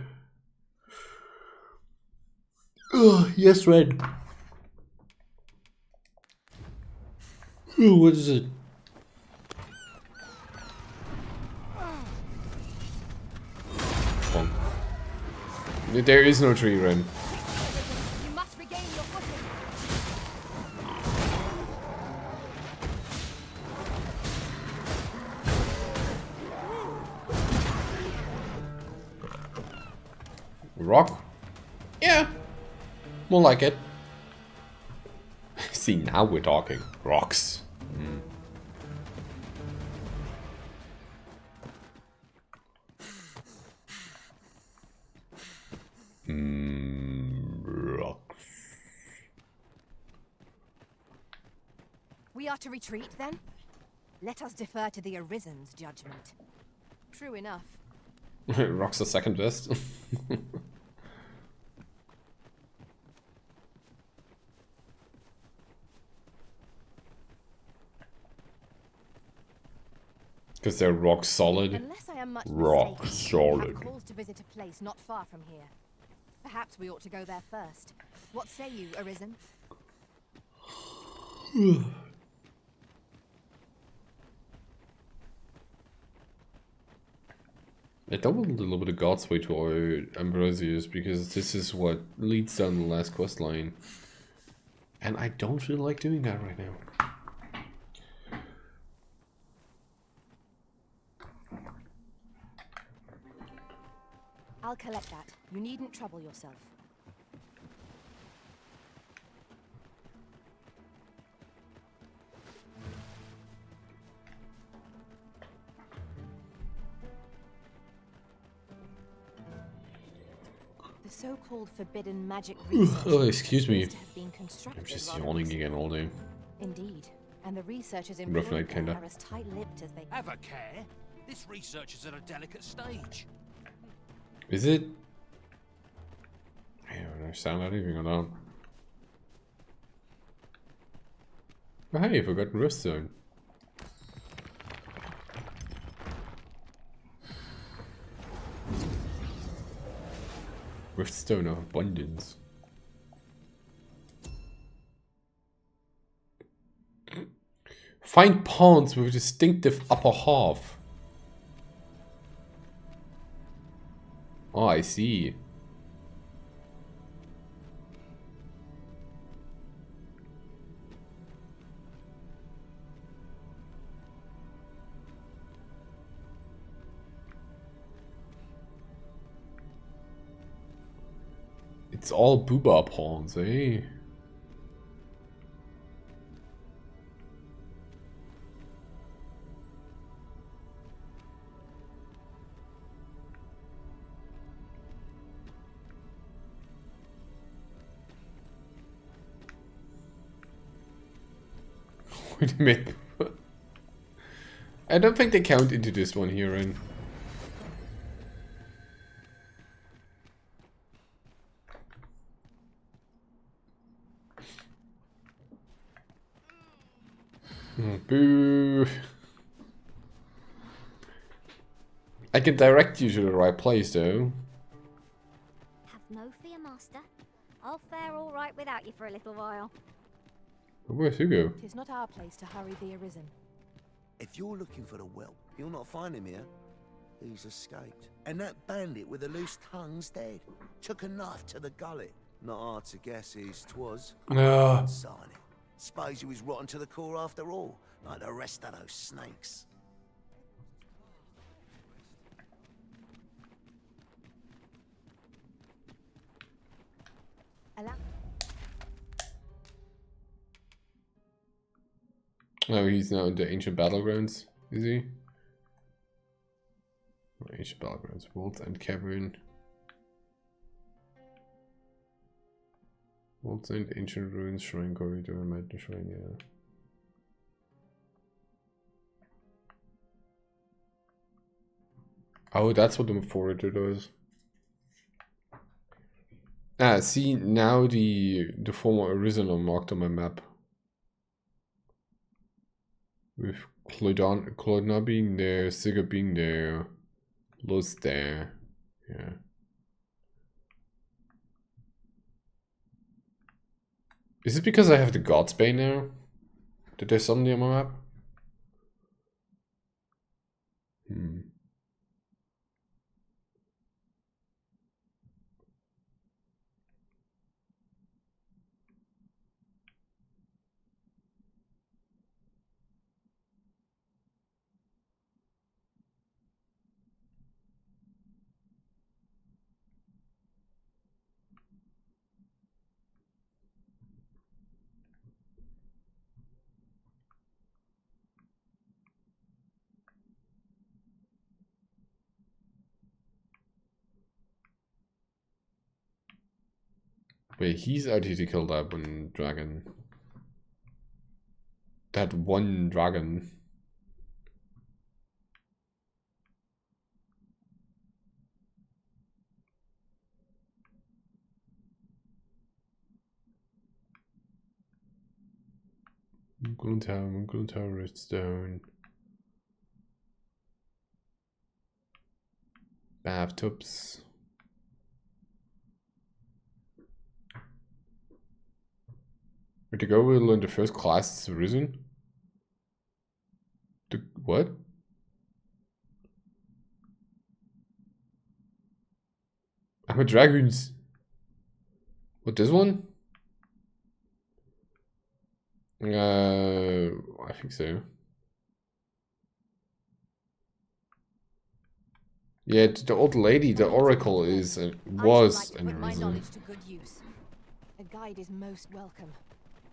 Oh, yes, Red. Oh, what is it? Oh. There is no tree, Ren. You must regain your footing. Rock? Yeah. More like it. See, now we're talking. Rocks. Rocks. We are to retreat, then? Let us defer to the Arisen's judgment. True enough. Rocks are second best. Because they're rock solid. Unless I am much rock mistaken, solid. we have calls to visit a place not far from here. Perhaps we ought to go there first. What say you, Arisen? I doubled a little bit of God's Way to Ambrosius because this is what leads down the last quest line. And I don't feel like doing that right now. I'll collect that. You needn't trouble yourself. The so-called forbidden magic research Oh, excuse me. appears to have been constructed I'm just rather yawning recently. again all day. Indeed. And the researchers Rough employed night, there kinda. are as tight-lipped as they... Have a care. This research is at a delicate stage. Is it? I don't understand anything or not. Oh, hey, I forgot Rift Zone. Riftstone of Abundance. Find pawns with a distinctive upper half. Oh, I see. It's all booba pawns, eh? Wait a minute. I don't think they count into this one here, Ren. Boo. I can direct you to the right place, though. Have no fear, Master. I'll fare all right without you for a little while. Where's Hugo? Tis not our place to hurry the Arisen. If you're looking for the whelp, you'll not find him here. He's escaped. And that bandit with the loose tongue's dead. Took a knife to the gullet. Not hard to guess whose 'twas. No. Sign it. Suppose he was rotten to the core after all, like the rest of those snakes. Oh, he's now in the Ancient Battlegrounds, is he? Ancient Battlegrounds, Vault and Cavern. Vault and Ancient Ruins, Shrine Corridor, Madden Shrine, yeah. Oh, that's what the forwarder does. Ah, see, now the former Arisen unlocked on my map. With Clodona being there, Sigurd being there, Luz there, yeah. Is it because I have the God's Bane now? Did there's something on my map? Wait, he's out here to kill that one dragon. That one dragon. Moonglin Tower, Redstone. Bathtubs. Where to go? We'll learn the first class is Arisen. The what? I'm a dragoons. What, this one? I think so. Yeah, the old lady, the oracle is was Put my knowledge to good use. A guide is most welcome.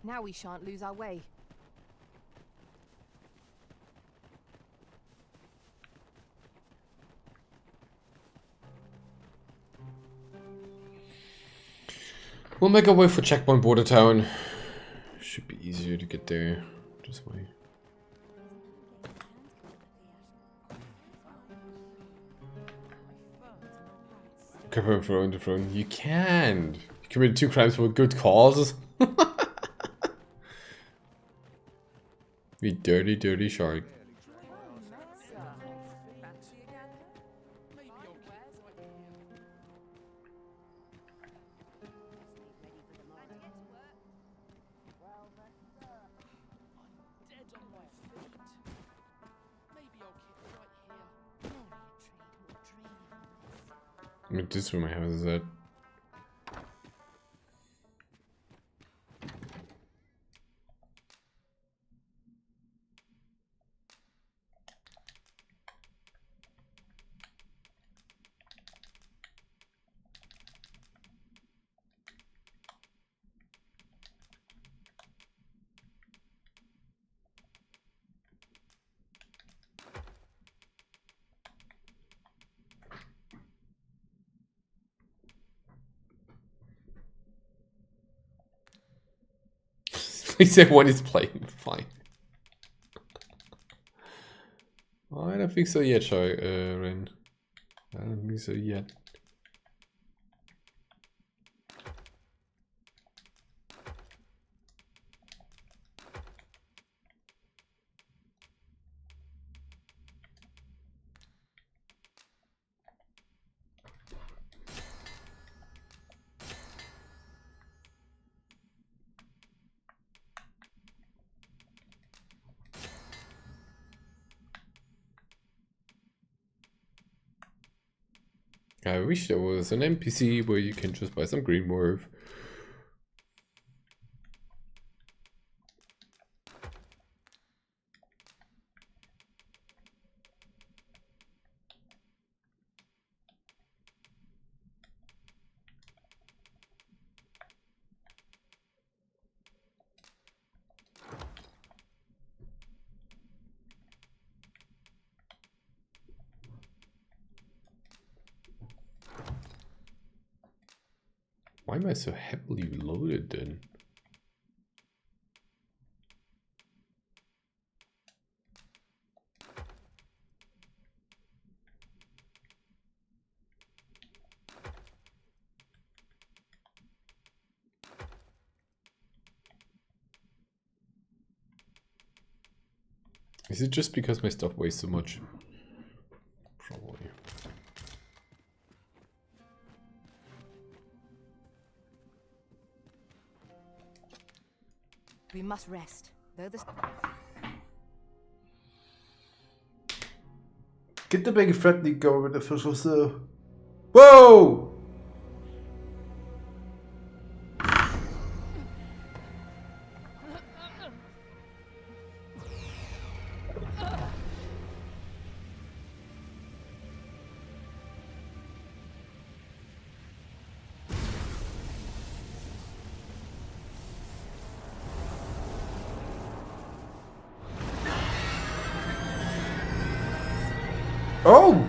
Now we shan't lose our way. We'll make our way for checkpoint border town. Should be easier to get there this way. Confirm throne to throne. You can. You committed 2 crimes for a good cause. You dirty, dirty shark. I mean, this is where my house is at. Please say one is playing. Fine. I don't think so yet, Ren. I don't think so yet. I wish there was an NPC where you can just buy some green morph. Why am I so heavily loaded then? Is it just because my stuff weighs so much? Probably. We must rest. Though the Get the big friendly government officials there. Whoa! Oh!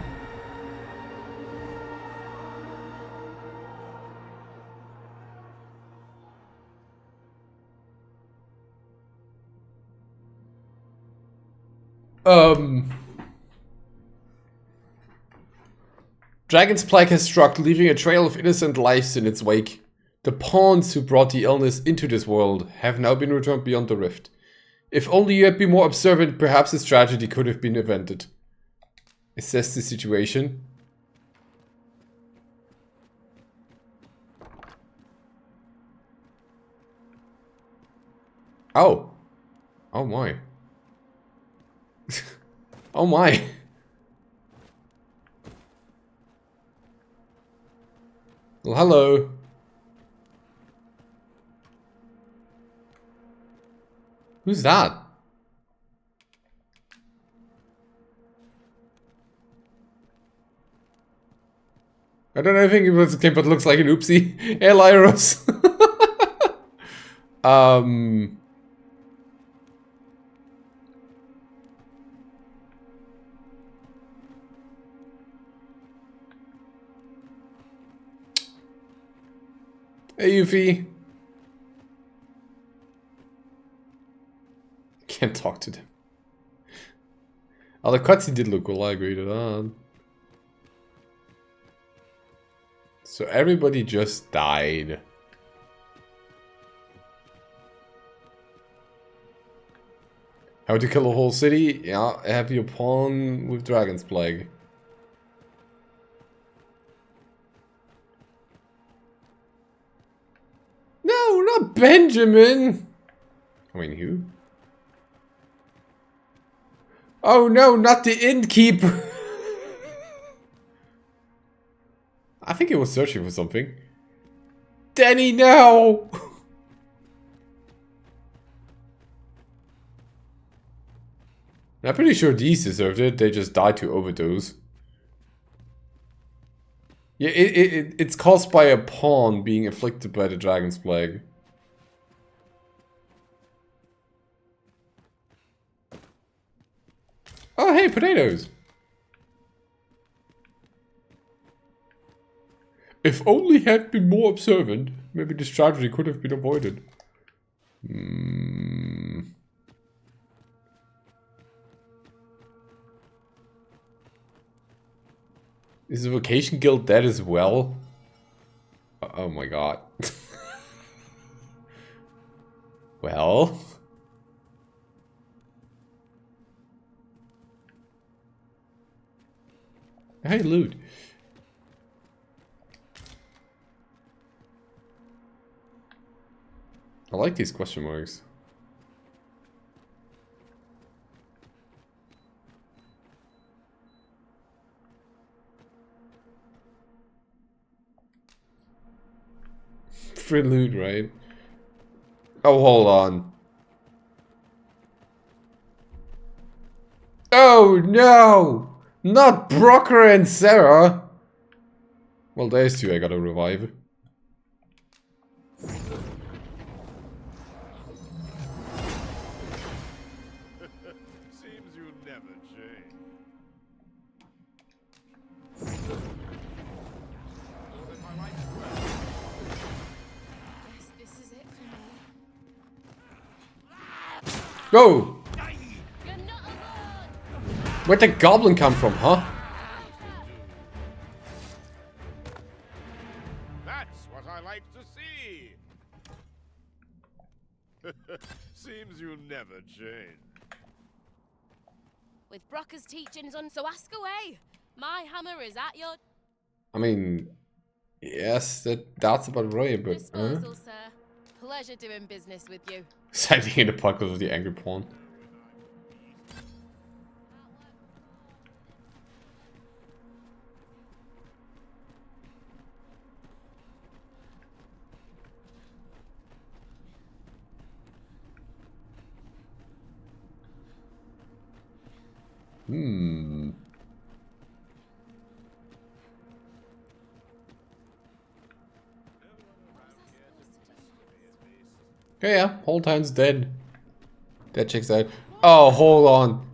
Dragon's plague has struck, leaving a trail of innocent lives in its wake. The pawns who brought the illness into this world have now been returned beyond the rift. If only you had been more observant, perhaps this tragedy could have been averted. Assess the situation. Oh. Oh my. Oh my. Well, hello. Who's that? I don't know if it was a clip, but looks like an oopsie. Hey, Lyros. Hey, Yuffie. Can't talk to them. Oh, the cutscene did look cool, I agree to that. So everybody just died. How to kill a whole city? Yeah, have your pawn with Dragon's Plague. No, not Benjamin! I mean, who? Oh no, not the innkeeper! I think he was searching for something. Danny, no! I'm pretty sure these deserved it, they just died to overdose. Yeah, it's caused by a pawn being afflicted by the Dragon's Plague. Oh, hey, potatoes! If only had been more observant, maybe this tragedy could have been avoided. Is the Vocation Guild dead as well? Oh my god. Well... Hey, loot. I like these question marks. Free loot, right? Oh, hold on. Oh no! Not Brocker and Sarah! Well, there's two I gotta revive. Seems you never change. Guess this is it for me. Go! Where'd the goblin come from, huh? That's what I like to see. Seems you never change. With Brocker's teachings on, so ask away. My hammer is at your I mean, yes, that's about right, but... disposal, sir. Pleasure doing business with you. Siding in the pocket of the angry pawn. Okay, yeah, whole town's dead. That checks out. Oh, hold on.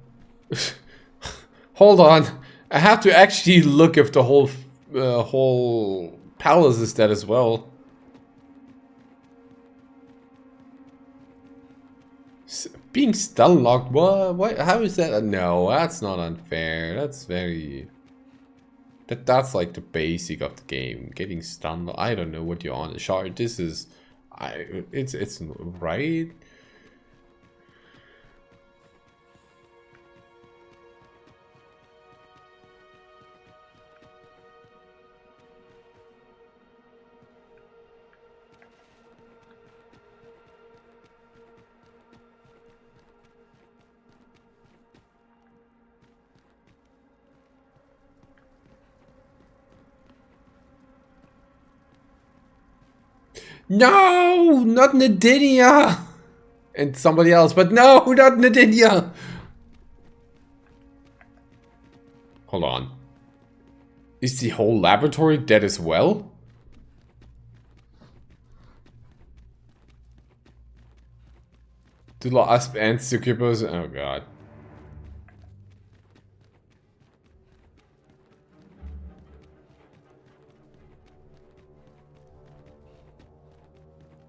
Hold on. I have to actually look if the whole palace is dead as well. Being stun locked? What? How is that? No, that's not unfair. That's very... That's like the basic of the game. Getting stun. I don't know what you're on. Shard. This is... It's right. No, not Nadinia! And somebody else, but no, not Nadinia! Hold on. Is the whole laboratory dead as well? The last and succubus? Oh god.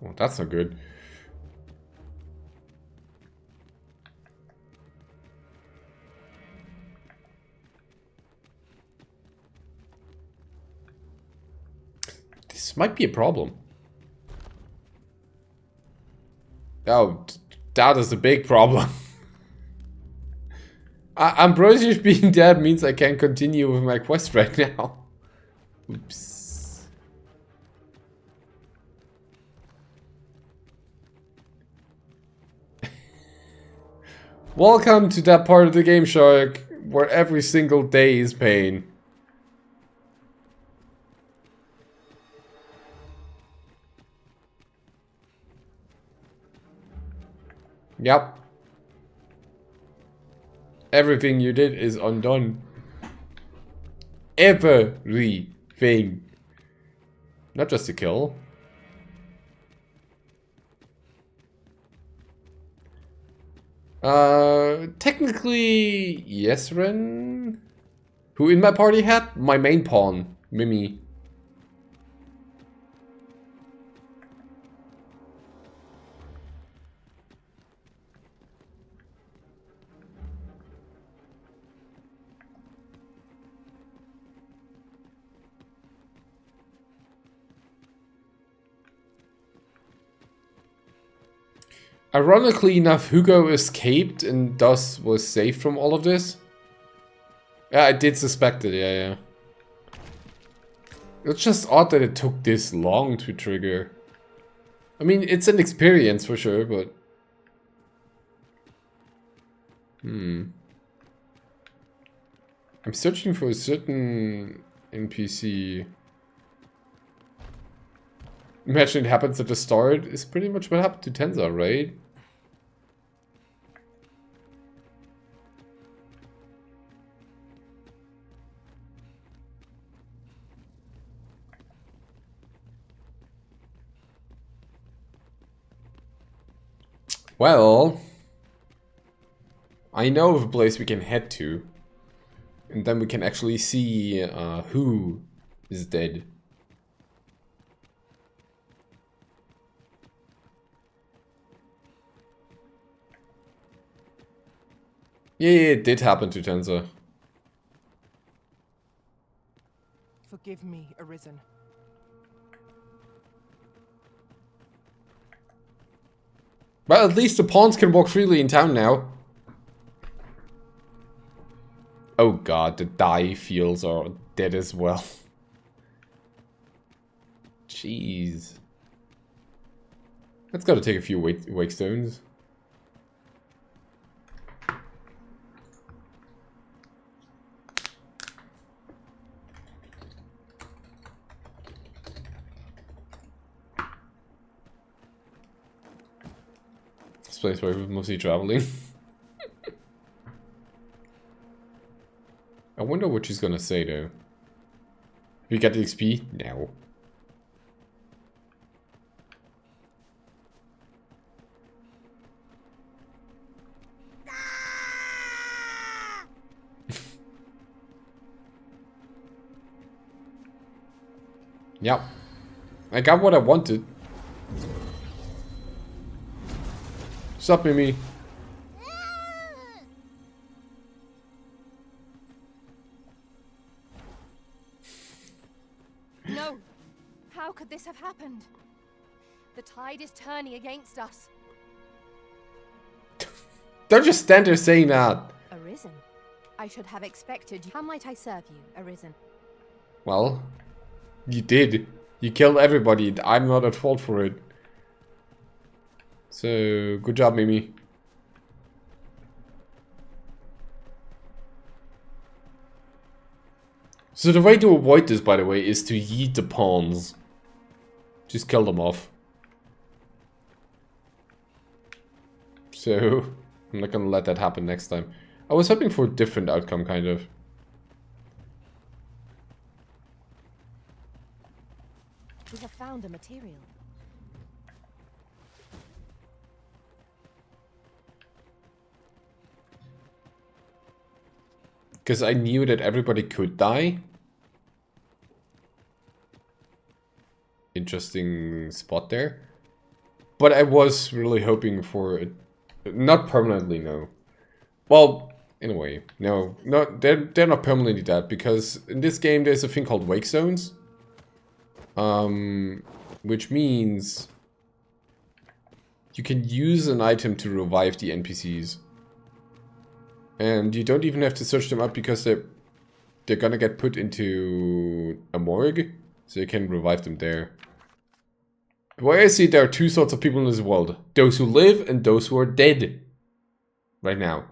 Well, that's not good. This might be a problem. Oh, that is a big problem. Ambrosius being dead means I can't continue with my quest right now. Oops. Welcome to that part of the game, Shark, where every single day is pain. Yep. Everything you did is undone. Everything. Not just a kill. Technically, yes, Ren. Who in my party had? My main pawn, Mimi. Ironically enough, Hugo escaped and thus was saved from all of this. Yeah, I did suspect it, yeah. It's just odd that it took this long to trigger. I mean, it's an experience for sure, but... I'm searching for a certain NPC. Imagine it happens at the start is pretty much what happened to Tenza, right? Well, I know of a place we can head to, and then we can actually see who is dead. Yeah, it did happen to Tenza. Forgive me, Arisen. Well, at least the pawns can walk freely in town now. Oh god, the dye fields are dead as well. Jeez. That's gotta take a few wake stones. This place where we're mostly traveling. I wonder what she's gonna say though. We got the XP? No. Yep. I got what I wanted. Sup, Mimi? No! How could this have happened? The tide is turning against us. Don't just stand there saying that. Arisen? I should have expected you. How might I serve you, Arisen? Well, you did. You killed everybody. I'm not at fault for it. So, good job, Mimi. So the way to avoid this, by the way, is to yeet the pawns. Just kill them off. So I'm not gonna let that happen next time. I was hoping for a different outcome, kind of. We have found a material. Because I knew that everybody could die. Interesting spot there. But I was really hoping for it. Not permanently, no. Well, in a way, no. They're not permanently dead, because in this game there's a thing called wake zones. Which means you can use an item to revive the NPCs. And you don't even have to search them up, because they're gonna get put into a morgue, so you can revive them there. The way I see it, there are two sorts of people in this world. Those who live and those who are dead. Right now.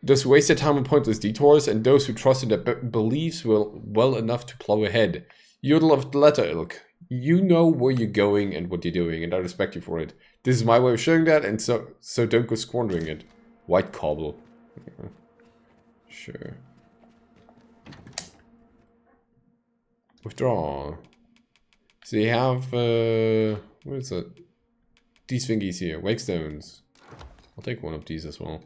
Those who waste their time on pointless detours, and those who trust in their beliefs well enough to plow ahead. You're of the latter ilk. You know where you're going and what you're doing, and I respect you for it. This is my way of showing that, and so don't go squandering it. White cobble. Sure. Withdraw. So you have, what is it? These thingies here, wake stones. I'll take one of these as well.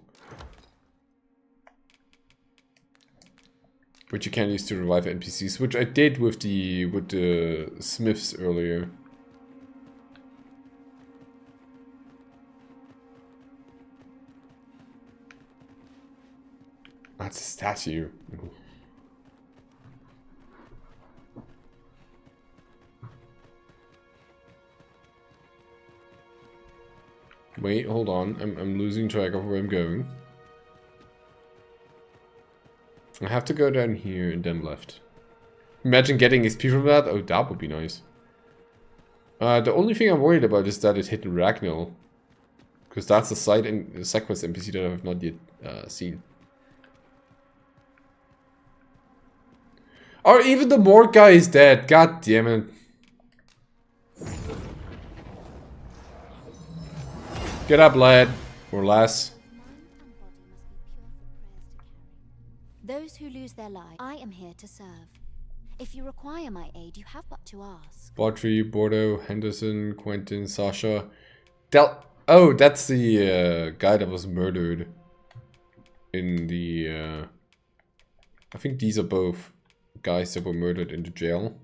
Which you can use to revive NPCs, which I did with the smiths earlier. That's a statue. Wait, hold on. I'm losing track of where I'm going. I have to go down here and then left. Imagine getting XP from that. Oh, that would be nice. The only thing I'm worried about is that it hit Ragnall. Because that's the side quest NPC that I have not yet seen. Or even the morgue guy is dead. God damn it. Get up, lad. Or lass. Those who lose their lives, I am here to serve. If you require my aid, you have but to ask. Baudry, Bordeaux, Henderson, Quentin, Sasha. Oh, that's the guy that was murdered in the... I think these are both guys that were murdered in the jail.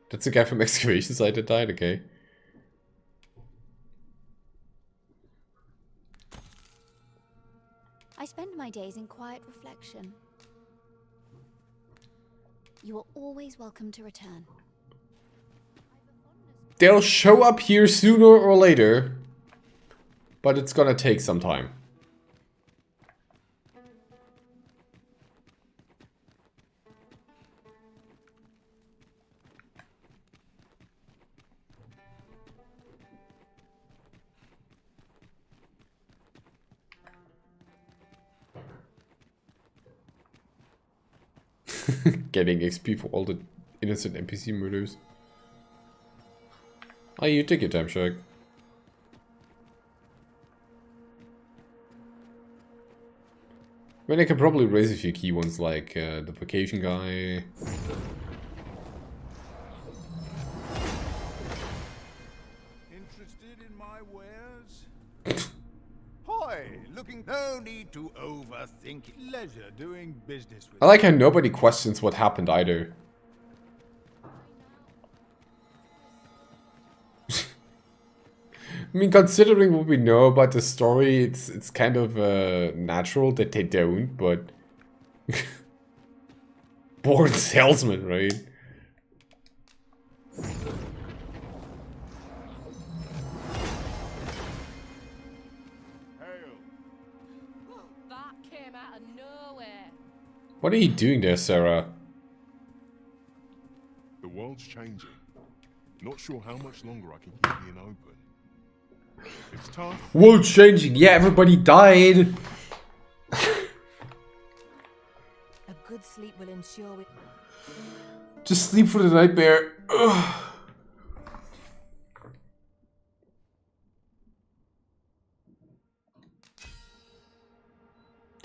That's the guy from Excavation Site that died, okay. I spend my days in quiet reflection. You are always welcome to return. They'll show up here sooner or later, but it's gonna take some time. Getting XP for all the innocent NPC murders. Oh, you take your time, Shark. I mean, I can probably raise a few key ones like the vacation guy. Interested in my wares? Hoy, looking, no need to overthink it. Leisure doing business with I like how nobody questions what happened either. I mean, considering what we know about the story, it's kind of natural that they don't, but... Born salesman, right? That came out of nowhere. What are you doing there, Sarah? The world's changing. Not sure how much longer I can keep being open. It's tough. World's changing. Yeah, everybody died. A good sleep will ensure we... Just sleep for the nightmare. Ugh.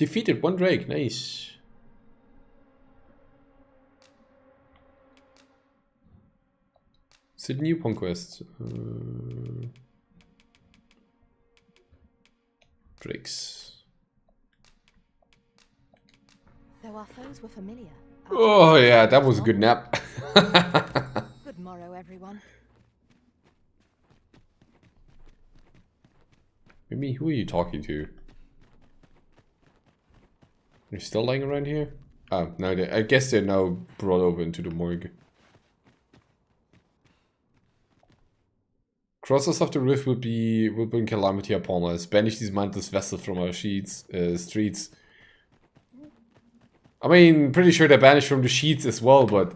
Defeated 1 Drake, nice. Is it new conquest? Drakes. Though our foes were familiar. Oh yeah, that was a good nap. Good morrow, everyone. Mimi, who are you talking to? You're still lying around here? Oh, no, I guess they're now brought over into the morgue. Crossers of the Rift will bring calamity upon us. Banish these mindless vessels from our streets. I mean, pretty sure they're banished from the sheets as well, but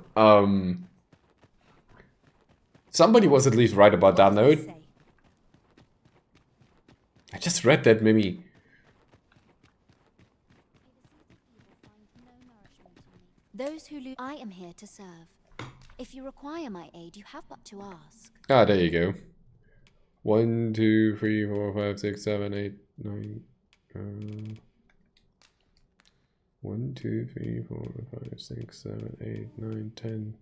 somebody was at least right about that note. I just read that, Mimi. Those who lose, I am here to serve. If you require my aid, you have but to ask. Ah, there you go. 1, 2, 3, 4, 5, 6, 7, 8, 9. 1, 2, 3, 4, 5, 6, 7, 8, 9, 10.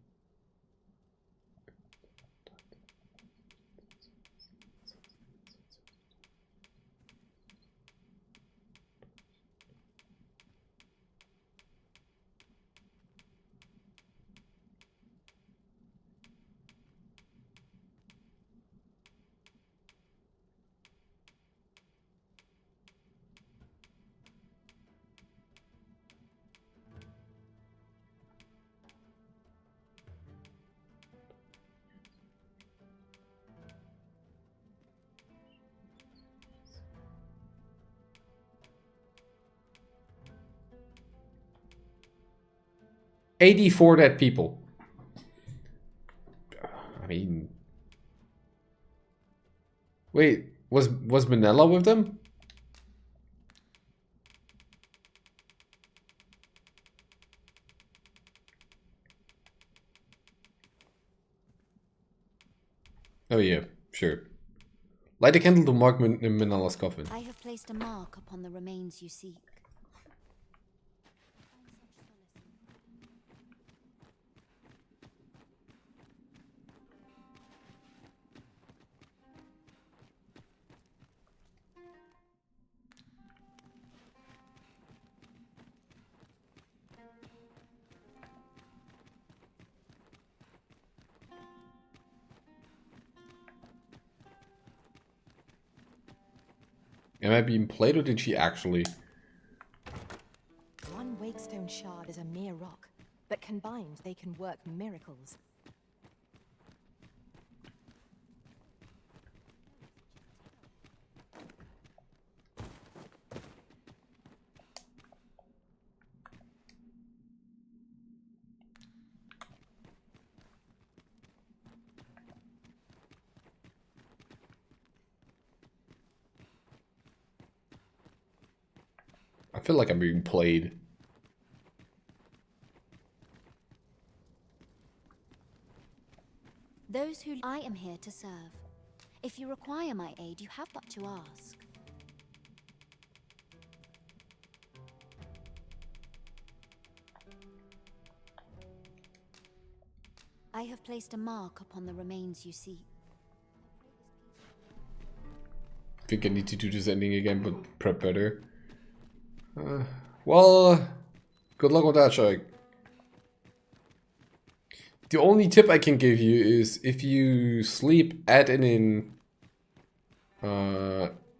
$84 dead people. I mean, wait, was Manila with them? Oh yeah, sure. Light a candle to mark Manila's coffin. I have placed a mark upon the remains you seek. Am I being played or did she actually? One Wakestone shard is a mere rock, but combined they can work miracles. I feel like I'm being played. Those who I am here to serve. If you require my aid, you have but to ask. I have placed a mark upon the remains you seek. I think I need to do this ending again, but prep better. Well, good luck with that, Shike. The only tip I can give you is if you sleep at an inn,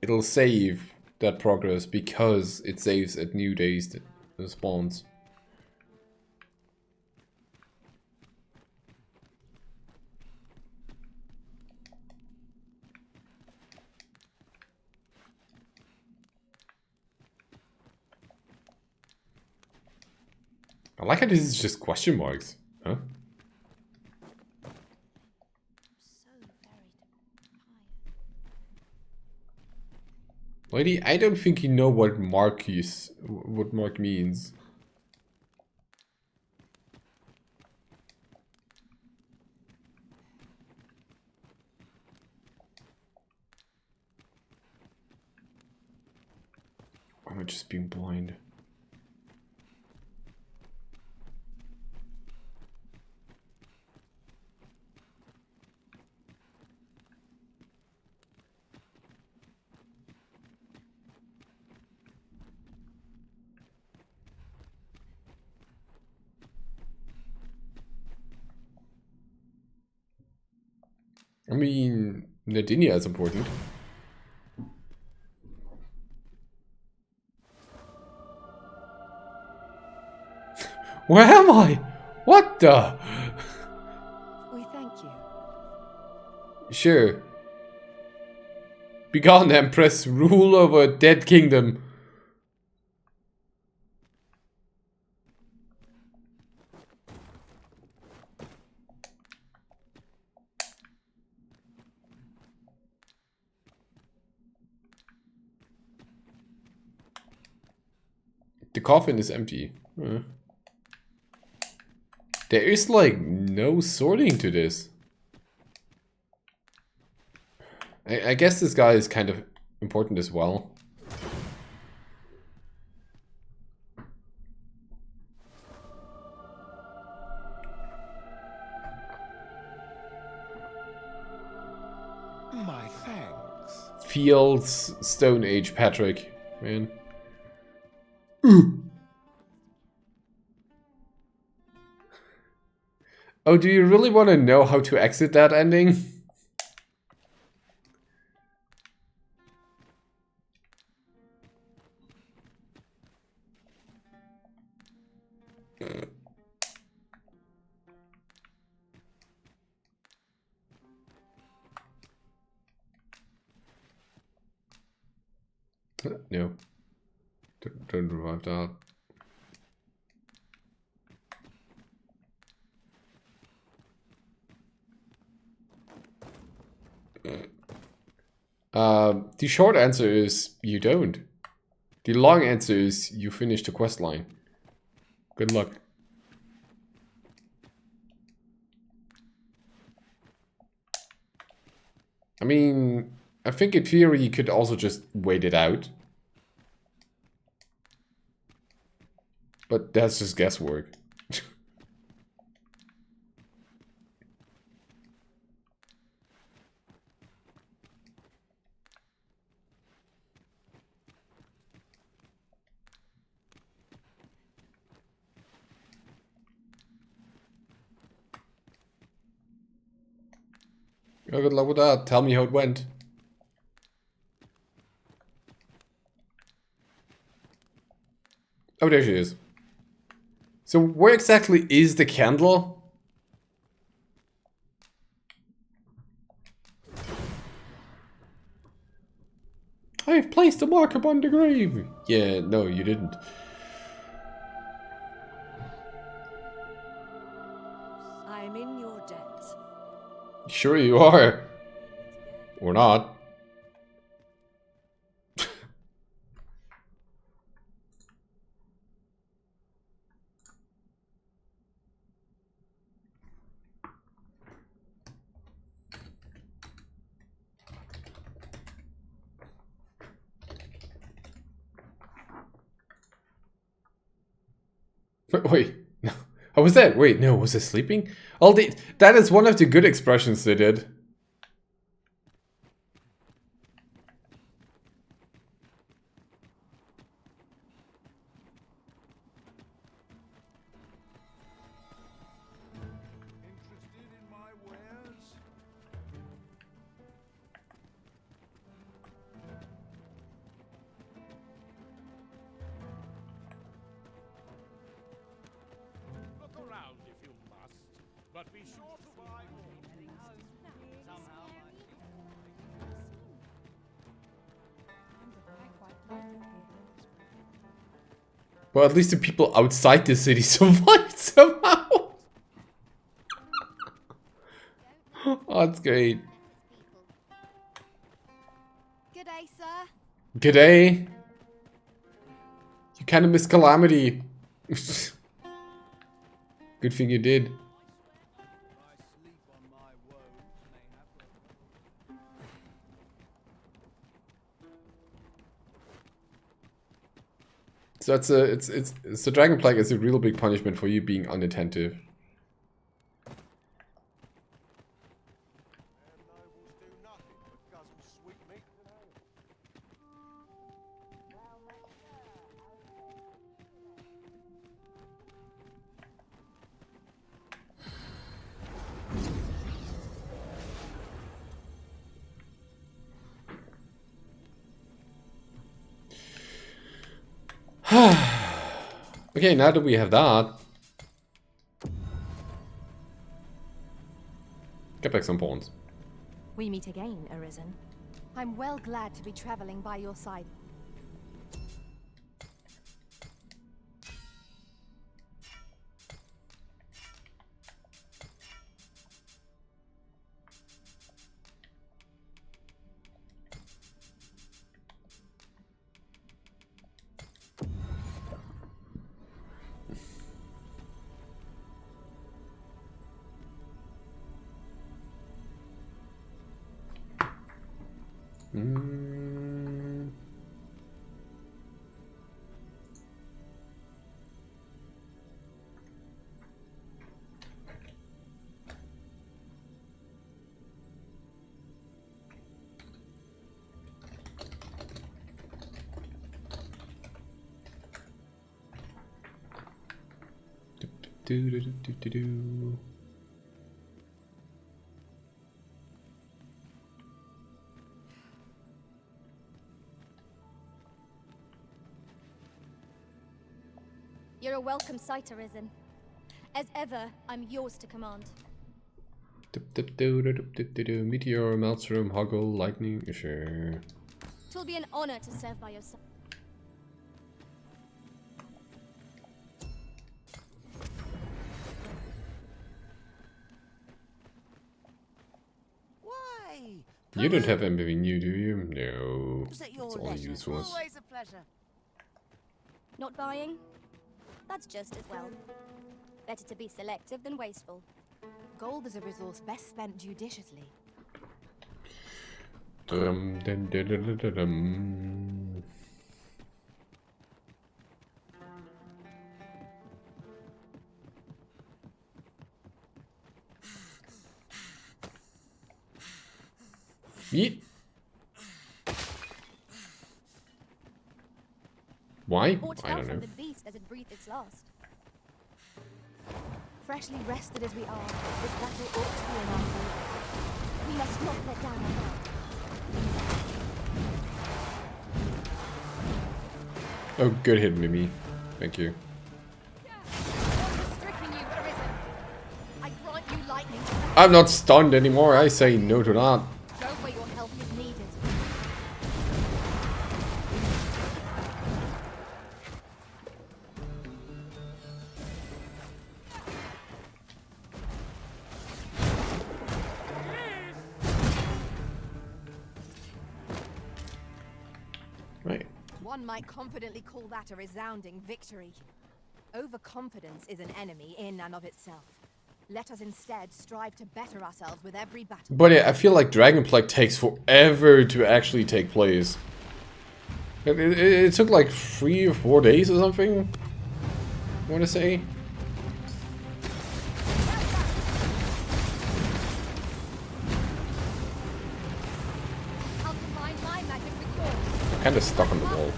it'll save that progress because it saves at new days that spawns. I like how this is just question marks, huh? Lady, I don't think you know what mark means. Am I just being blind? I mean, Nadinia is important. Where am I? What the? We thank you. Sure. Begone, Empress. Rule over a dead kingdom. The coffin is empty. There is like no sorting to this. I guess this guy is kind of important as well. My thanks. Fields, Stone Age Patrick, man. Oh, do you really want to know how to exit that ending? No. Don't revive that. The short answer is you don't. The long answer is you finish the quest line. Good luck. I mean, I think in theory you could also just wait it out. But that's just guesswork. Oh, good luck with that. Tell me how it went. Oh, there she is. So where exactly is the candle? I've placed a mark upon the grave. Yeah, no, you didn't. I'm in your debt. Sure you are. Or not. Wait, no. How was that? Wait, no, was it sleeping? That is one of the good expressions they did. Look around if you must, but be sure to buy more. Well, at least the people outside the city survived somehow. Oh, that's great. G'day, sir. G'day. You kind of missed Calamity. Good thing you did. So it's the Dragon Plague is a real big punishment for you being unattentive. Okay, now that we have that, get back some pawns. We meet again, Arisen. I'm well glad to be traveling by your side. Do. You're a welcome sight, Arisen. As ever, I'm yours to command. Meteor, Maelstrom, Hoggle, Lightning, sure. Twill be an honor to serve by your side. Why? You don't have anything new, do you? No. Was at your It's all leisure. useless. Always a pleasure. Not buying? That's just as well. Better to be selective than wasteful. Gold is a resource best spent judiciously. Dum, dum, dum, dum, dum, dum. Yeet. Why? Or it I fell don't from know. the beast as it breathed its last. Freshly rested as we are, this battle ought to be in our favor. We must not let down our guard. Oh, good hit, Mimi. Thank you. I grant you lightning. I'm not stunned anymore. I say no to that. Go where your help is needed. Right. One might confidently call that a resounding victory. Overconfidence is an enemy in and of itself. Let us instead strive to better ourselves with every battle. But I feel like Dragon Plague takes forever to actually take place. It took like 3 or 4 days or something, I want to say. I'll combine my magic with yours. I'm kind of stuck on the wall.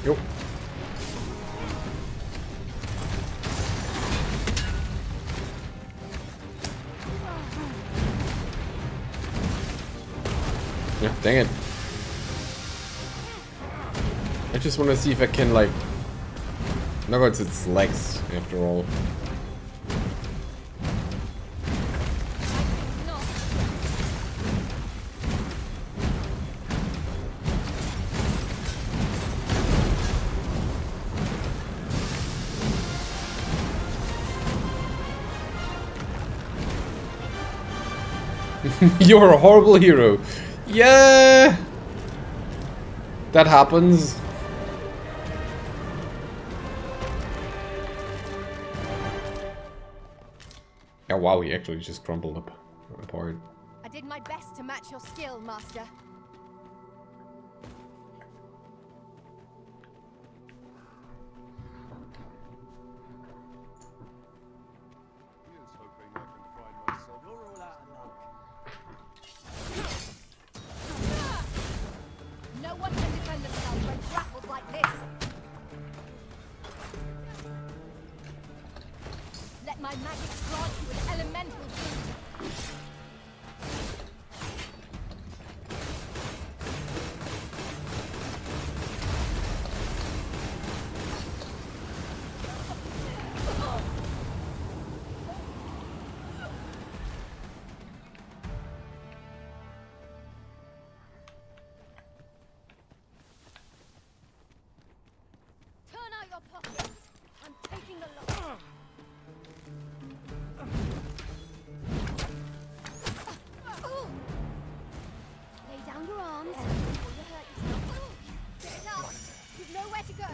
Yo. Yeah, dang it. I just want to see if I can, like, knock out its legs, after all. You're a horrible hero. Yeah, that happens. Oh wow, he actually just crumbled apart. I did my best to match your skill, Master. Here's hoping I can find myself. You're all out of luck. My magic grants you an elemental food. Turn out your pockets. I'm taking the lot. Lay down your arms before you hurt yourself. Get up. You've nowhere to go.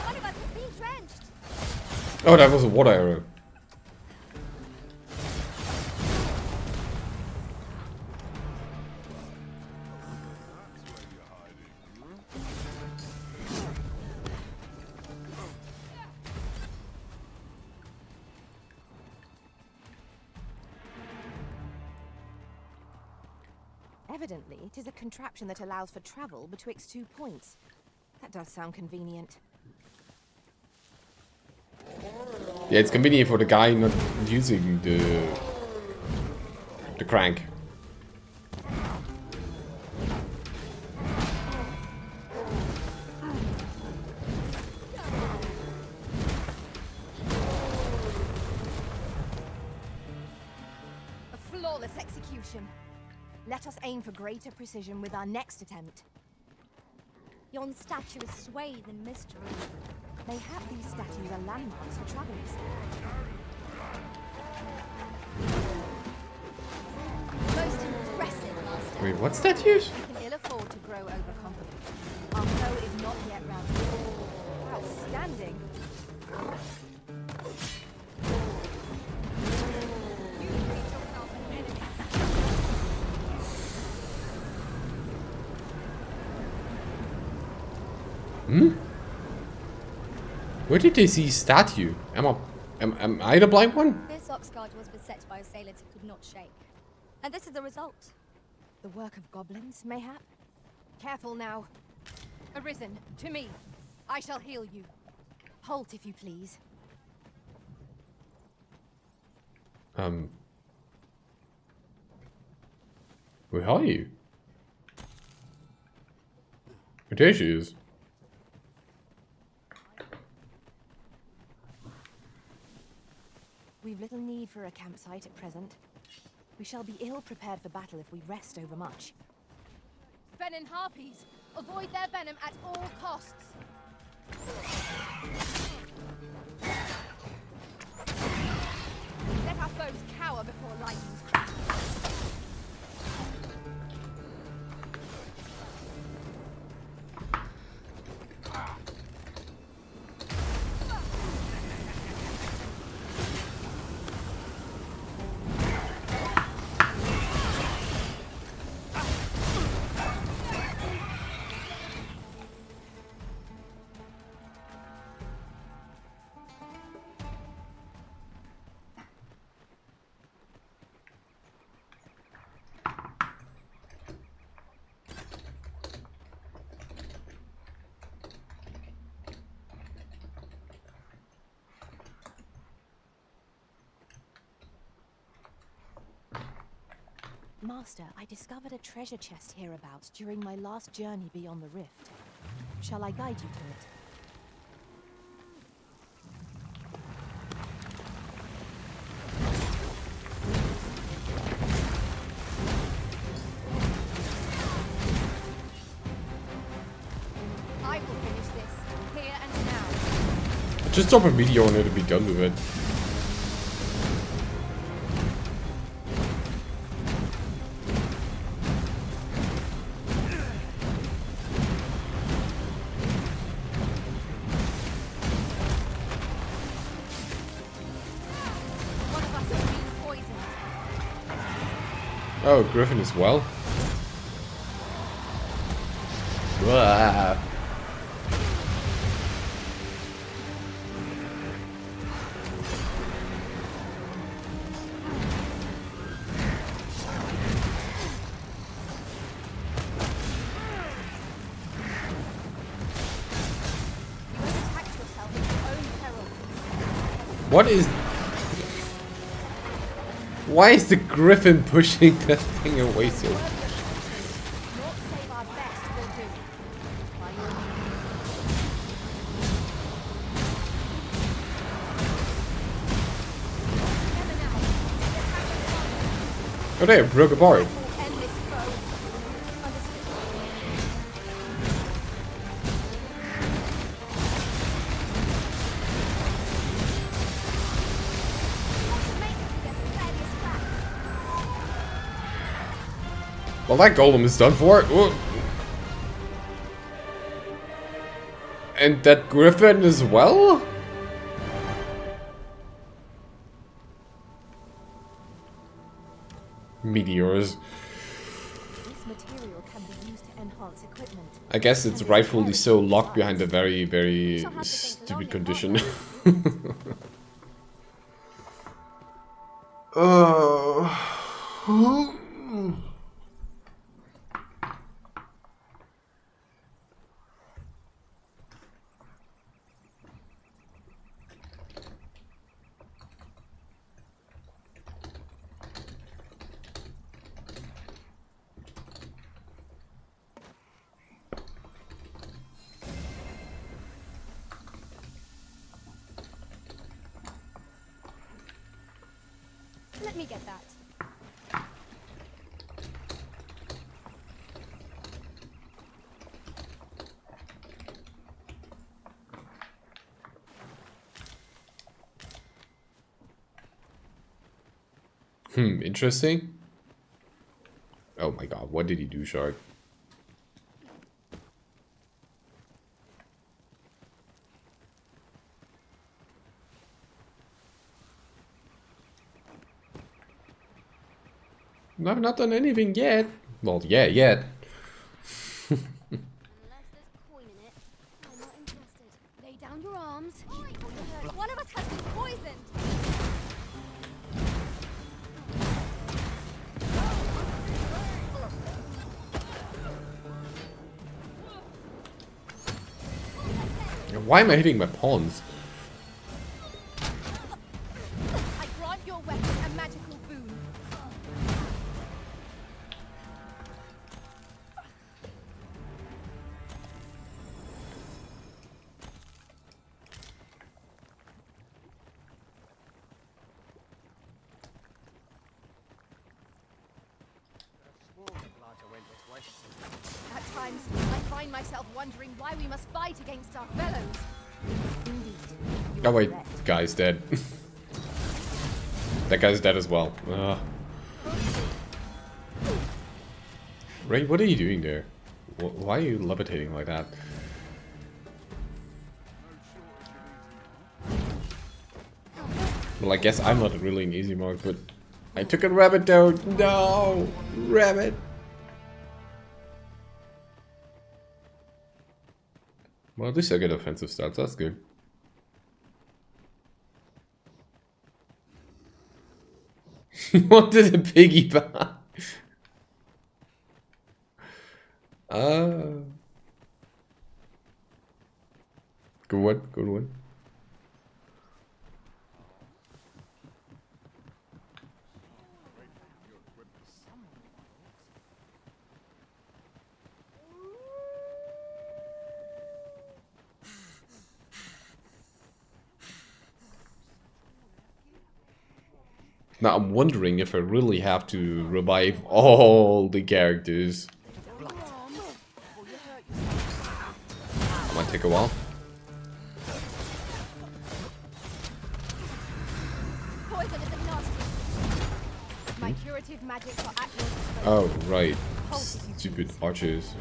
One of us is being drenched. Oh, that was a water arrow. Evidently, it is a contraption that allows for travel betwixt 2 points. That does sound convenient. Yeah, it's convenient for the guy not using the crank. A flawless execution. Let us aim for greater precision with our next attempt. Yon statue is swathed in mystery. Mayhap these statues are landmarks for travelers. Most impressive, Master. Wait, what statues? We can ill afford to grow overconfident. Our foe is not yet routed. Outstanding. Hmm? Where did they see statue? Am I the blind one? This oxguard was beset by assailants it could not shake. And this is the result. The work of goblins, mayhap? Careful now. Arisen, to me. I shall heal you. Halt, if you please. Where are you? There she is. We've little need for a campsite at present. We shall be ill prepared for battle if we rest overmuch. Venom harpies! Avoid their venom at all costs! Let our foes cower before lightning's crack. Master, I discovered a treasure chest hereabouts during my last journey beyond the rift. Shall I guide you to it? I will finish this, here and now. Just drop a video on it and be done with it. Oh, Griffin as well. Wow. What is... Why is the griffin pushing that thing away so? Oh, there, broke apart. Well, that golem is done for. Ooh. And that griffin as well? Meteors. This material can be used to enhance equipment. I guess it's rightfully so locked behind a very, very stupid condition. Let me get that. Interesting. Oh my god, what did he do, Shark? I've not done anything yet. Well, yeah, yet. Lay down your arms. One of us has been poisoned. Why am I hitting my pawns? I grant your weapon a magical boon. At times, I find myself wondering why we must fight against our fellows. Oh wait, the guy's dead. That guy's dead as well. Ray, what are you doing there? Why are you levitating like that? Well, I guess I'm not really an easy mark, but I took a rabbit though. No, rabbit. Well, at least I get offensive stats. That's good. He wanted a piggyback. Good one, good one. Now I'm wondering if I really have to revive all the characters. That might take a while. Poison is nasty. My curative magic for at your disposal. Oh, right. Stupid archers.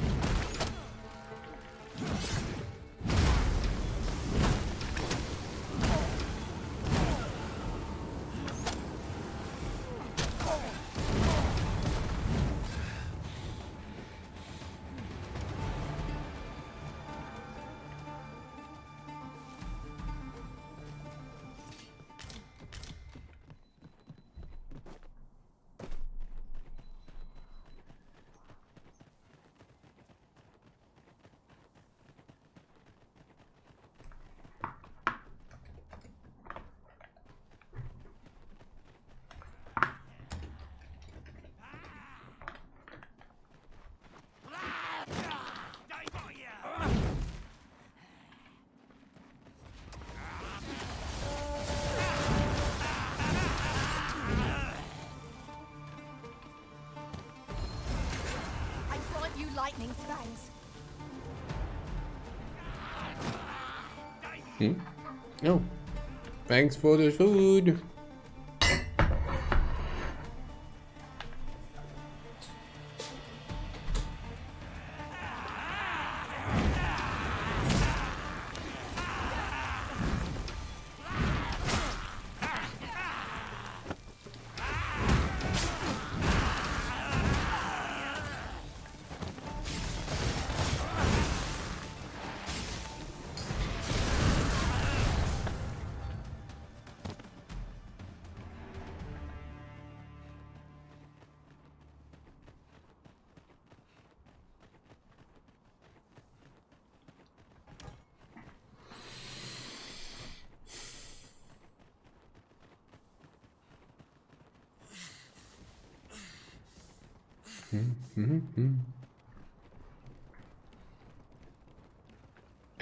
lightning fangs. No. Thanks for the food.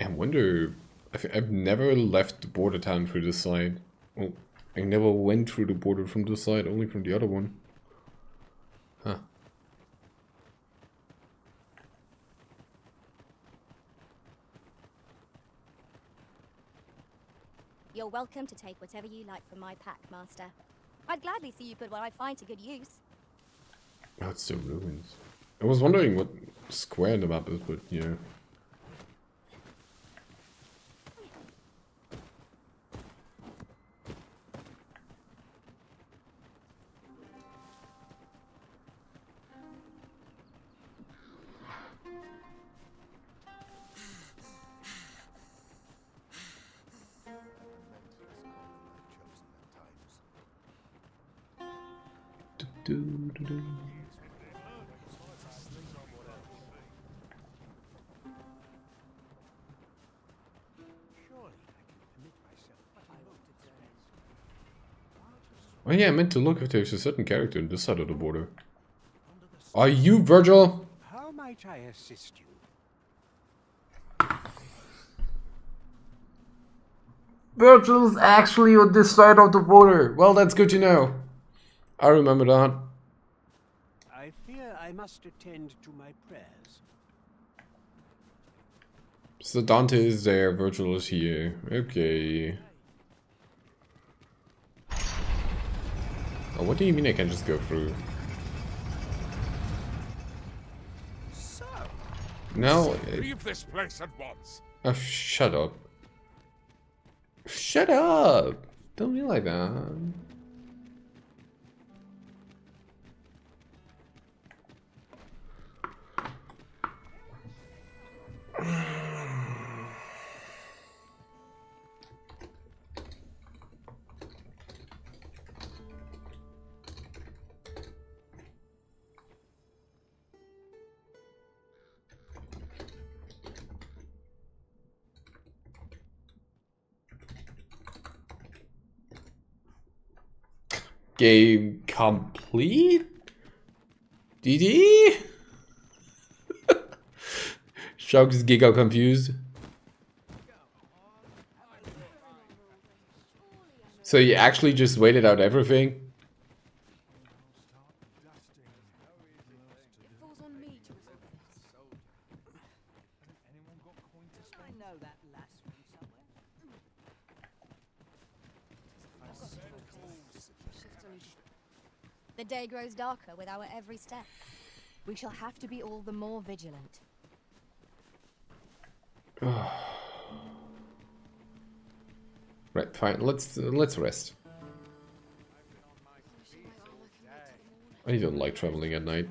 I wonder. I've never left the border town through this side. Well, I never went through the border from this side, only from the other one. Huh. You're welcome to take whatever you like from my pack, Master. I'd gladly see you put what I find to good use. Oh, it's still ruins. I was wondering what square the map is, but yeah. Oh yeah, I meant to look if there's a certain character on this side of the border. Are you Virgil? How might I assist you? Virgil's actually on this side of the border. Well, that's good to know. I remember that. I fear I must attend to my prayers. So Dante is there, Virgil is here. Okay. Oh, what do you mean I can just go through? So, No. Leave this place at once. Oh, shut up. Shut up! Don't be like that. Game complete? DD? Shark is giga confused. So you actually just waited out everything? The day grows darker with our every step. We shall have to be all the more vigilant. Right, fine. Let's rest. I don't like traveling at night.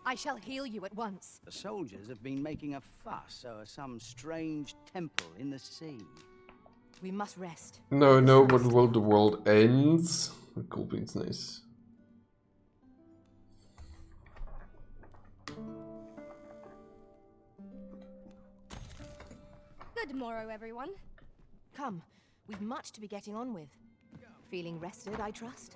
I shall heal you at once. The soldiers have been making a fuss over some strange temple in the sea. We must rest. No, but will the world ends? Cool beans, nice. Good morrow, everyone. Come, we've much to be getting on with. Feeling rested, I trust?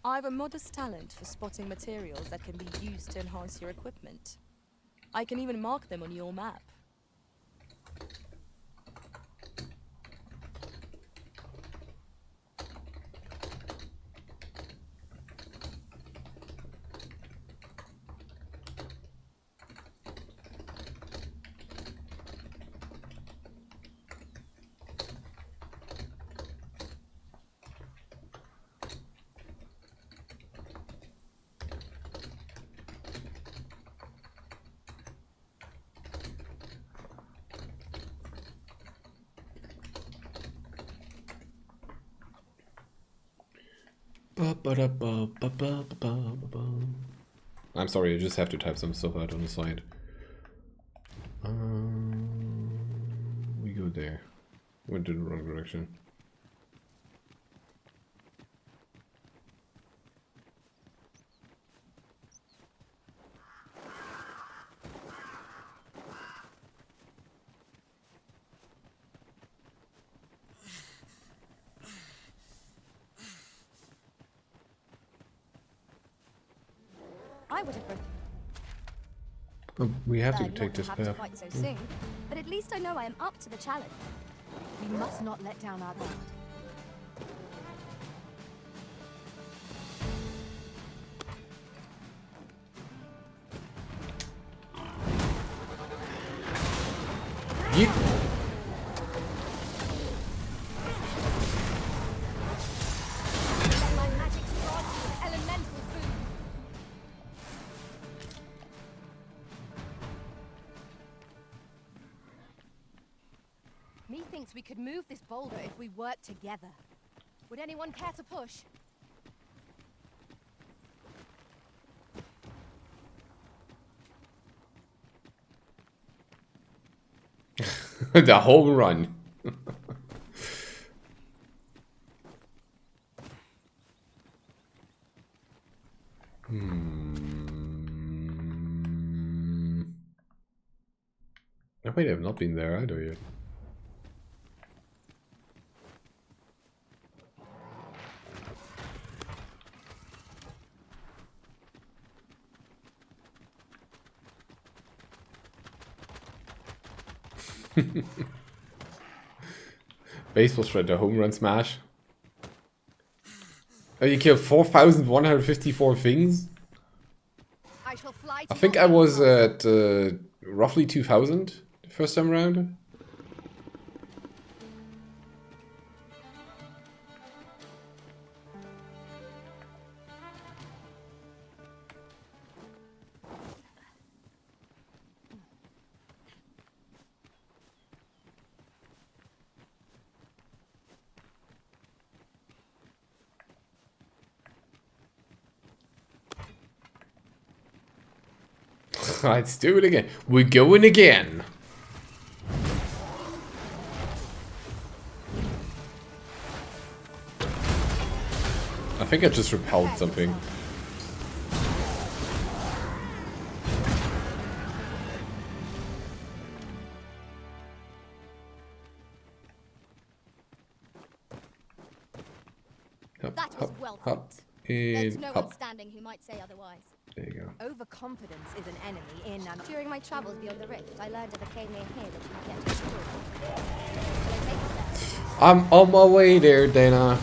I've a modest talent for spotting materials that can be used to enhance your equipment. I can even mark them on your map. I'm sorry, I just have to type some stuff out on the side. We go there. Went in the wrong direction. I would have Oh, we have to preferred take not this to have to path. fight so soon, but at least I know I am up to the challenge. We must not let down our guard. Yeet. My magic strike with elemental food. Methinks we could move this boulder if we work together. Would anyone care to push? The home run. Oh, wait, I've not been there either yet. Baseball shredder, home run smash. Oh, you killed 4,154 things? I shall fly I think I was at roughly 2,000 the first time around. Let's do it again. We're going again. I think I just repelled something. That was well hop, There's and no hop. one standing who might say otherwise. There you go. Overconfidence is an enemy in and During my travels beyond the rift, I learned of a cave near here that you can get to explore. Will I take it there? I'm on my way there, Dana.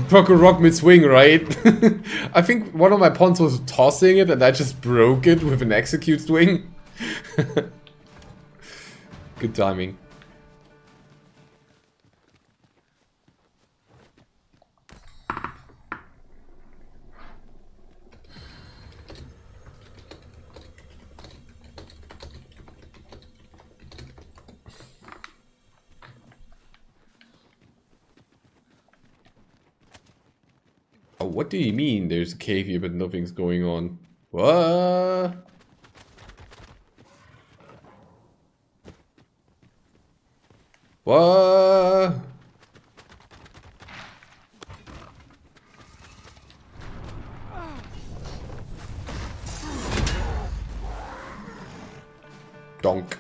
Broke a rock mid-swing, right? I think one of my pawns was tossing it and I just broke it with an execute swing. Good timing. Oh, what do you mean there's a cave here but nothing's going on? What? What? Donk.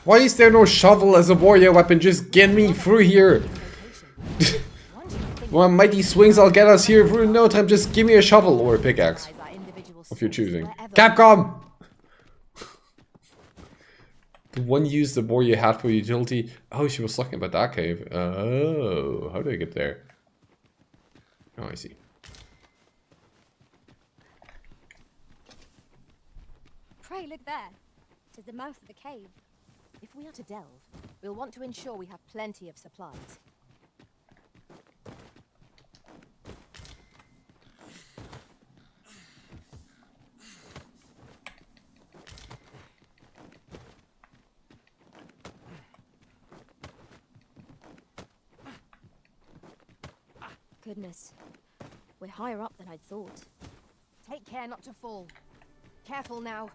Why is there no shovel as a warrior weapon? Just get me through here. One mighty swings, I'll get us here through no time. Just give me a shovel or a pickaxe. Of your choosing. Capcom! The one use the warrior had for utility. Oh, she was talking about that cave. Oh, how do I get there? Oh, I see. Pray, look there. Tis the mouth of the cave. If we are to delve, we'll want to ensure we have plenty of supplies. Goodness. We're higher up than I'd thought. Take care not to fall. Careful now.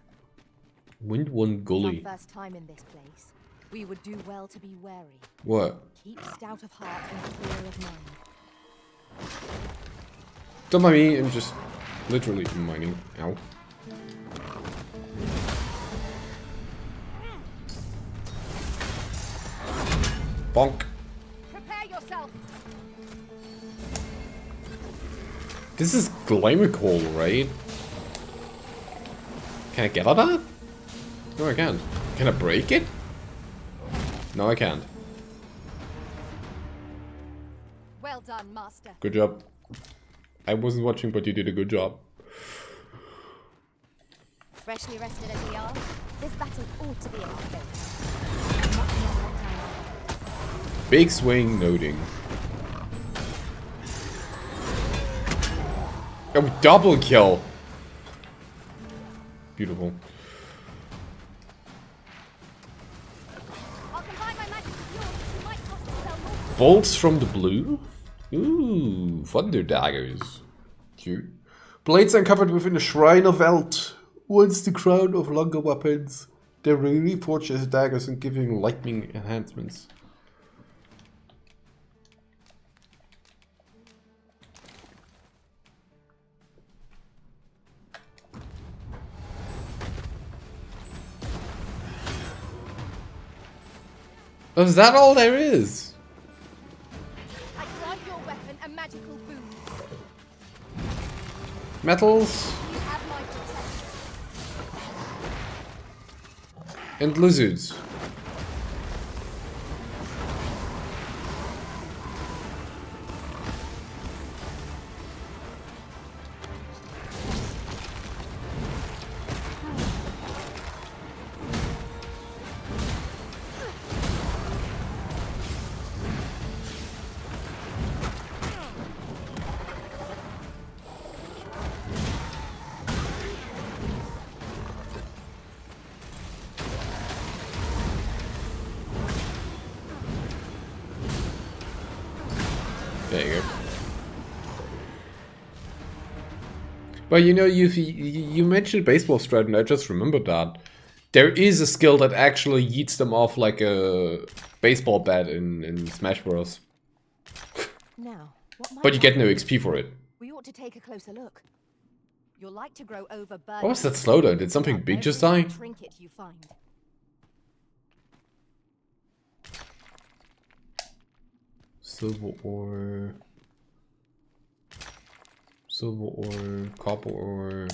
Wind one gully. It's our first time in this place. We would do well to be wary. What? Keep stout of heart and clear of mind. Don't mind me, I'm just literally mining. Ow. Bonk. Prepare yourself. This is glamour coal, right? Can I get at that? No, I can't. Can I break it? No, I can't. Well done, Master. Good job. I wasn't watching, but you did a good job. Freshly rested as we are, this battle ought to be in our favor. Big swing, noting. Oh, double kill. Beautiful. Bolts from the blue? Ooh, thunder daggers. Cute. Blades uncovered within a shrine of Elt. Once the crown of longer weapons. They're reforged as daggers and giving lightning enhancements. Oh, is that all there is? I grant your weapon a magical boon. Metals You have my protection. and lizards. There you go. But you know, you mentioned baseball strat, and I just remembered that there is a skill that actually yeets them off like a baseball bat in Smash Bros. Now, what might But you get no happen? XP for it. We ought to take a closer look. You'll like to grow over. What was that slowdown? Did something big just die? Trinket you find. Silver ore. Silver ore, copper ore.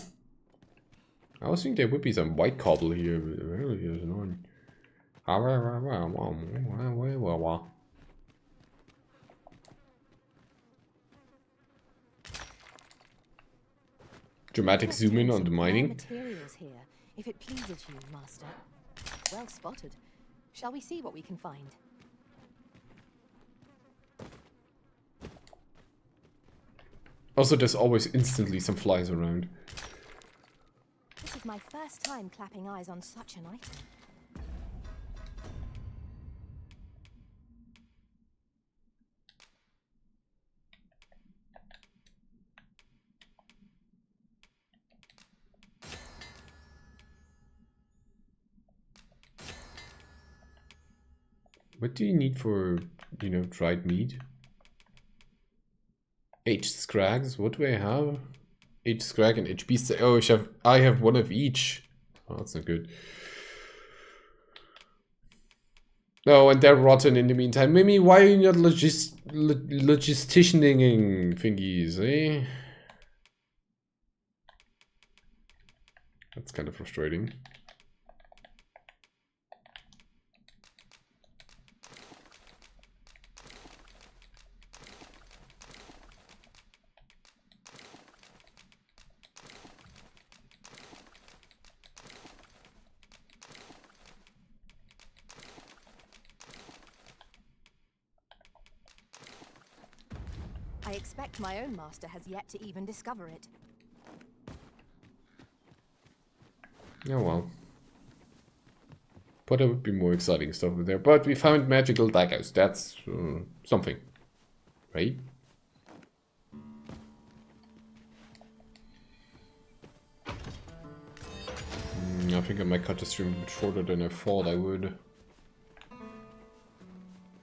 I was thinking there would be some white cobble here, but really there's none. Dramatic zoom in on the mining. Materials here, if it pleases you, Master. Well spotted. Shall we see what we can find? Also, there's always instantly some flies around. This is my first time clapping eyes on such an item. What do you need for, you know, dried meat? H scrags, what do I have? H scrag and HB st oh, I have one of each. Oh, that's not good. No, and they're rotten in the meantime. Mimi, why are you not logisticianing thingies, eh? That's kind of frustrating. I expect my own master has yet to even discover it. Oh well. But there would be more exciting stuff in there. But we found magical daggers. That's something. Right? I think I might cut the stream a bit shorter than I thought I would.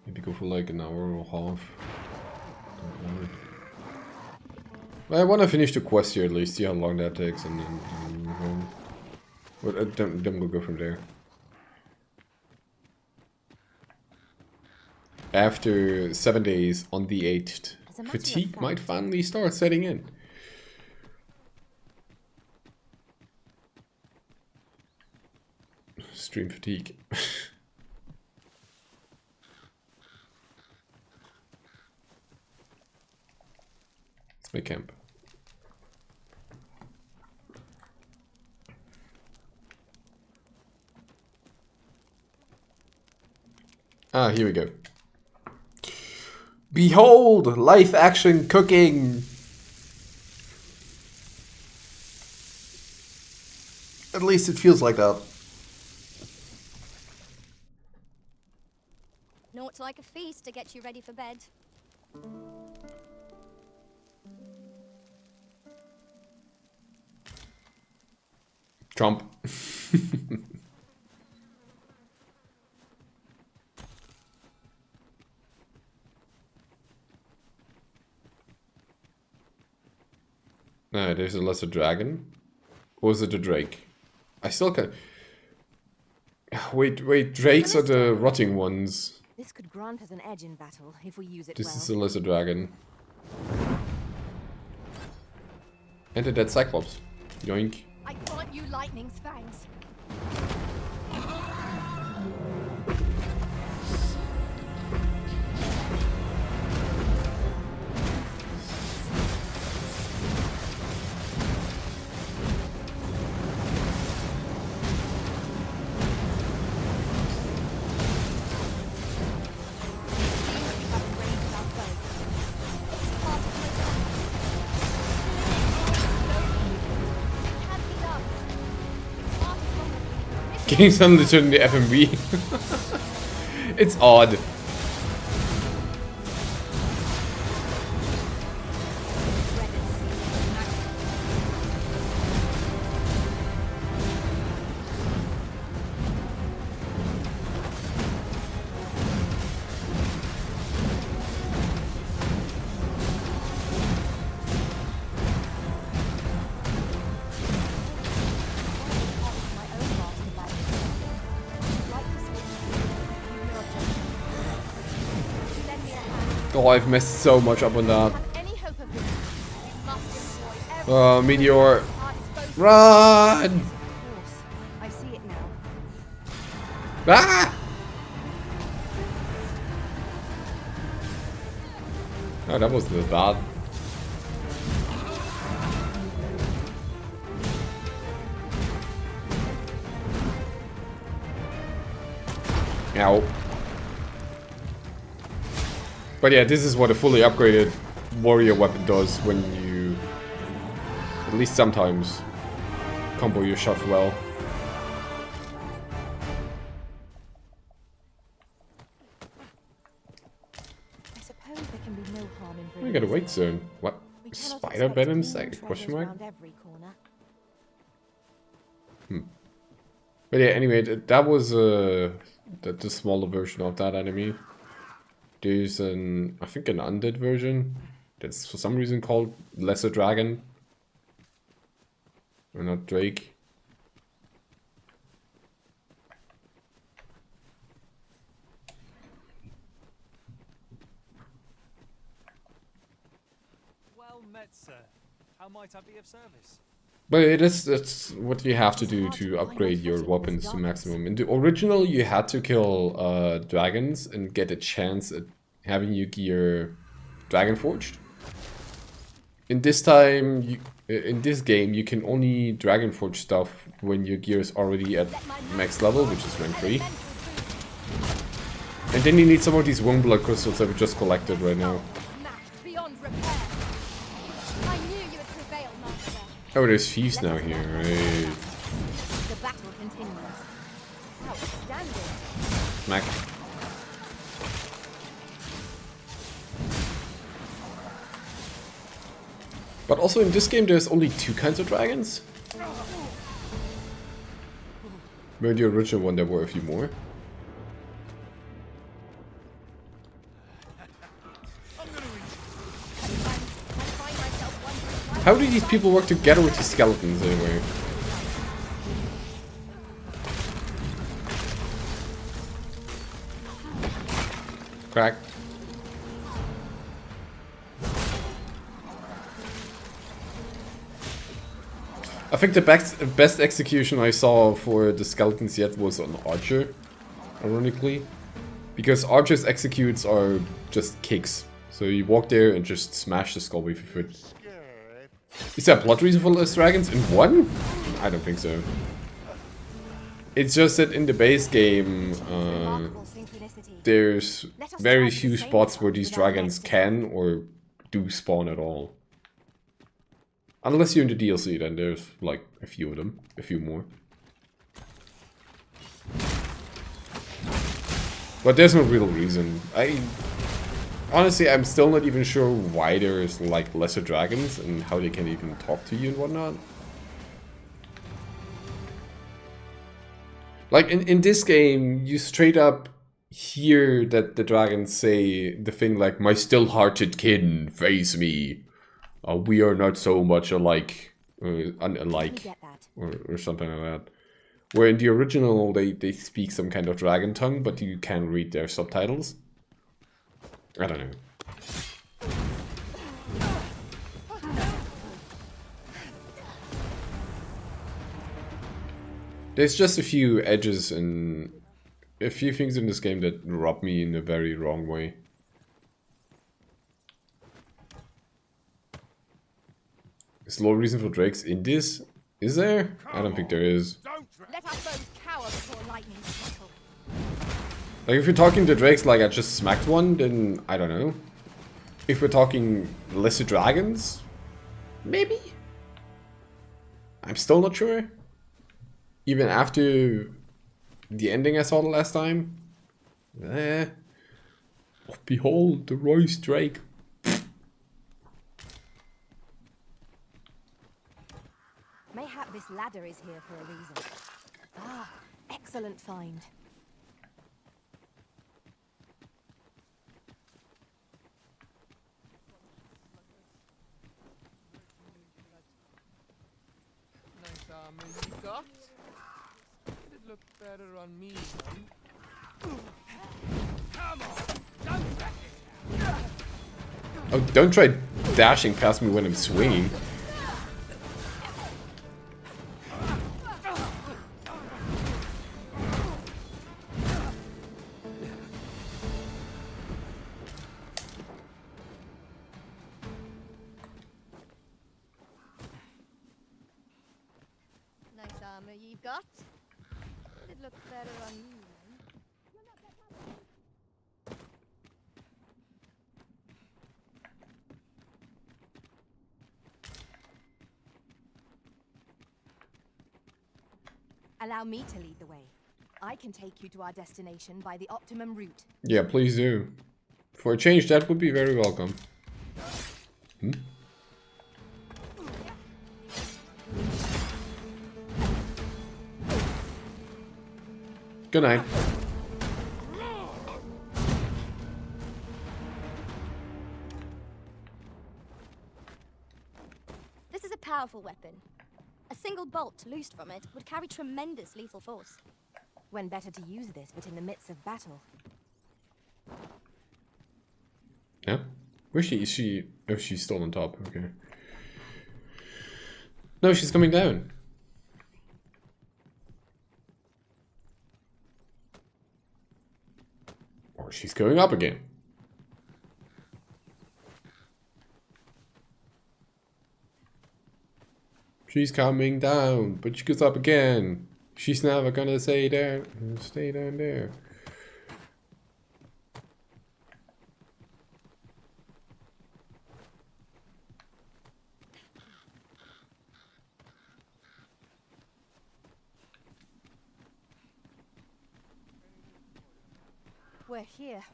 Maybe go for like an hour or a half. I want to finish the quest here at least, see how long that takes, and then move on. But then we'll go from there. After 7 days on the 8th, fatigue might finally start setting in. Stream fatigue. Let's make camp. Ah, here we go. Behold, live action cooking. At least it feels like that. Naught like a feast to get you ready for bed. Trump. No, there's a lesser dragon. Or is it a drake? I still can't... Wait, drakes are the rotting ones. This could grant us an edge in battle if we use it This well. is a lesser dragon. Enter that Cyclops. Yoink. I grant you lightning's fangs. Getting suddenly turned into FMV. It's odd. Oh, I've messed so much up on that. Meteor. Run! I see it now. Ah! Oh, that wasn't as bad. Ow. But yeah, this is what a fully upgraded warrior weapon does when you, at least sometimes, combo your shot well. I suppose there can be no harm in We got a wake zone. What? Spider venoms? Question mark? But yeah, anyway, that was the smaller version of that enemy. There's I think an undead version that's for some reason called Lesser Dragon. Or not Drake. sir. How might I be of service? But that's what you have to do to upgrade your weapons to maximum. In the original, you had to kill dragons and get a chance at having your gear dragon forged. In this time, in this game, you can only dragon forge stuff when your gear is already at max level, which is rank 3. And then you need some of these wing blood crystals that we just collected right now. Oh, there's thieves now here, right? The battle continues. Outstanding. Smack. But also in this game there's only 2 kinds of dragons. Where in the original one there were a few more. How do these people work together with these skeletons anyway? Crack. I think the best execution I saw for the skeletons yet was on Archer, ironically. Because Archer's executes are just kicks. So you walk there and just smash the skull with your foot. Is there a plot reason for less dragons in 1? I don't think so. It's just that in the base game, there's very few spots where these dragons can or do spawn at all. Unless you're in the DLC, then there's like a few of them, a few more. But there's no real reason. Honestly, I'm still not even sure why there's like lesser dragons and how they can even talk to you and whatnot. Like in this game, you straight up hear that the dragons say the thing like, "My still-hearted kin, face me. We are not so much alike, unlike," or something like that. Where in the original they speak some kind of dragon tongue, but you can read their subtitles. I don't know. There's just a few edges and a few things in this game that rub me in a very wrong way. Is low reason for drakes in this? Is there? I don't think there is. Let our foes cower before lightning strikes. Like if you're talking to drakes like I just smacked one, then I don't know. If we're talking lesser dragons, maybe? I'm still not sure. Even after the ending I saw the last time. Oh, behold the Royce Drake. Mayhap this ladder is here for a reason. Ah, excellent find. Nice armor you got. It'd look better on me, man. Come on, don't back it. Oh, don't try dashing past me when I'm swinging. Nice armor you've got. It'd look better on you. Allow me to lead the way. I can take you to our destination by the optimum route. Yeah, please do. For a change, that would be very welcome. Hmm? Good night. This is a powerful weapon. A single bolt loosed from it would carry tremendous lethal force. When better to use this but in the midst of battle. Yeah? Where is she? Is she... Oh, she's still on top. Okay. No, she's coming down. Or she's going up again. She's coming down, but she goes up again. She's never gonna stay down there. We're here,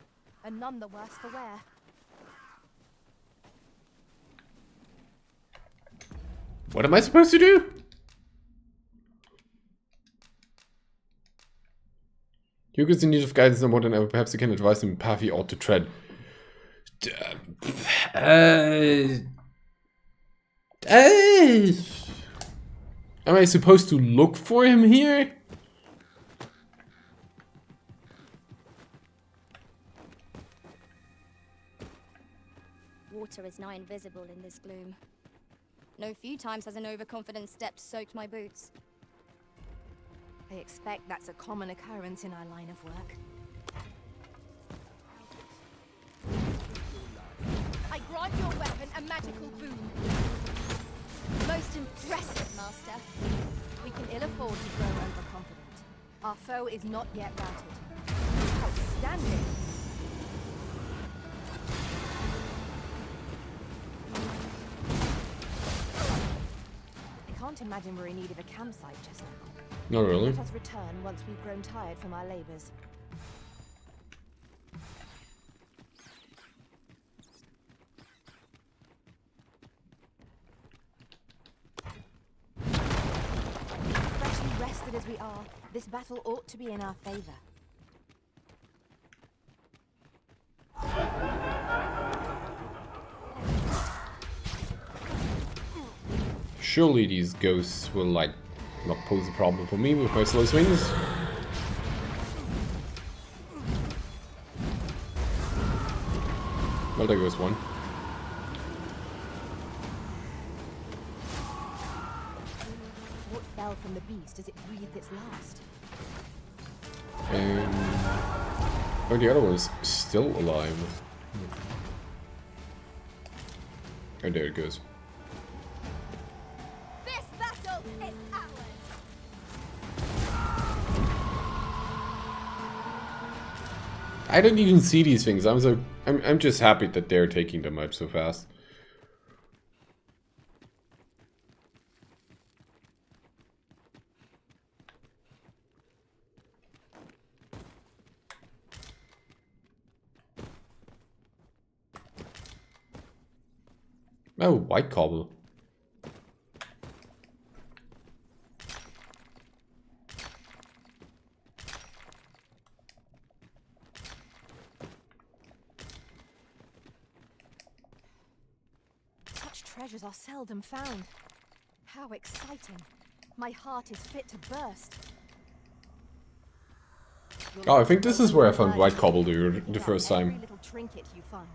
and none the worse for wear. What am I supposed to do? Hugo's in need of guidance more than ever. Perhaps you can advise him the path he ought to tread. Am I supposed to look for him here? Water is nigh invisible in this gloom. No few times has an overconfident step soaked my boots. I expect that's a common occurrence in our line of work. I grant your weapon a magical boon. Most impressive, Master. We can ill afford to grow overconfident. Our foe is not yet routed. Outstanding. I can't imagine we're in need of a campsite just now. Not really. Let us return once we've grown tired from our labors. Freshly rested as we are, this battle ought to be in our favor. Surely these ghosts will, like, not pose a problem for me with my slow swings. Well, there goes one. What fell from the beast as it breathed its last? Oh, the other one's still alive. Oh, there it goes. This battle is ours. I don't even see these things. I'm just happy that they're taking them out so fast. Oh, white cobble. Such treasures are seldom found. How exciting. My heart is fit to burst. Oh, I think this is where I found white cobble the first time. Little trinket you find.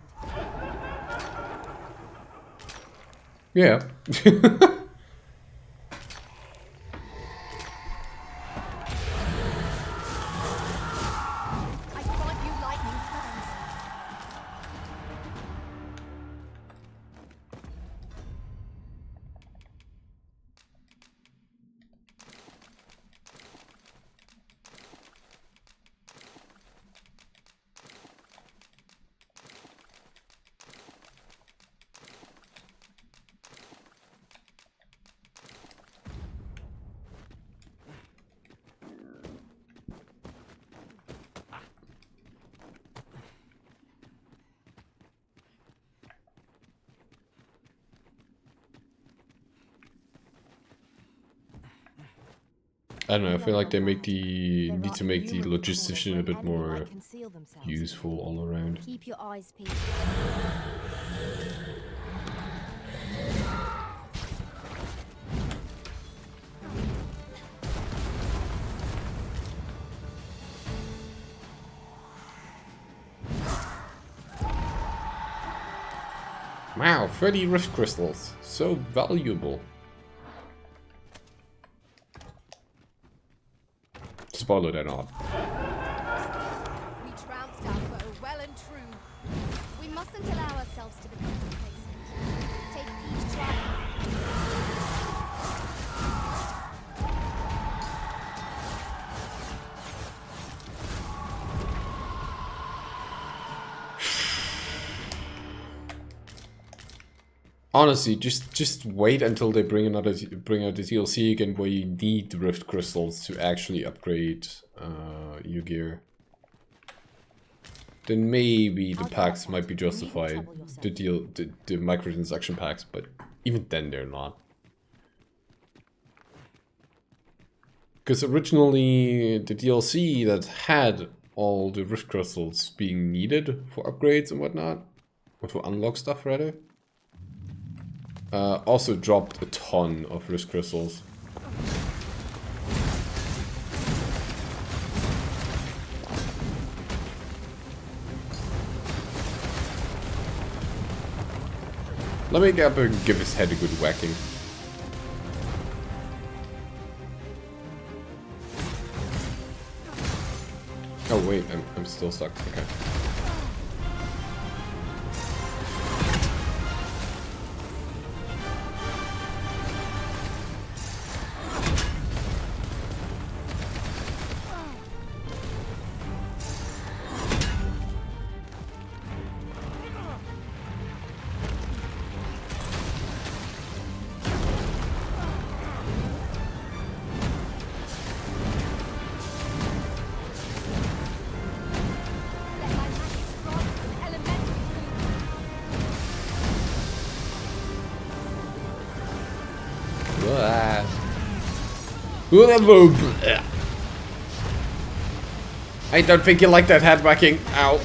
Yeah. I grant you lightning hands. I don't know, I feel like they need to make the logistician a bit more useful all around. Keep your eyes peeled. Wow, 30 rift crystals. So valuable. spoiler they're not. We trounced our foe well and true. We mustn't allow ourselves to become complacent. Take each trial. Honestly, just wait until they bring out the DLC again where you need the Rift Crystals to actually upgrade your gear. Then maybe the packs might be justified. The microtransaction packs, but even then they're not. Because originally the DLC that had all the Rift Crystals being needed for upgrades and whatnot, or to unlock stuff rather, also dropped a ton of Rift Crystals. Let me get up and give his head a good whacking. Oh wait, I'm still stuck. Okay. I don't think you like that head whacking. Ow.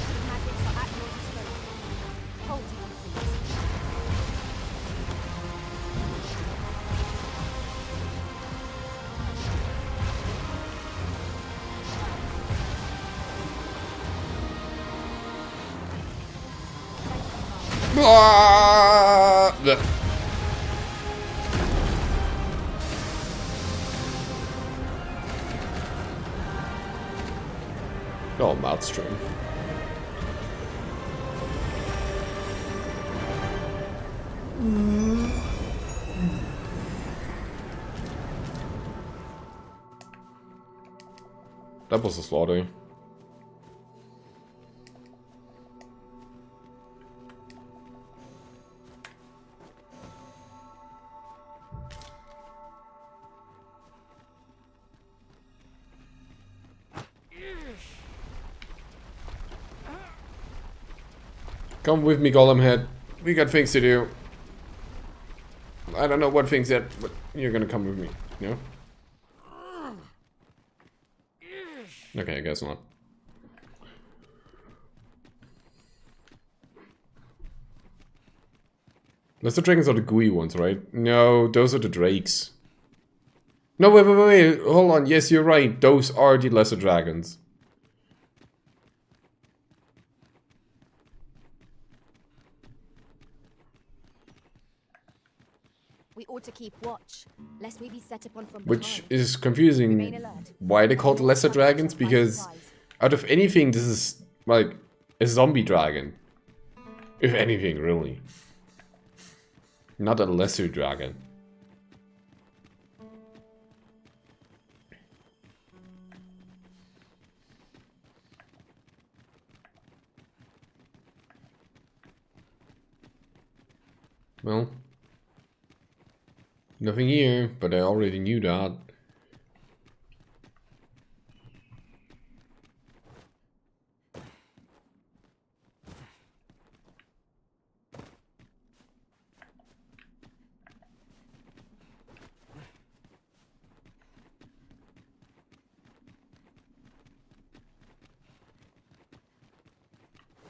Oh, mouthstring. That was a slaughter. Come with me, Golem Head. We got things to do. I don't know what things yet, but you're gonna come with me, you know? Okay, I guess not. Lesser dragons are the gooey ones, right? No, those are the drakes. No, wait, hold on. Yes, you're right. Those are the lesser dragons. We ought to keep watch, lest we be set upon from Which behind. is confusing. Why they called lesser dragons? Because out of anything, this is like a zombie dragon. If anything, really. Not a lesser dragon. Well. Nothing here, but I already knew that.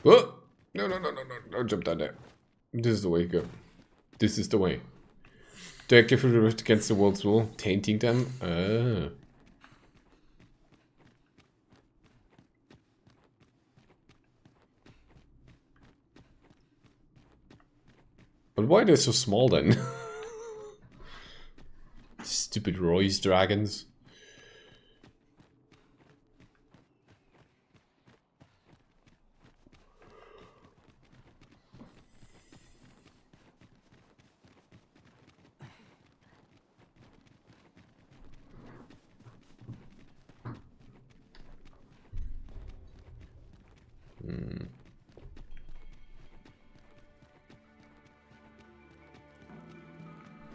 Oh! No, don't jump down there. This is the way to go. This is the way. Directive for the rift against the world's will, tainting them. Ah. But why are they so small then? Stupid Roy's dragons.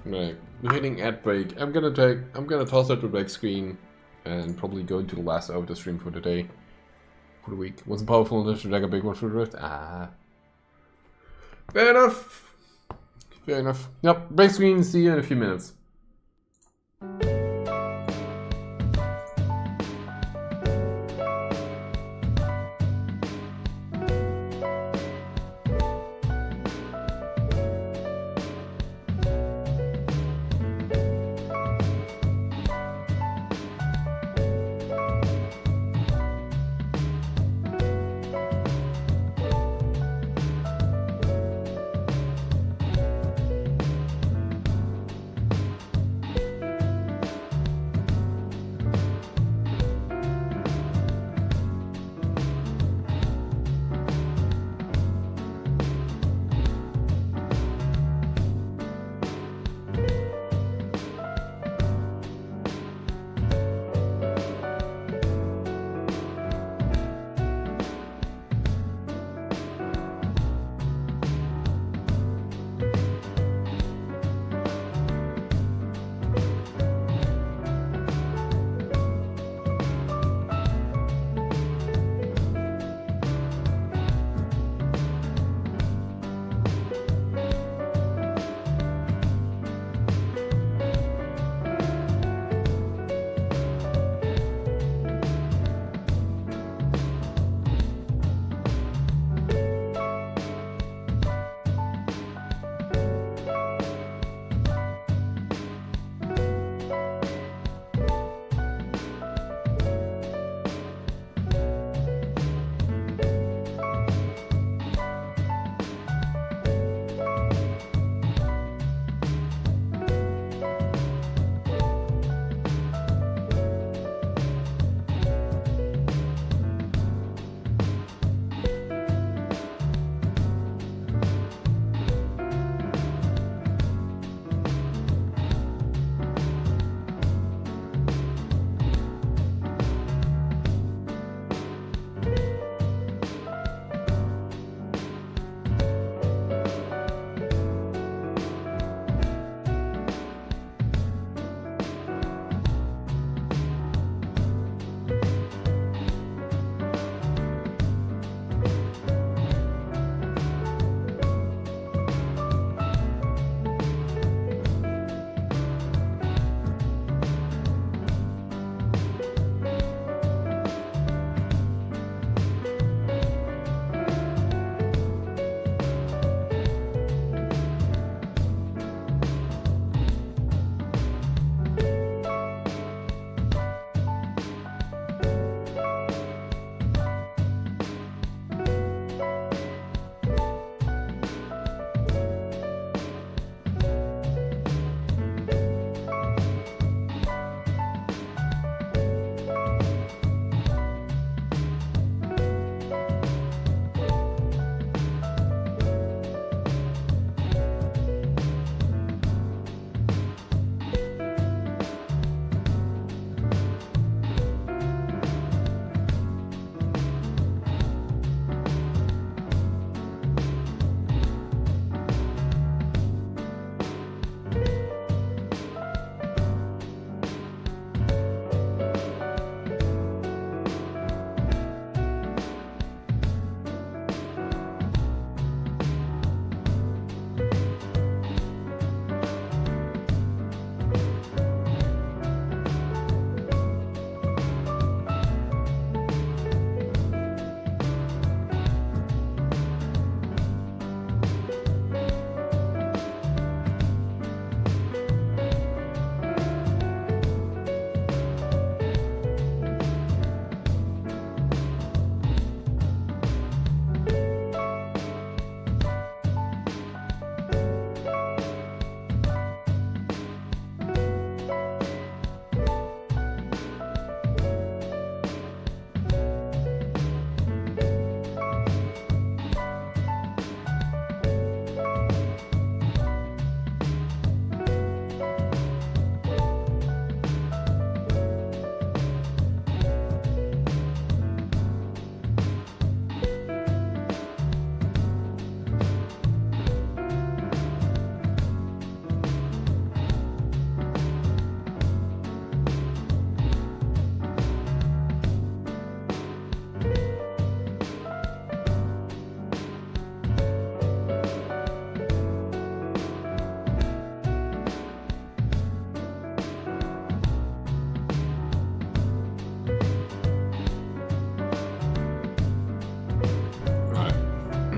Right, we're hitting ad break. I'm gonna toss out the black screen and probably go into the last hour of the stream for the day. For the week. Wasn't powerful enough to drag a big one for the rift. Fair enough. Fair enough. Yep, break screen, see you in a few minutes.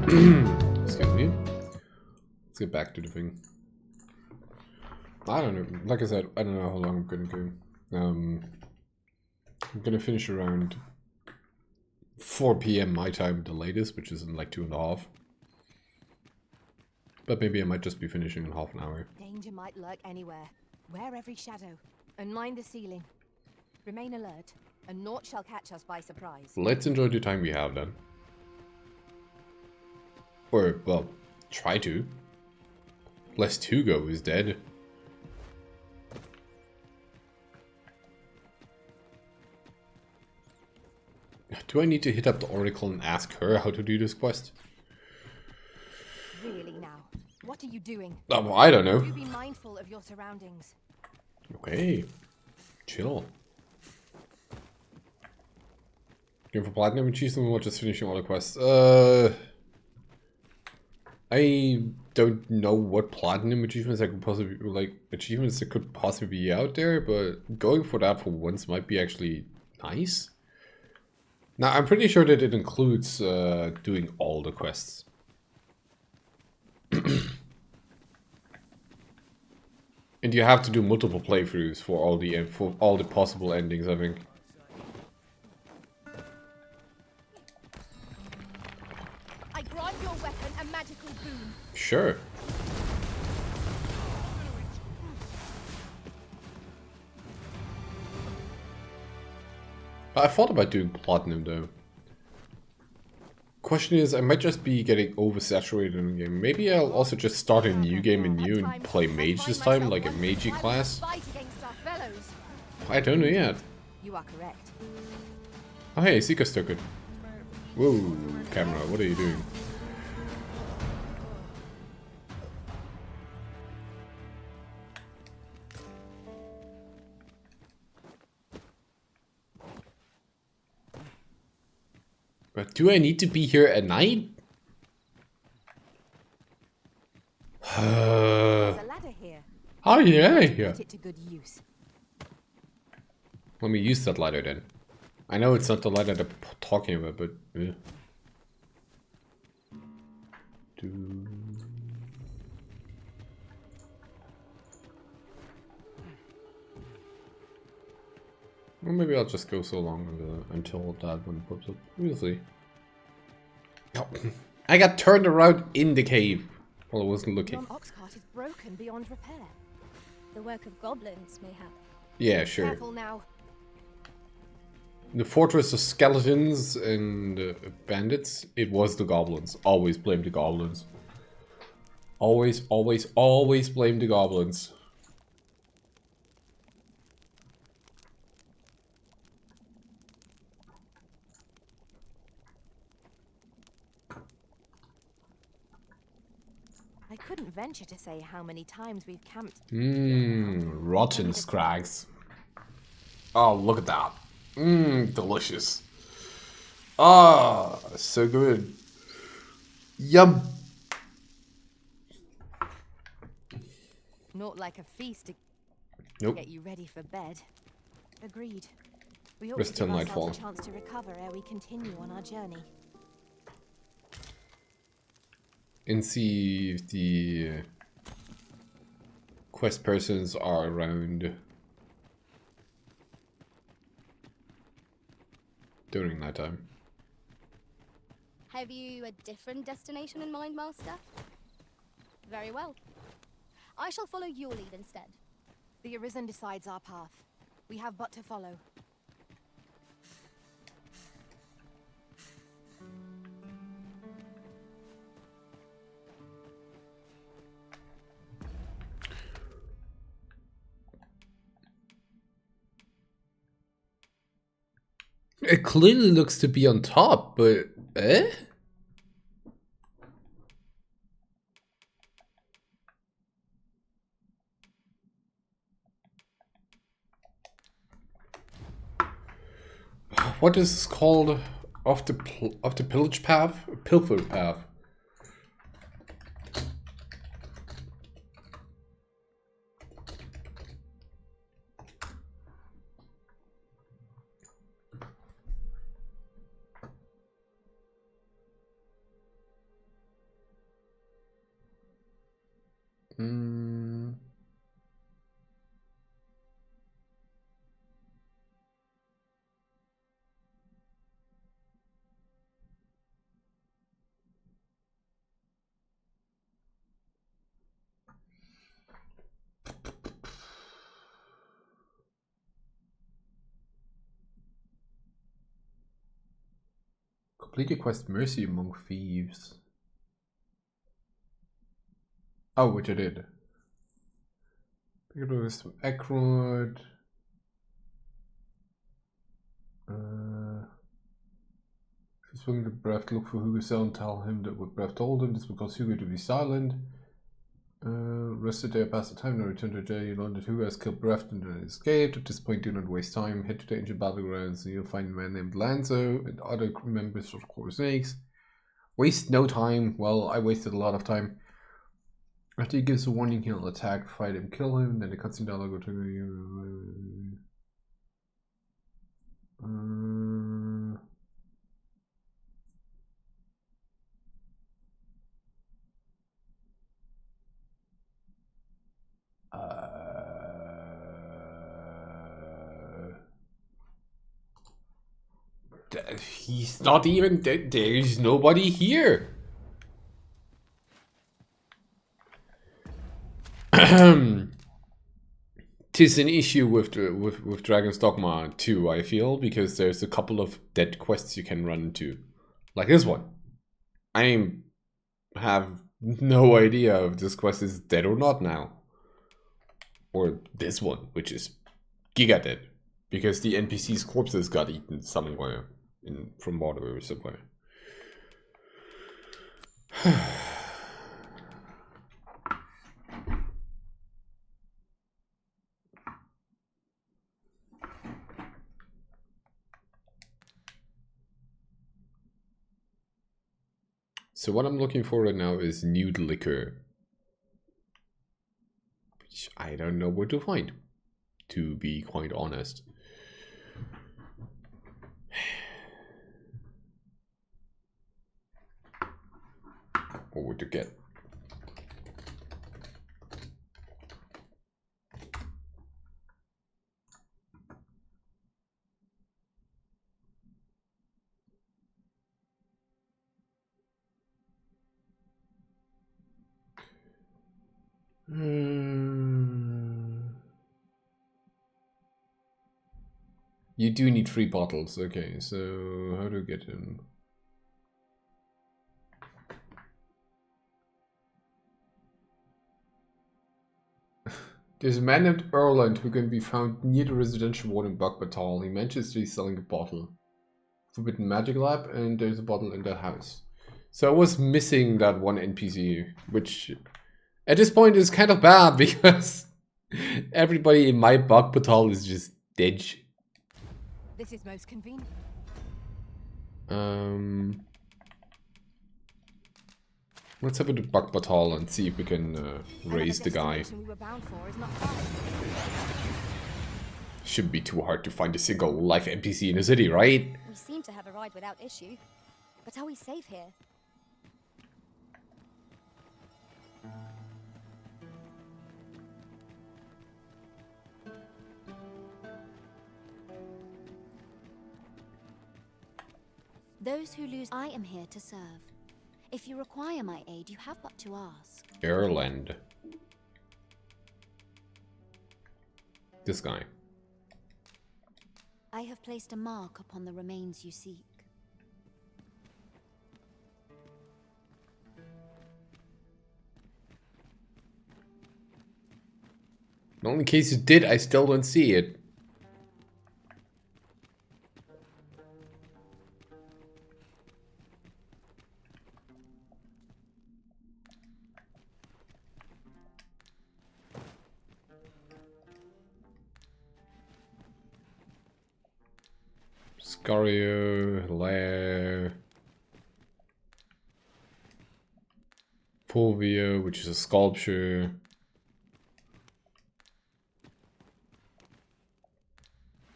Excuse me. Let's get back to the thing. I don't know. Like I said, I don't know how long I'm gonna go. I'm gonna finish around 4 PM my time, the latest, which is in like 2.5. But maybe I might just be finishing in half an hour. Danger might lurk anywhere. Wear every shadow, and mind the ceiling. Remain alert, and naught shall catch us by surprise. Let's enjoy the time we have then. Or, well, try to. Lest Hugo is dead. Do I need to hit up the Oracle and ask her how to do this quest? Really now, what are you doing? Oh, well, I don't know. Do be mindful of your surroundings. Okay. Chill. Going for platinum achievement or just finishing all the quests? I don't know what platinum achievements I could possibly, like, achievements that could possibly be out there, but going for that for once might be actually nice. Now, I'm pretty sure that it includes doing all the quests. And you have to do multiple playthroughs for all the possible endings, I think. I grant your weapon a magical boon. Sure. I thought about doing platinum though. Question is, I might just be getting oversaturated in the game. Maybe I'll also just start a new game anew and play mage this time, like a magey class. I don't know yet. You are correct. Oh hey, Seeker's token. Whoa, camera, what are you doing? But do I need to be here at night? There's a ladder here. Oh yeah, yeah. Put it to good use. Let me use that ladder then. I know it's not the ladder they're talking about, but Or maybe I'll just go so long until that one pops up. We'll see. Oh, I got turned around in the cave while I wasn't looking. Your ox cart is broken beyond repair. The work of goblins, mayhap. Yeah, sure. Careful now. The fortress of skeletons and bandits, it was the goblins. Always blame the goblins. Always, always, always blame the goblins. I couldn't venture to say how many times we've camped. Rotten scrags. Oh, look at that. Delicious. Ah, so good. Yum. Not like a feast to Nope. get you ready for bed. Agreed. We ought Rest to give till ourselves nightfall. a chance to recover ere we continue on our journey. And see if the quest persons are around during nighttime. Have you a different destination in mind, Master? Very well. I shall follow your lead instead. The Arisen decides our path. We have but to follow. It clearly looks to be on top, but eh? What is this called? Off the pillage path? Pilfer path. Complete the quest Mercy Among Thieves. Oh, which I did. Pick up this from Ackroyd. Swing the breath, look for Hugo's cell and tell him that what Breath told him. This will cause Hugo to be silent. Rested there, past the time, now return to jail. You learn that Hugo has killed Breath and then escaped. At this point, do not waste time. Head to the ancient battlegrounds and you'll find a man named Lanzo and other members of Core Snakes. Waste no time. Well, I wasted a lot of time. After he gives a warning, he'll attack, fight him, kill him. Then the cutscene dialogue will trigger you. He's not even there's nobody here. Tis an issue with Dragon's Dogma 2, I feel, because there's a couple of dead quests you can run into. Like this one. I have no idea if this quest is dead or not now. Or this one, which is giga dead. Because the NPC's corpses got eaten somewhere from water or somewhere. So what I'm looking for right now is nude liquor. Which I don't know where to find, to be quite honest. Or where to get. You do need 3 bottles. Okay, so how do I get him? There's a man named Erland who can be found near the residential ward in Bugbatal. He mentions that he's selling a bottle. Forbidden Magic Lab, and there's a bottle in that house. So I was missing that one NPC, which at this point is kind of bad because everybody in my Bugbatal is just dead. This is most convenient. Let's have a bug battle and see if we can raise the guy. Shouldn't be too hard to find a single live NPC in the city, right? We seem to have arrived without issue. But are we safe here? Those who lose, I am here to serve. If you require my aid, you have but to ask. Erland. This guy. I have placed a mark upon the remains you seek. Well, in case you did, I still don't see it. Scario, Lair, Fulvio, which is a sculpture.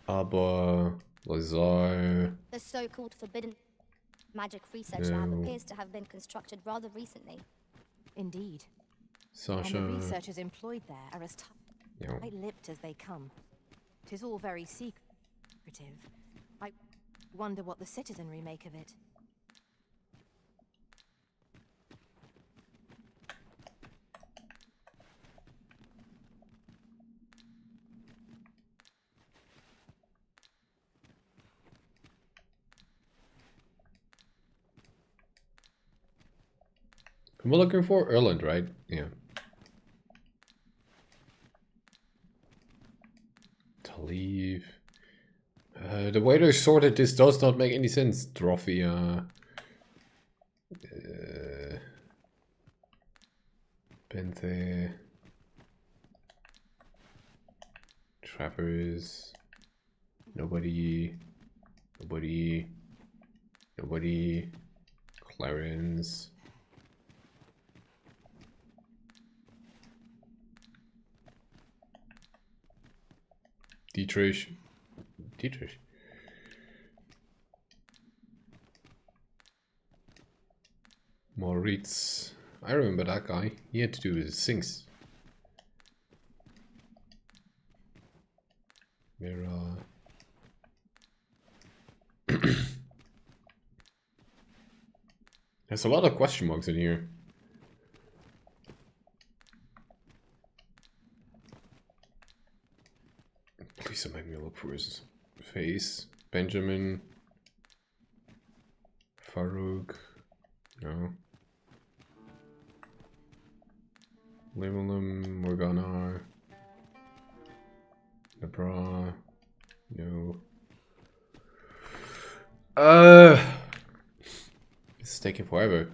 Abba, Lazar. The so-called forbidden magic research lab appears to have been constructed rather recently. Indeed. Sasha. And the researchers employed there are as Yeah. tight-lipped as they come. 'Tis all very secretive. I wonder what the citizenry make of it. We're looking for Erland, right? Yeah. To leave. The way they sorted this does not make any sense, Drophia. Benthe. Trappers. Nobody. Nobody. Nobody. Clarence. Dietrich. Moritz. I remember that guy. He had to do his things. Mira. There's a lot of question marks in here. Please don't make me look for his face. Benjamin. Farouk. No. Limelum. Morgana. Nebra. No. It's taking forever.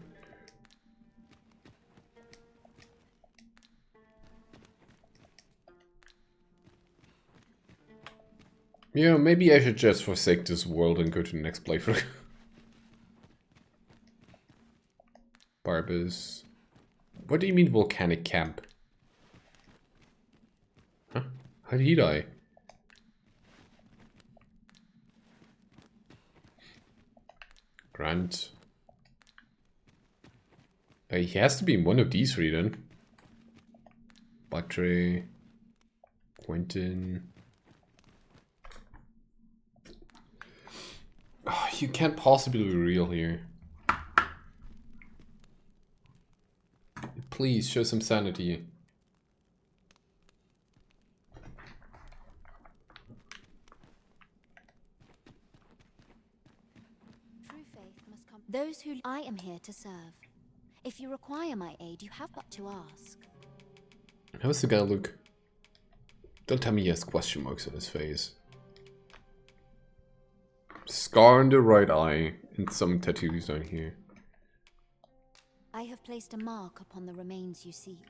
Yeah, maybe I should just forsake this world and go to the next playthrough. Barbers. What do you mean volcanic camp? Huh? How did he die? Grant. He has to be in one of these three then. Batre. Quentin. Oh, you can't possibly be real here. Please show some sanity. True faith must come. Those who I am here to serve. If you require my aid, you have but to ask. How's the guy look? Don't tell me he has question marks on his face. Scar on the right eye and some tattoos down here. I have placed a mark upon the remains you seek.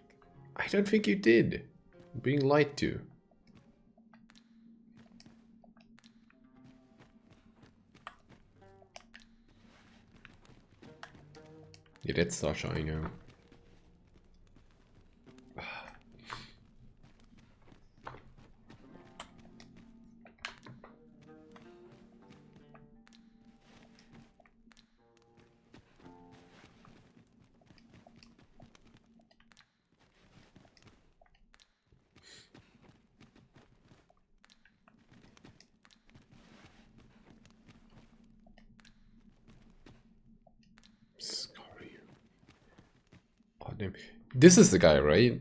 I don't think you did. I'm being lied to. Yeah, that's Sasha, I know. This is the guy, right?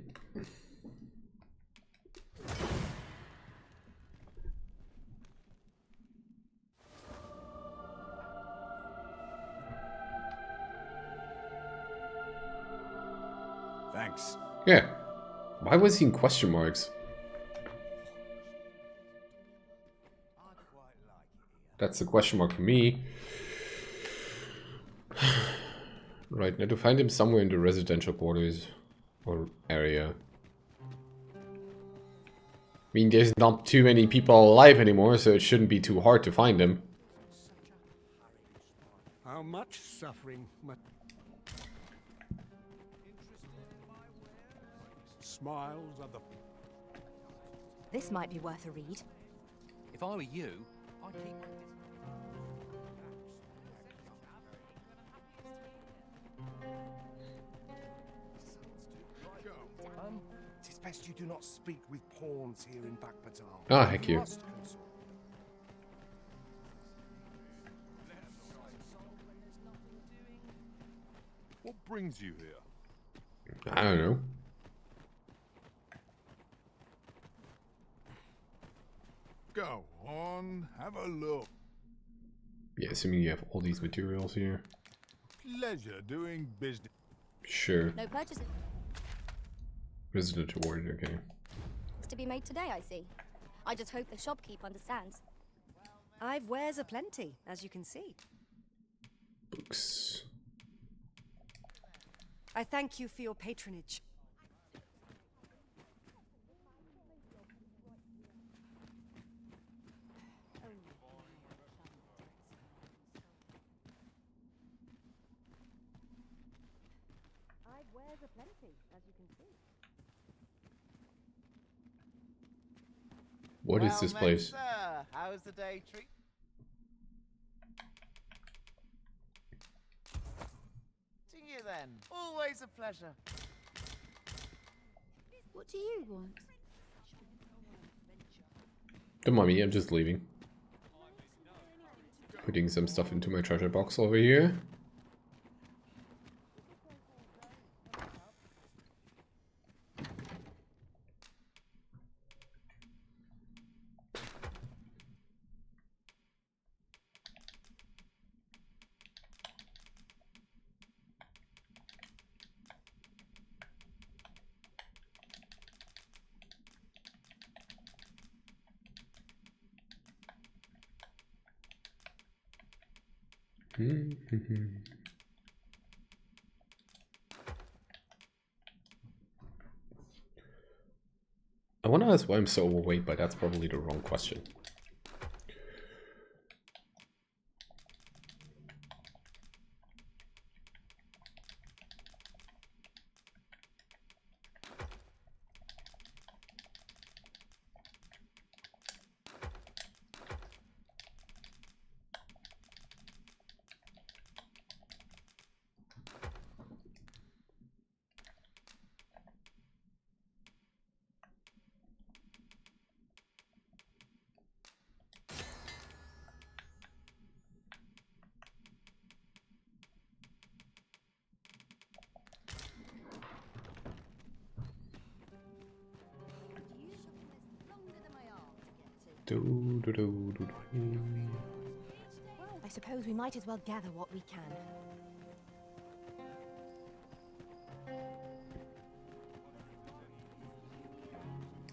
Thanks. Yeah. Why was he in question marks? That's a question mark for me. Right, now to find him somewhere in the residential quarters or area. I mean, there's not too many people alive anymore, so it shouldn't be too hard to find him. How much suffering Smiles are the... This might be worth a read. If I were you, I'd keep... suggest you do not speak with pawns here in Bakbatal. Ah, heck you. Must consult. What brings you here? I don't know. Go on, have a look. Yeah, assuming you have all these materials here. Pleasure doing business. Sure. No purchase. Resident award, okay. It's to be made today, I see. I just hope the shopkeep understands. I've wares aplenty, as you can see. Books. I thank you for your patronage. I've wares aplenty, as you can see. What is this place? Sir, how's the day treat? To you then. Always a pleasure. What do you want? Don't mind me, I'm just leaving. Putting some stuff into my treasure box over here. I want to ask why I'm so overweight, but that's probably the wrong question. I suppose we might as well gather what we can.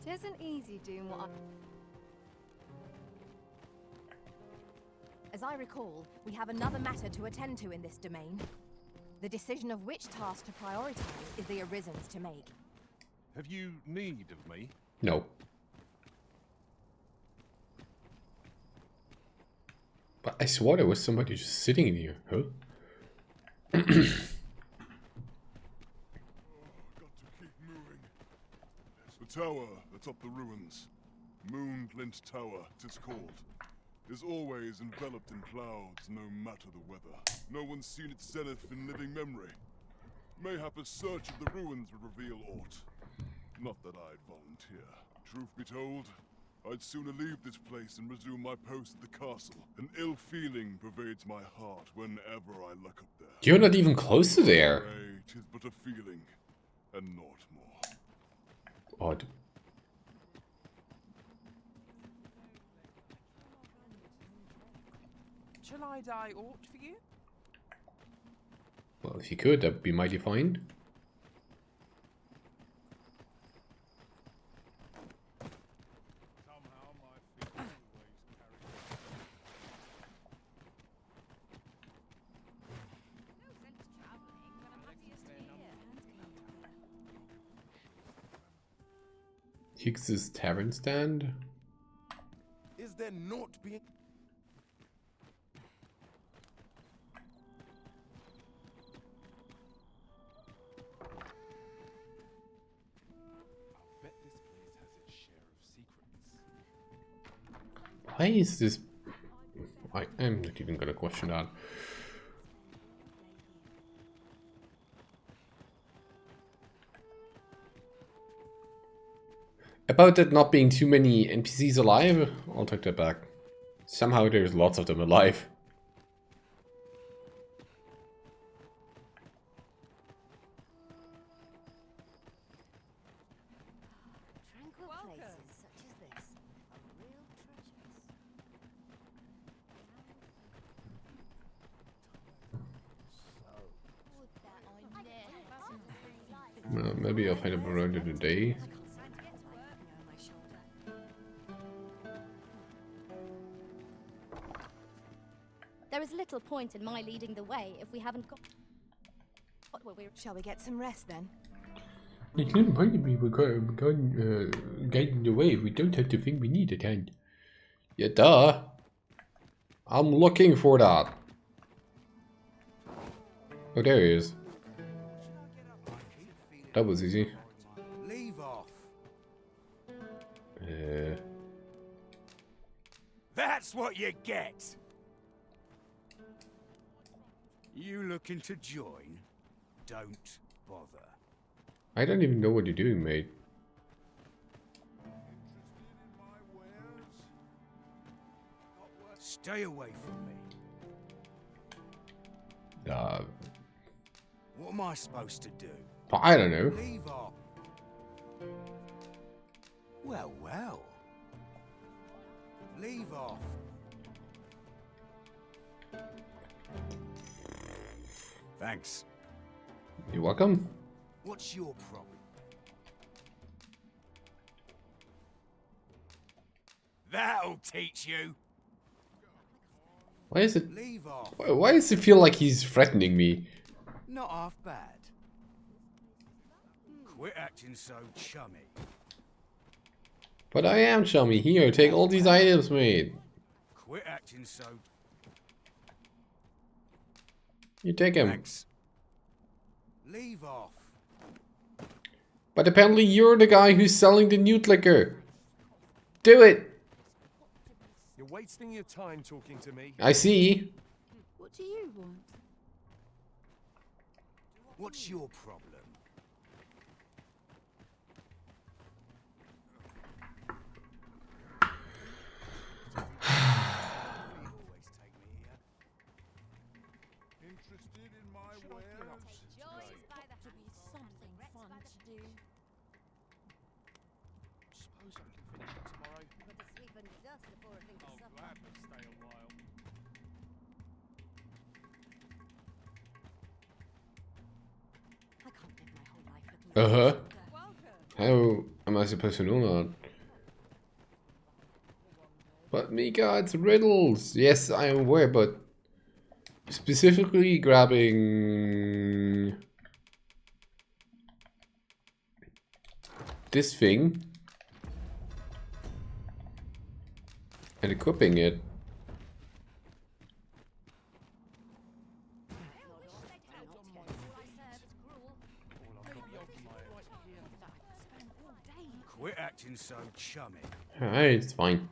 It isn't easy doing what I... As I recall, we have another matter to attend to in this domain. The decision of which task to prioritize is the Arisen's to make. Have you need of me? No. But I swore there was somebody just sitting in here, huh? Got to keep moving. The tower atop the ruins, Moonglint Tower, 'tis called, is always enveloped in clouds, no matter the weather. No one's seen its zenith in living memory. Mayhap a search of the ruins would reveal aught. Not that I'd volunteer. Truth be told, I'd sooner leave this place and resume my post at the castle. An ill feeling pervades my heart whenever I look up there. You're not even close to there. Nay, 'tis but a feeling, and naught more. Odd. Shall I die aught for you? Well, if you could, that'd be mighty fine. Higgs's tavern stand? Is there naught being... I bet this place has its share of secrets. Why is this... I'm not even gonna question that. About it not being too many NPCs alive, I'll take that back. Somehow there's lots of them alive. Tranquil places such as this are real treasures. Well, maybe I'll find them around in a day. There is little point in my leading the way if we haven't got where we. Shall we get some rest then? It's not point to be guiding the way if we don't have the thing we need at hand. Yeah, duh. I'm looking for that. Oh, there he is. That was easy. Leave off. That's what you get. You looking to join? Don't bother. I don't even know what you're doing, mate. Stay away from me. What am I supposed to do? I don't know. Leave off. Well, well. Leave off. Thanks. You're welcome. What's your problem? That'll teach you. Why is it? Leave off. Why does it feel like he's threatening me? Not half bad. Quit acting so chummy. But I am chummy. Here, take all these items, mate. Quit acting so. You take him. Thanks. Leave off. But apparently you're the guy who's selling the newt liquor. Do it. You're wasting your time talking to me. I see. What do you want? What's your problem? Interested in my wares? Something fun to do. Suppose I can finish it tomorrow. Put to sleep and dust before I think of supper. Gladly stay a while. I can't live my whole life looking How am I supposed to know that? But Mika, it's riddles. Yes, I am aware, but specifically grabbing this thing and equipping it. Quit acting so chummy. Alright, it's fine.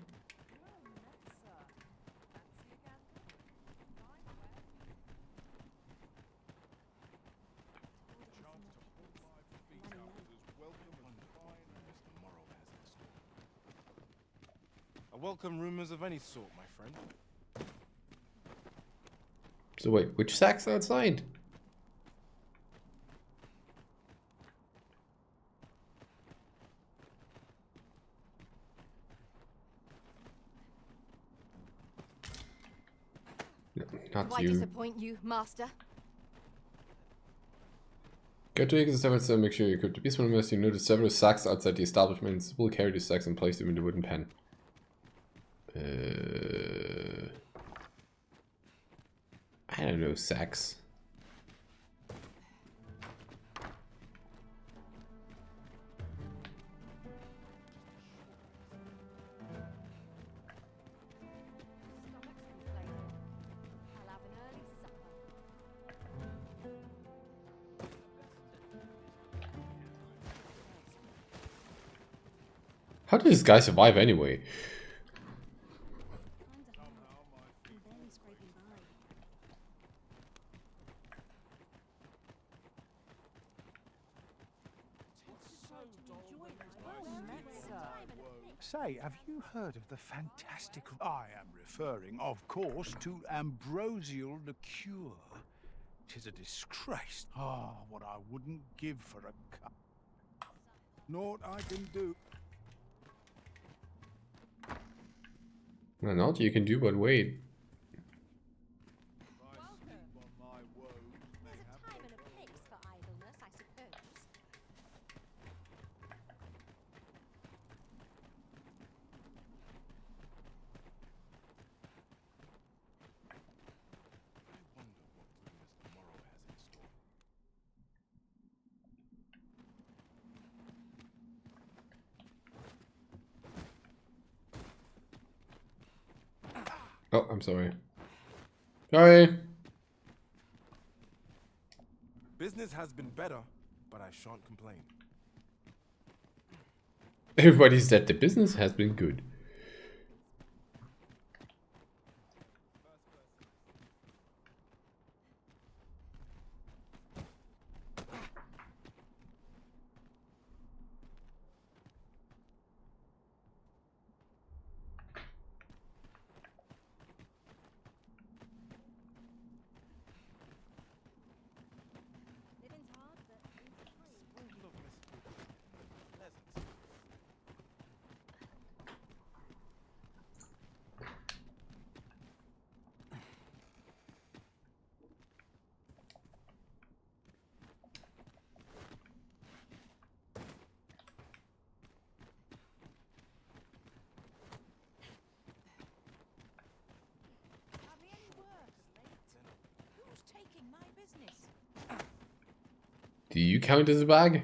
I welcome rumors of any sort, my friend. So wait, which sack's outside? No, not Why you. disappoint you, Master? Go to exit 7 to make sure you equip the beast unless you notice several sacks outside the establishment. We'll carry the sacks and place them in the wooden pen. I don't know, sacks. How did this guy survive anyway? Say, have you heard of the fantastic... I am referring, of course, to ambrosial liqueur. 'Tis a disgrace. Ah, what I wouldn't give for a cup. Naught I can do. Well, not you can do, but wait. Oh, I'm sorry. Sorry. Business has been better, but I shan't complain. Everybody said the business has been good. Do you count as a bag?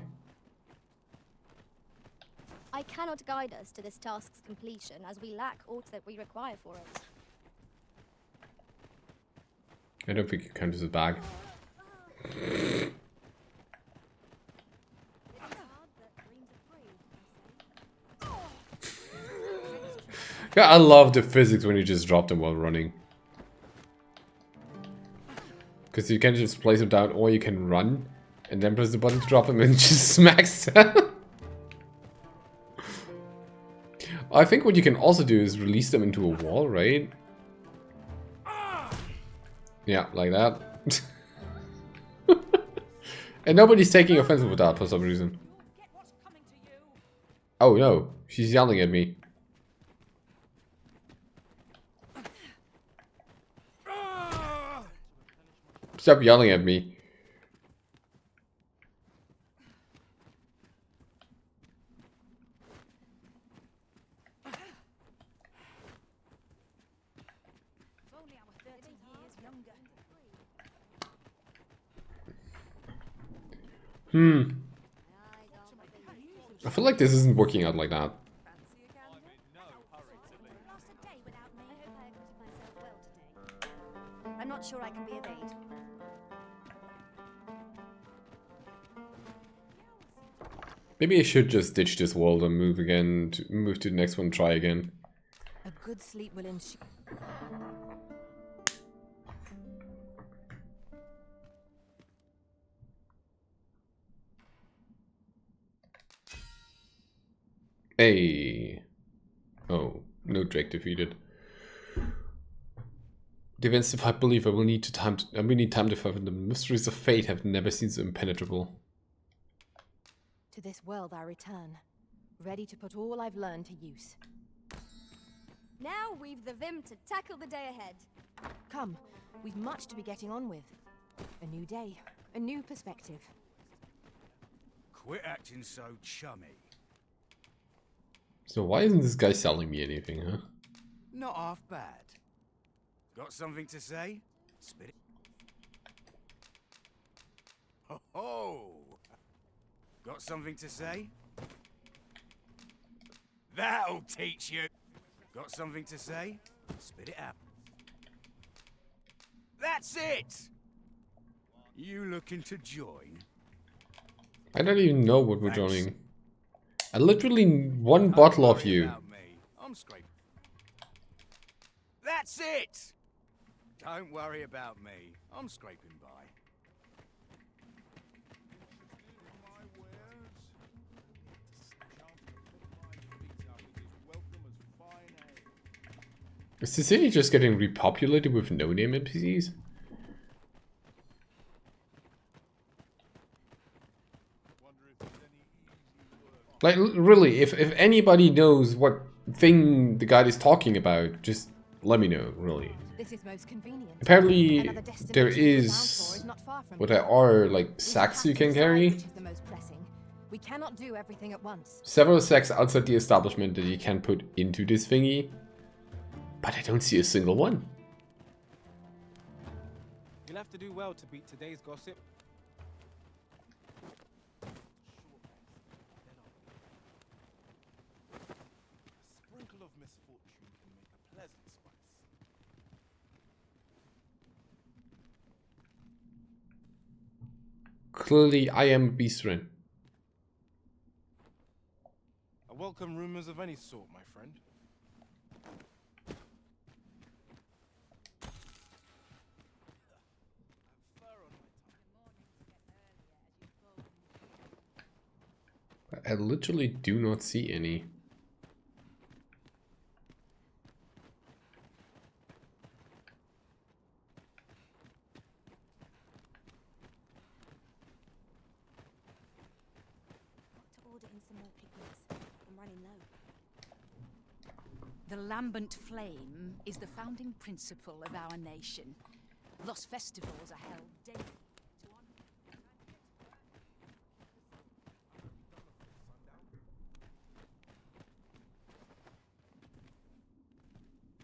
I cannot guide us to this task's completion, as we lack aught that we require for it. I don't think you count as a bag. Yeah, I love the physics when you just drop them while running. Because you can just place them down, or you can run, and then press the button to drop them and just smacks them. I think what you can also do is release them into a wall, right? Yeah, like that. And nobody's taking offense with that for some reason. Oh no, she's yelling at me. Stop yelling at me. I feel like this isn't working out like that. I'm not sure I can be of aid. Maybe I should just ditch this world and move again, move to the next one, try again. A good sleep will ensure. Hey. Oh, no Drake defeated. The events of I believe I will need time to find the mysteries of fate have never seemed so impenetrable. To this world I return, ready to put all I've learned to use. Now we've the vim to tackle the day ahead. Come, we've much to be getting on with. A new day, a new perspective. Quit acting so chummy. So why isn't this guy selling me anything, huh? Not half bad. Got something to say? Spit it. Ho ho! Got something to say? That'll teach you. Got something to say? Spit it out. That's it! You looking to join? I don't even know what we're joining. I literally one bottle of you. I'm scraping. That's it! Don't worry about me. I'm scraping by. Is the city just getting repopulated with no-name NPCs? Like, really, if anybody knows what thing the guy is talking about, just let me know, really. This is most convenient. Apparently, Another there destination we're bound for is not far from what here. there are, like, We sacks have you to can decide carry. which is the most pressing. We cannot do everything at once. Several sacks outside the establishment that you can put into this thingy. But I don't see a single one. You'll have to do well to beat today's gossip. A sprinkle of misfortune can make a pleasant spice. Clearly, I am Beastren. I welcome rumors of any sort, my friend. I literally do not see any. To order in some more picnics. I'm running low. The lambent flame is the founding principle of our nation. Thus festivals are held daily.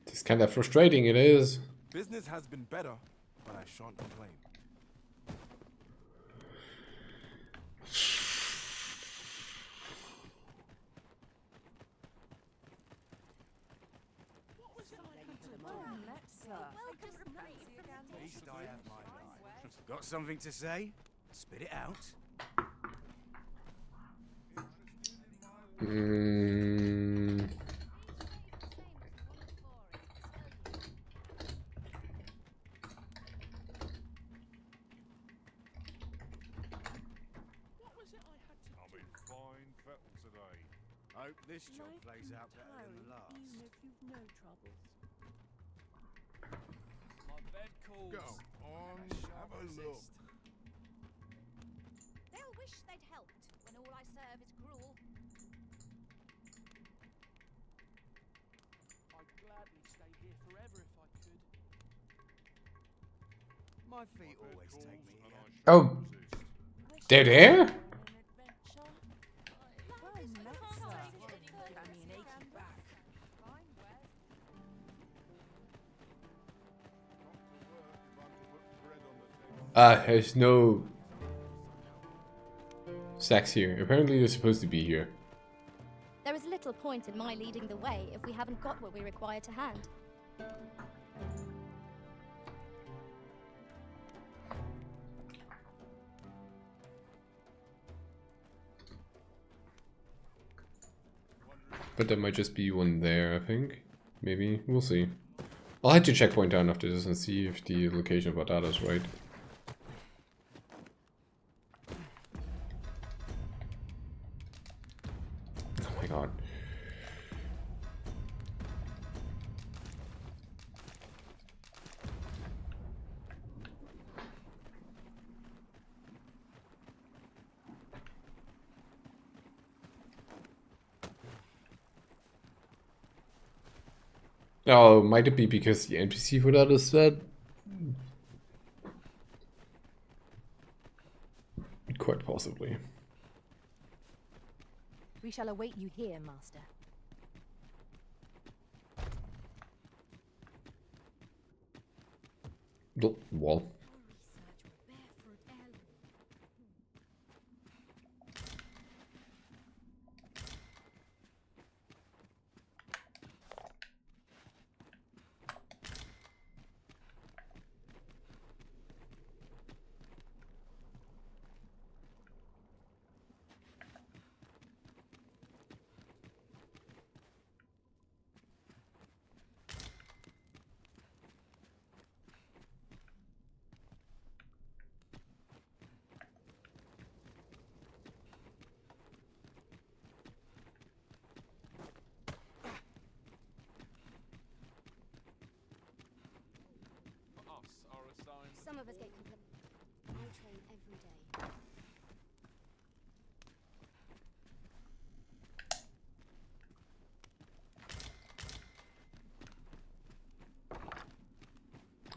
It's kind of frustrating, it is. Business has been better, but I shan't complain. Got something to say? Spit it out. I'm in fine fettle today. Hope this job plays out better than the last. Even if you've no troubles. My bed calls. Go on, have a look. They'll wish they'd helped when all I serve is gruel. I'd gladly stay here forever if I could. My feet always take me here. Oh, they're there? There's no sacks here. Apparently they're supposed to be here. There is little point in my leading the way if we haven't got what we require to hand. But there might just be one there, I think. Maybe. We'll see. I'll head to checkpoint down after this and see if the location of our data is right. Oh my god. Oh, might it be because the NPC for that is dead? Quite possibly. We shall await you here, Master. Wall. Some of us get complete. I train every day.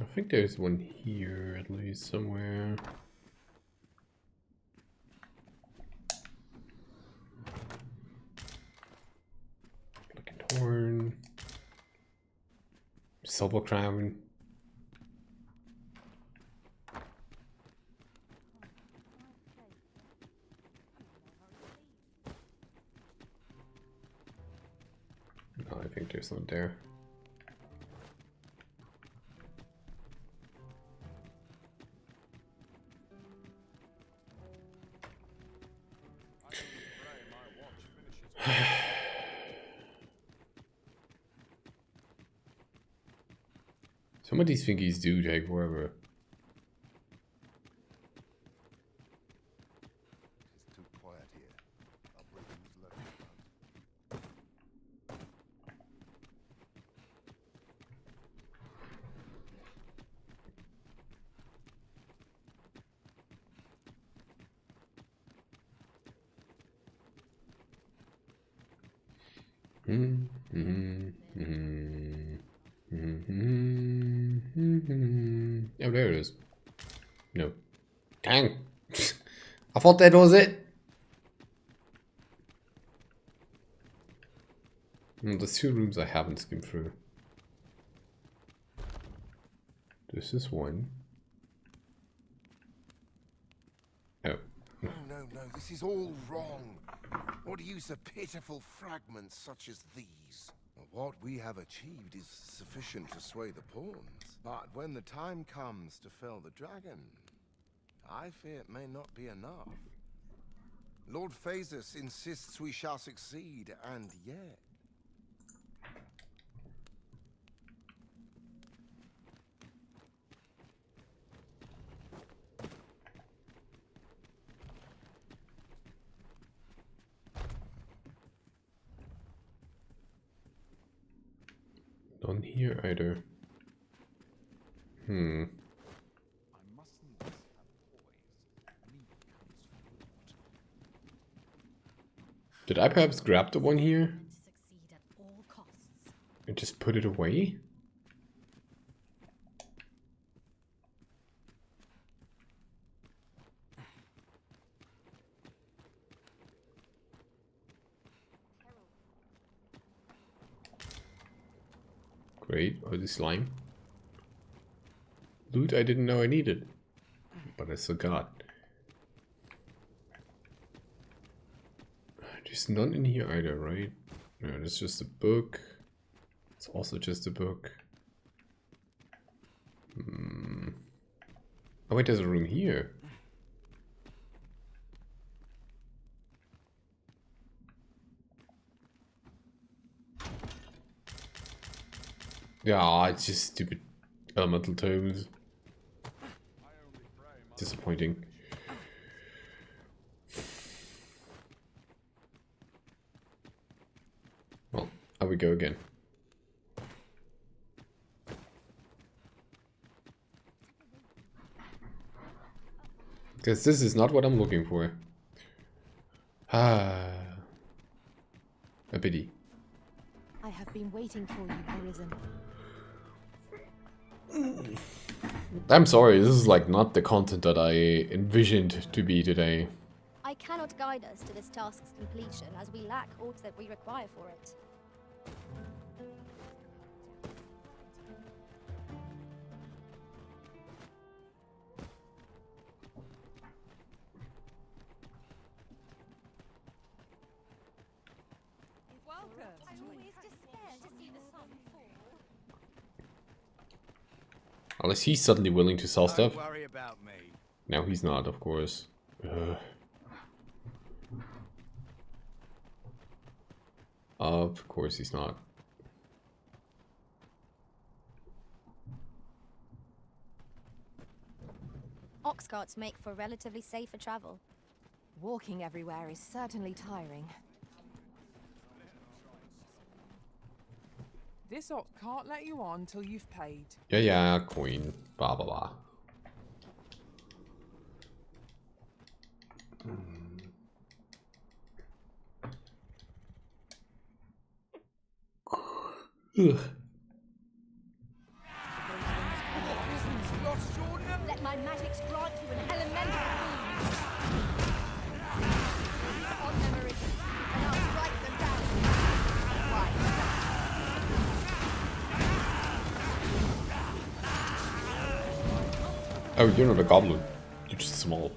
I think there's one here at least somewhere. Blackened horn. Silver crown. No, I think there's one there. Some of these thingies do take forever. It's too quiet here. Our brigand's left Oh, there it is. No. Dang. I thought that was it. There's 2 rooms I haven't skimmed through. This is one. Oh. No, this is all wrong. What use of pitiful fragments such as these? What we have achieved is sufficient to sway the pawns. But when the time comes to fell the dragon, I fear it may not be enough. Lord Phasus insists we shall succeed, and yet... None here either. Did I perhaps grab the one here and just put it away? Great, oh, the slime. Loot I didn't know I needed, but I still got. There's none in here either, right? No, it's just a book. It's also just a book. Oh wait, there's a room here. Yeah, it's just stupid elemental tomes. Disappointing. Well, out we go again. Because this is not what I'm looking for. Ah, a pity. I have been waiting for you, Arisen. I'm sorry, this is like not the content that I envisioned to be today. I cannot guide us to this task's completion, as we lack aught that we require for it. I always despair to see the sun fall. Unless he's suddenly willing to sell stuff. Don't worry about me. No, he's not, of course. Of course he's not. Ox carts make for relatively safer travel. Walking everywhere is certainly tiring. This ox can't let you on till you've paid. Yeah, queen. Blah, blah, blah. Ugh. Let my magics grant you an elemental boon. On memory, and I'll strike them down. Why? Oh, you're not a goblin. You're just small.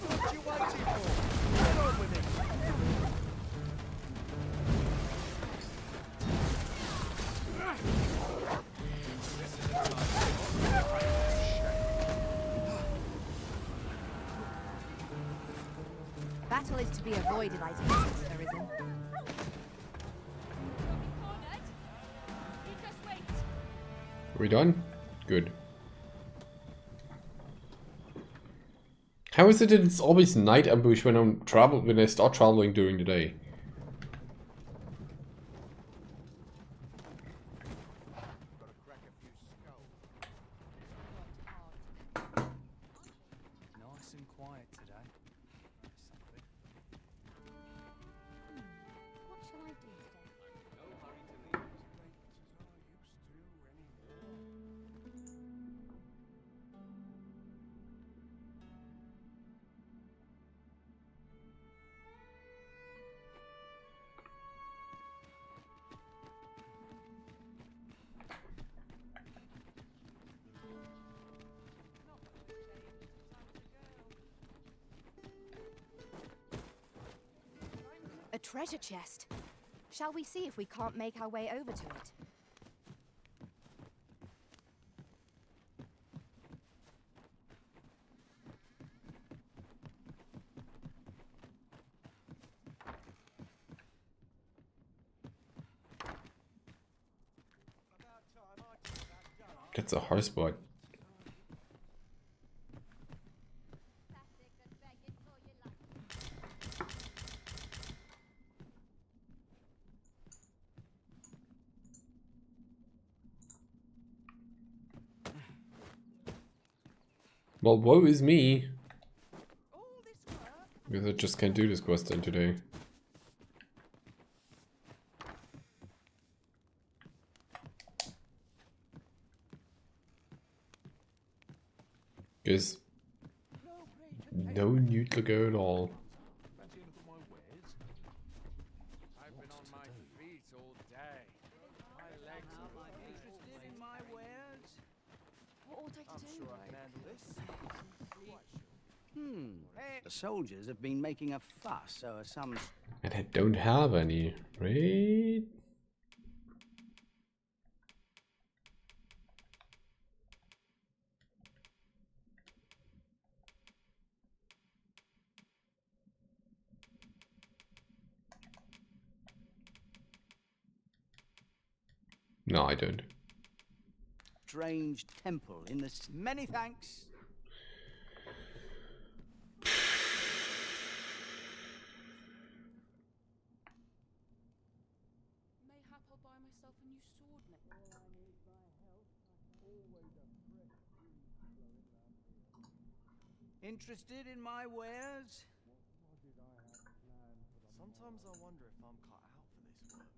What you waiting for? Get on with it. Battle is to be avoided, I suppose, Arisen. Are we done? Good. How is it that it's always night ambush when when I start traveling during the day? Nice and quiet today. Something. What shall I do today? No hurry to leave as late as I used to anymore. A treasure chest. Shall we see if we can't make our way over to it? That's a hard spot. Well, woe is me. Because I just can't do this quest then today. Because no need to go at all. I've been on my feet all day. My legs are interested in my wares. What ought I to do? Sure I can handle this. The soldiers have been making a fuss, so some... And I don't have any, right? No, I don't. strange temple in the... Many thanks. Mayhap I'll buy myself a new sword next. All I need is my help. Always a fresh breeze blowing round here. Interested in my wares? What did I have planned for the Sometimes I wonder if I'm cut out for this work.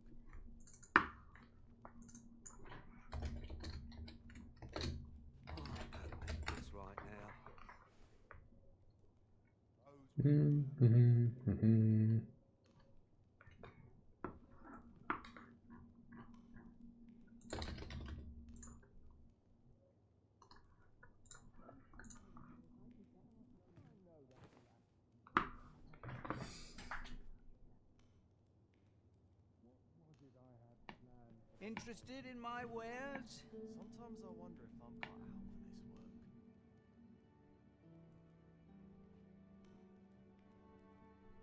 This right now. Interested in my wares? Sometimes I wonder if I'm cut out for this work.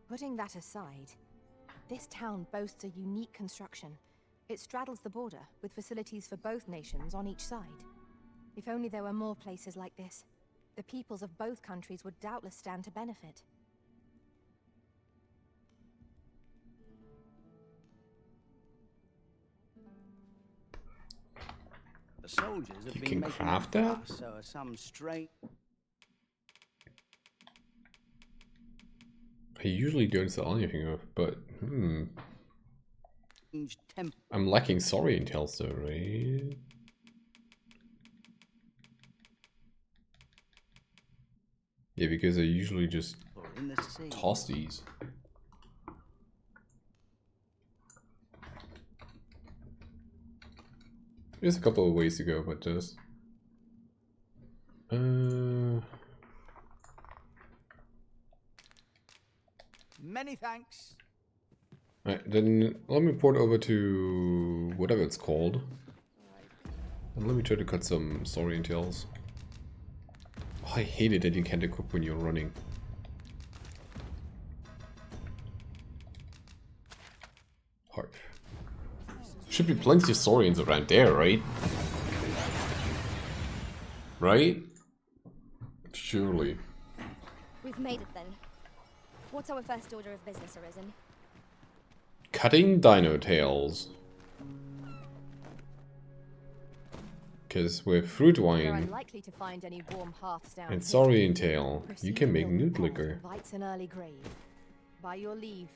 Putting that aside, this town boasts a unique construction. It straddles the border, with facilities for both nations on each side. If only there were more places like this, the peoples of both countries would doubtless stand to benefit. The soldiers have You been can making craft a that? fuss, so some strange... I usually don't sell anything of, but I'm lacking Saurian tails though, right? Yeah, because I usually just toss these. There's a couple of ways to go about this. Many thanks. Alright, then let me port over to whatever it's called. And let me try to cut some Saurian tails. Oh, I hate it that you can't equip when you're running. Harp. Should be plenty of Saurians around there, right? Right? Surely. We've made it then. What's our first order of business, Arisen? Cutting dino tails. Because with fruit wine unlikely to find any warm hearths down and here. Saurian tail, you can make newt liquor. Invites an early grave. By your leave.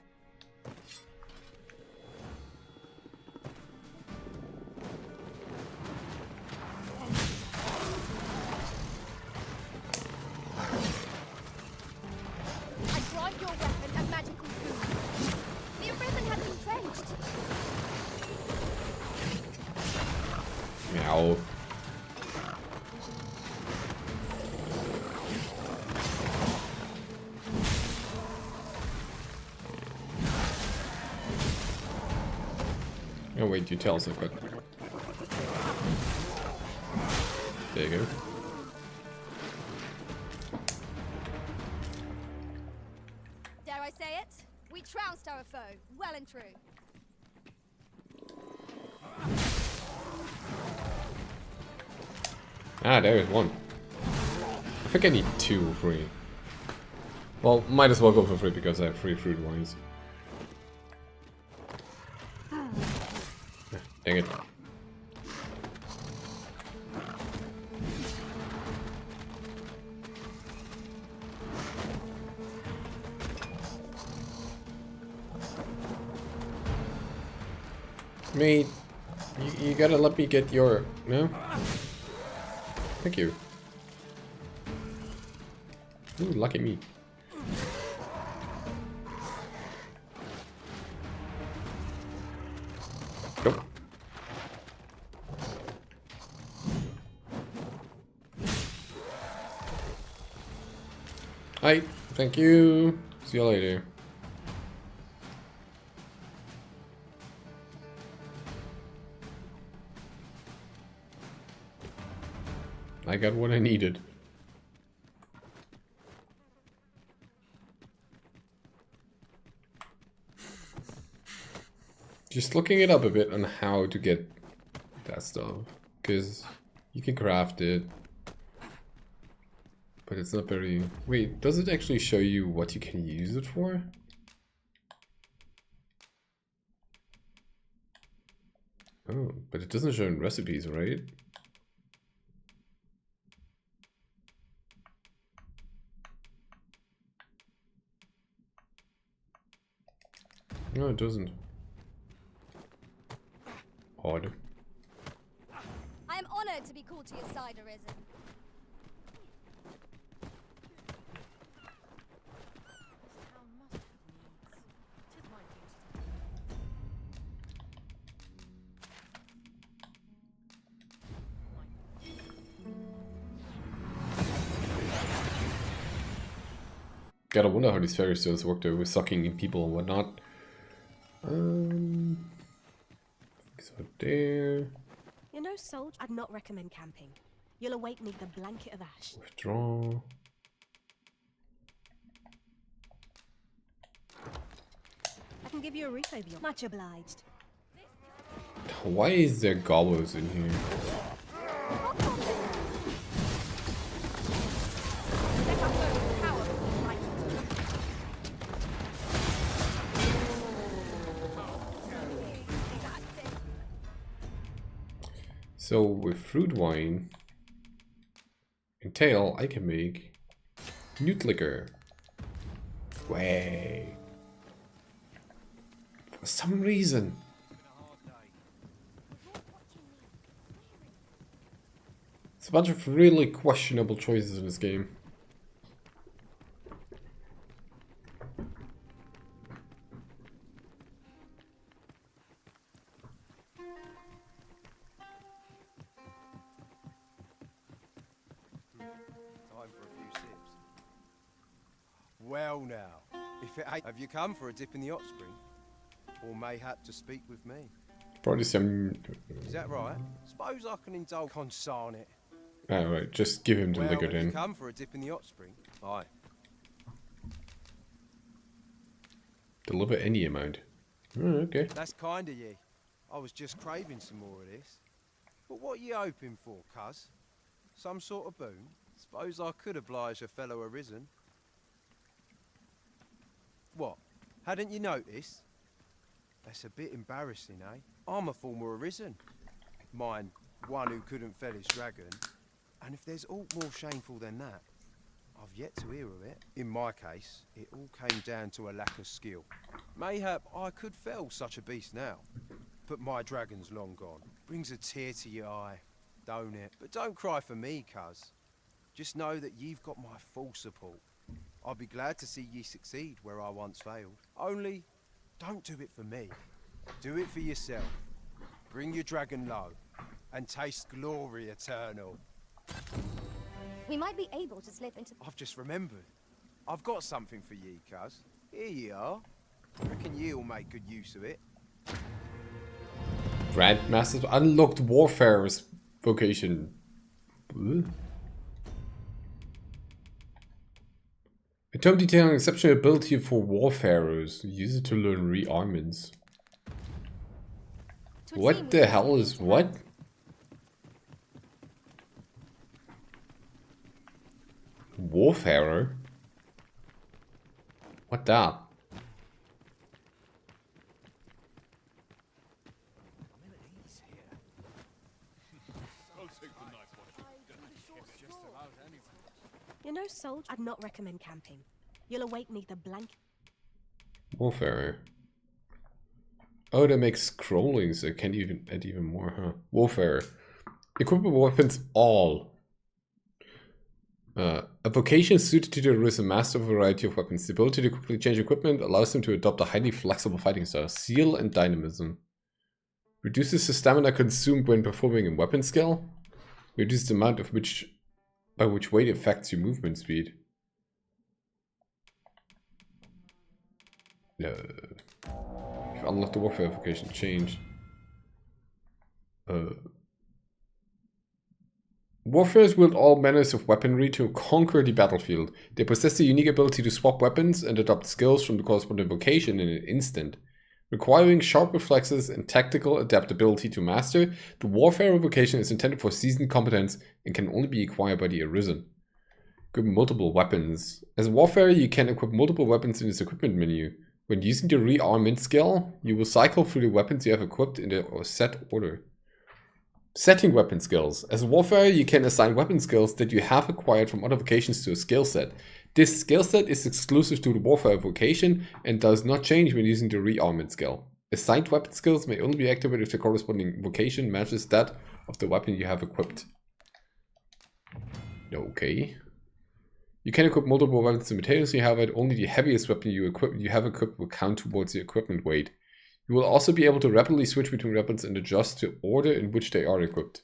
I grant your weapon a magical boon. The Arisen has been drenched. Meow. Oh wait, your tails have got... There you go. Dare I say it? We trounced our foe, well and true. Ah, there's one. I think I need 2 or 3. Well, might as well go for 3 because I have 3 fruit wines. Dang it. Mate, you gotta let me get your... No? Thank you. Ooh, lucky me. Nope. Hi, thank you. See you later. I got what I needed. Just looking it up a bit on how to get that stuff, because you can craft it, but it's not very... Wait, does it actually show you what you can use it for? Oh, but it doesn't show in recipes, right? No, it doesn't. Odd. I am honored to be called to your side, Arisen. Gotta wonder how these fairy stones work though, with sucking in people and whatnot. So there. You know, soldier, I'd not recommend camping. You'll awake me the blanket of ash. Withdraw. I can give you a refill if you want. Much obliged. Why is there gobblers in here? So with fruit wine and tail, I can make newt liquor. way. For some reason. It's a bunch of really questionable choices in this game. Time for a few sips. Well now, if it ain't, have you come for a dip in the hot spring? Or mayhap to speak with me? Probably some... Is that right? Suppose I can indulge consarn it. Alright, just give him the liquor Have then. you come for a dip in the hot spring? Aye. Deliver any amount. Oh, okay. That's kind of ye. I was just craving some more of this. But what you hoping for, cuz? Some sort of boon? Suppose I could oblige a fellow arisen. What? Hadn't you noticed? That's a bit embarrassing, eh? I'm a former arisen. Mind, one who couldn't fell his dragon. And if there's aught more shameful than that, I've yet to hear of it. In my case, it all came down to a lack of skill. Mayhap I could fell such a beast now, but my dragon's long gone. Brings a tear to your eye, don't it? But don't cry for me, cuz. Just know that you've got my full support. I'll be glad to see ye succeed where I once failed. Only, don't do it for me. Do it for yourself. Bring your dragon low, and taste glory eternal. We might be able to slip into... I've just remembered. I've got something for ye, cuz. Here ye are. Reckon ye'll make good use of it. Grandmaster's unlocked Warfare's vocation. Ugh. A tome detailing exceptional ability for warfarers. Use it to learn rearmaments. What the hell is what? Warfarer? What that? You're no soldier. I'd not recommend camping. You'll awake neath the blanket. Warfarer. Oh, that makes scrolling, so I can't even add even more, huh? Warfarer. Equipment weapons all. A vocation suited to the arisen master of a variety of weapons. The ability to quickly change equipment allows them to adopt a highly flexible fighting style. Zeal and dynamism. Reduces the stamina consumed when performing a weapon skill. Reduces the amount of which by which weight affects your movement speed. No. If you unlock the warfare vocation, change. Warfares wield all manners of weaponry to conquer the battlefield. They possess the unique ability to swap weapons and adopt skills from the corresponding vocation in an instant. Requiring sharp reflexes and tactical adaptability to master, the Warfare vocation is intended for seasoned competence and can only be acquired by the Arisen. Equip multiple weapons. As a Warfare, you can equip multiple weapons in this equipment menu. When using the rearmament skill, you will cycle through the weapons you have equipped in the set order. Setting weapon skills. As a Warfare, you can assign weapon skills that you have acquired from other vocations to a skill set. This skill set is exclusive to the Warfare vocation and does not change when using the rearmament skill. Assigned weapon skills may only be activated if the corresponding vocation matches that of the weapon you have equipped. Okay. You can equip multiple weapons simultaneously, however, only the heaviest weapon you have equipped will count towards the equipment weight. You will also be able to rapidly switch between weapons and adjust the order in which they are equipped.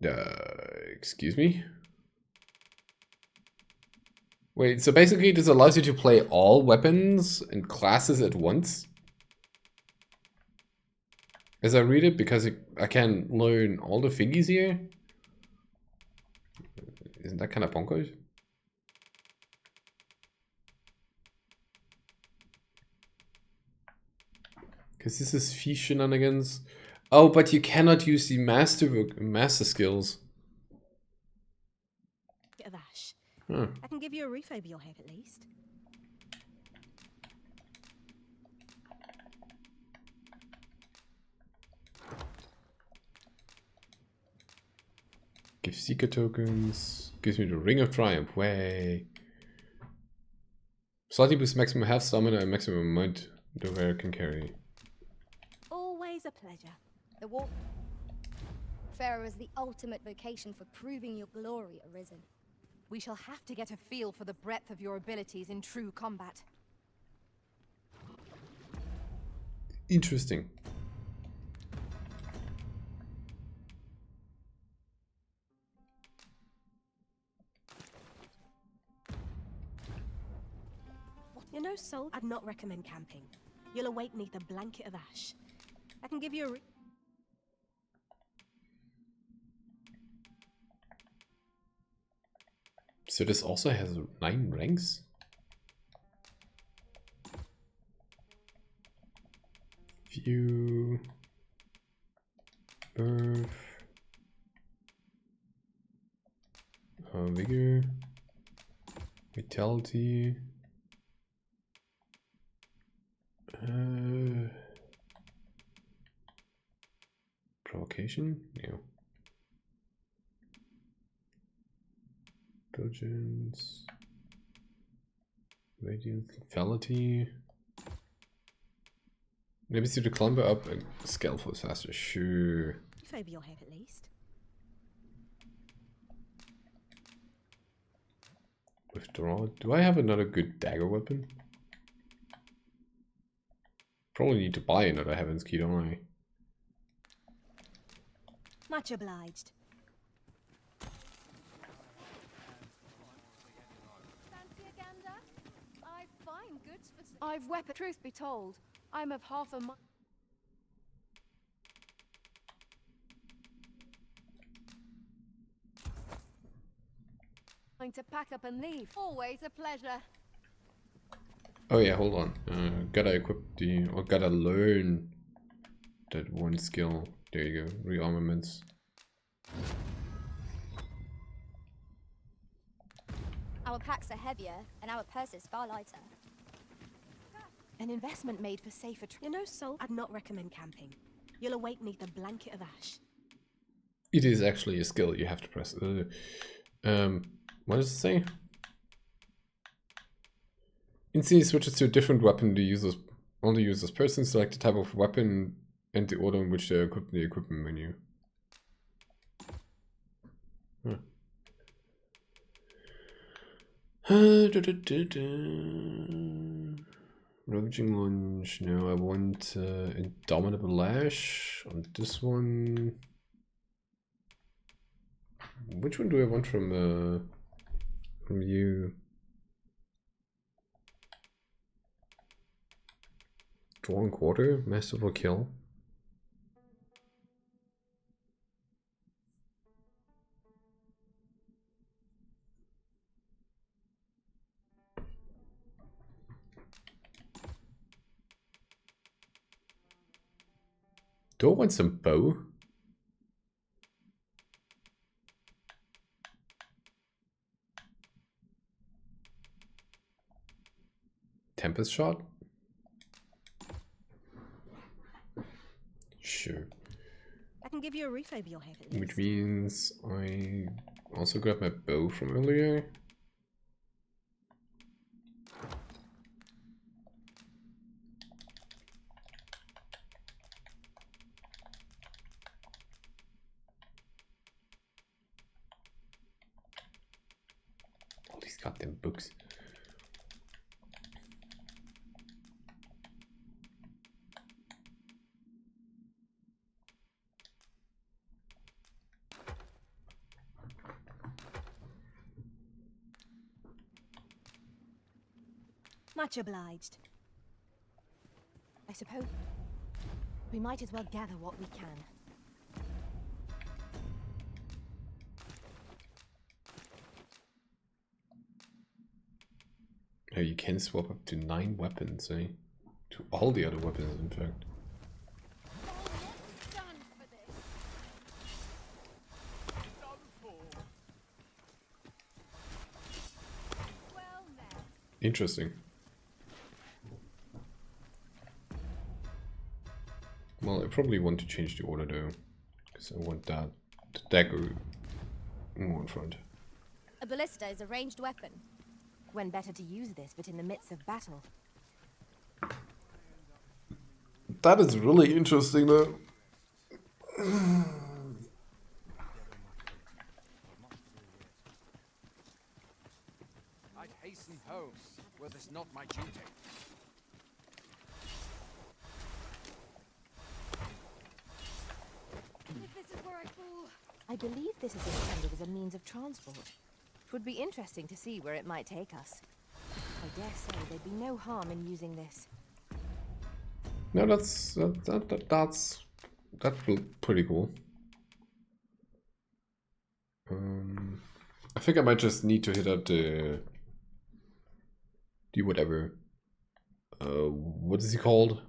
Excuse me? Wait, so basically this allows you to play all weapons and classes at once? As I read it, because I can learn all the thingies here? Isn't that kind of bonkers? Because this is fee shenanigans. Oh, but you cannot use the master skills. Bit of ash. Huh. I can give you a roof over your head at least. Seeker tokens. Gives me the Ring of Triumph. Way. Slightly boosts maximum health, stamina, and maximum might the wearer can carry. Always a pleasure. The warfare is the ultimate vocation for proving your glory, Arisen. We shall have to get a feel for the breadth of your abilities in true combat. Interesting. You know, Soul, I'd not recommend camping. You'll awake neath a blanket of ash. I can give you a... So this also has 9 ranks? View... Birth... Vigor... Vitality... Provocation? No. Diligence. Radiant lethality. Maybe see to climb up and scale for faster. Sure. Over your head at least. Withdraw. Do I have another good dagger weapon? Probably need to buy another Heaven's Key, don't I? Much obliged. Fancy a gander? I find goods for... I've weapon. Truth be told, I'm of half a mind to pack up and leave. Always a pleasure. Oh yeah, hold on. Gotta equip the... or gotta learn that one skill. There you go. Rearmaments. Our packs are heavier, and our purses far lighter. An investment made for safer... You know, Soul, I'd not recommend camping. You'll awake neath a blanket of ash. It is actually a skill you have to press. What does it say? Instantly switches to a different weapon the user's only user's person. Select the type of weapon and the order in which they're equipped in the equipment menu. Huh. Ravaging Lunge. No, I want Indomitable Lash on this one. Which one do I want from you? Drawn Quarter, Masterful Kill. Do I want some bow? Tempest Shot? Sure. I can give you a roof over your head at least. Which means I also got my bow from earlier. All these goddamn books. Much obliged. I suppose we might as well gather what we can. Oh, you can swap up to 9 weapons, eh? To all the other weapons, in fact. Interesting. Well, I probably want to change the order though, because I want that the dagger more in front. A ballista is a ranged weapon. When better to use this but in the midst of battle? That is really interesting though. I'd hasten home, were this not my duty. If this is where I fall. I believe this is intended as a means of transport. It would be interesting to see where it might take us. I dare say there'd be no harm in using this. No, that's pretty cool. I think I might just need to hit up the whatever. What is he called?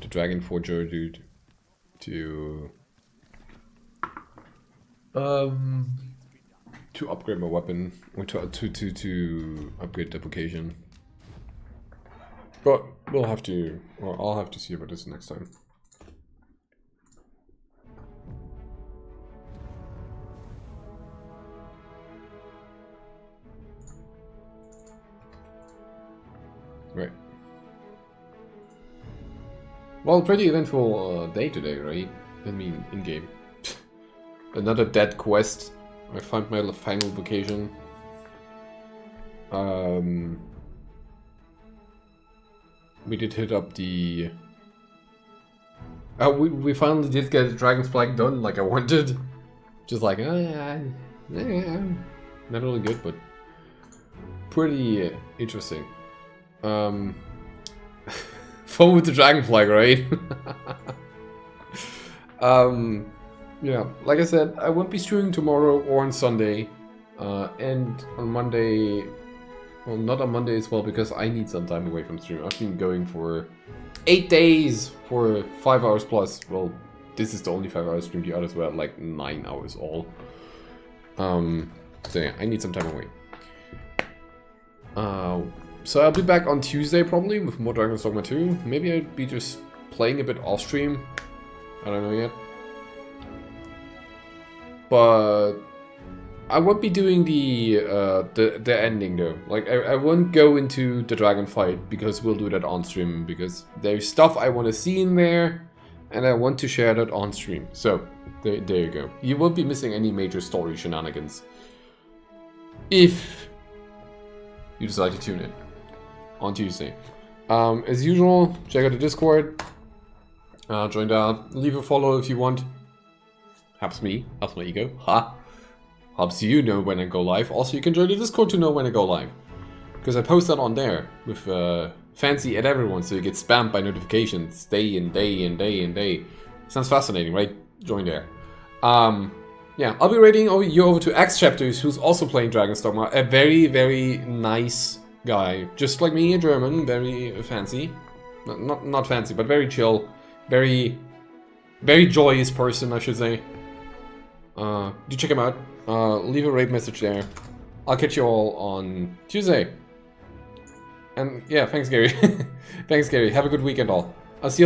The Dragon Forger dude. To upgrade my weapon, or to upgrade the vocation. But we'll have to, or I'll have to see about this next time. Right. Well, pretty eventful day today, right? I mean, in-game. Another dead quest. I found my final vocation. We did hit up the... we finally did get Dragon's Flag done like I wanted. Just like, not really good, but pretty interesting. Fun with the Dragon Flag, right? Yeah, like I said, I won't be streaming tomorrow or on Sunday. And on Monday... Well, not on Monday as well, because I need some time away from stream. I've been going for 8 days for 5 hours plus. Well, this is the only 5 hours stream. The others were like 9 hours all. So yeah, I need some time away. So I'll be back on Tuesday probably with more Dragon's Dogma 2. Maybe I'd be just playing a bit off stream. I don't know yet. But I won't be doing the ending though. Like I won't go into the dragon fight because we'll do that on stream, because there's stuff I want to see in there and I want to share that on stream. So there you go. You won't be missing any major story shenanigans if you decide to tune in on Tuesday. As usual, check out the Discord. Join that. Leave a follow if you want. Helps me. Helps my ego. Ha! Helps you know when I go live. Also, you can join the Discord to know when I go live. Because I post that on there with fancy at everyone, so you get spammed by notifications day and day and day and day. Sounds fascinating, right? Join there. Yeah, I'll be rating you over to X Chapters, who's also playing Dragon's Dogma. A very, very nice guy. Just like me, a German. Very fancy. Not fancy, but very chill. Very joyous person, I should say. Do check him out. Leave a rate message there. I'll catch you all on Tuesday. And yeah, thanks Gary. Thanks Gary. Have a good weekend all. I'll see you later.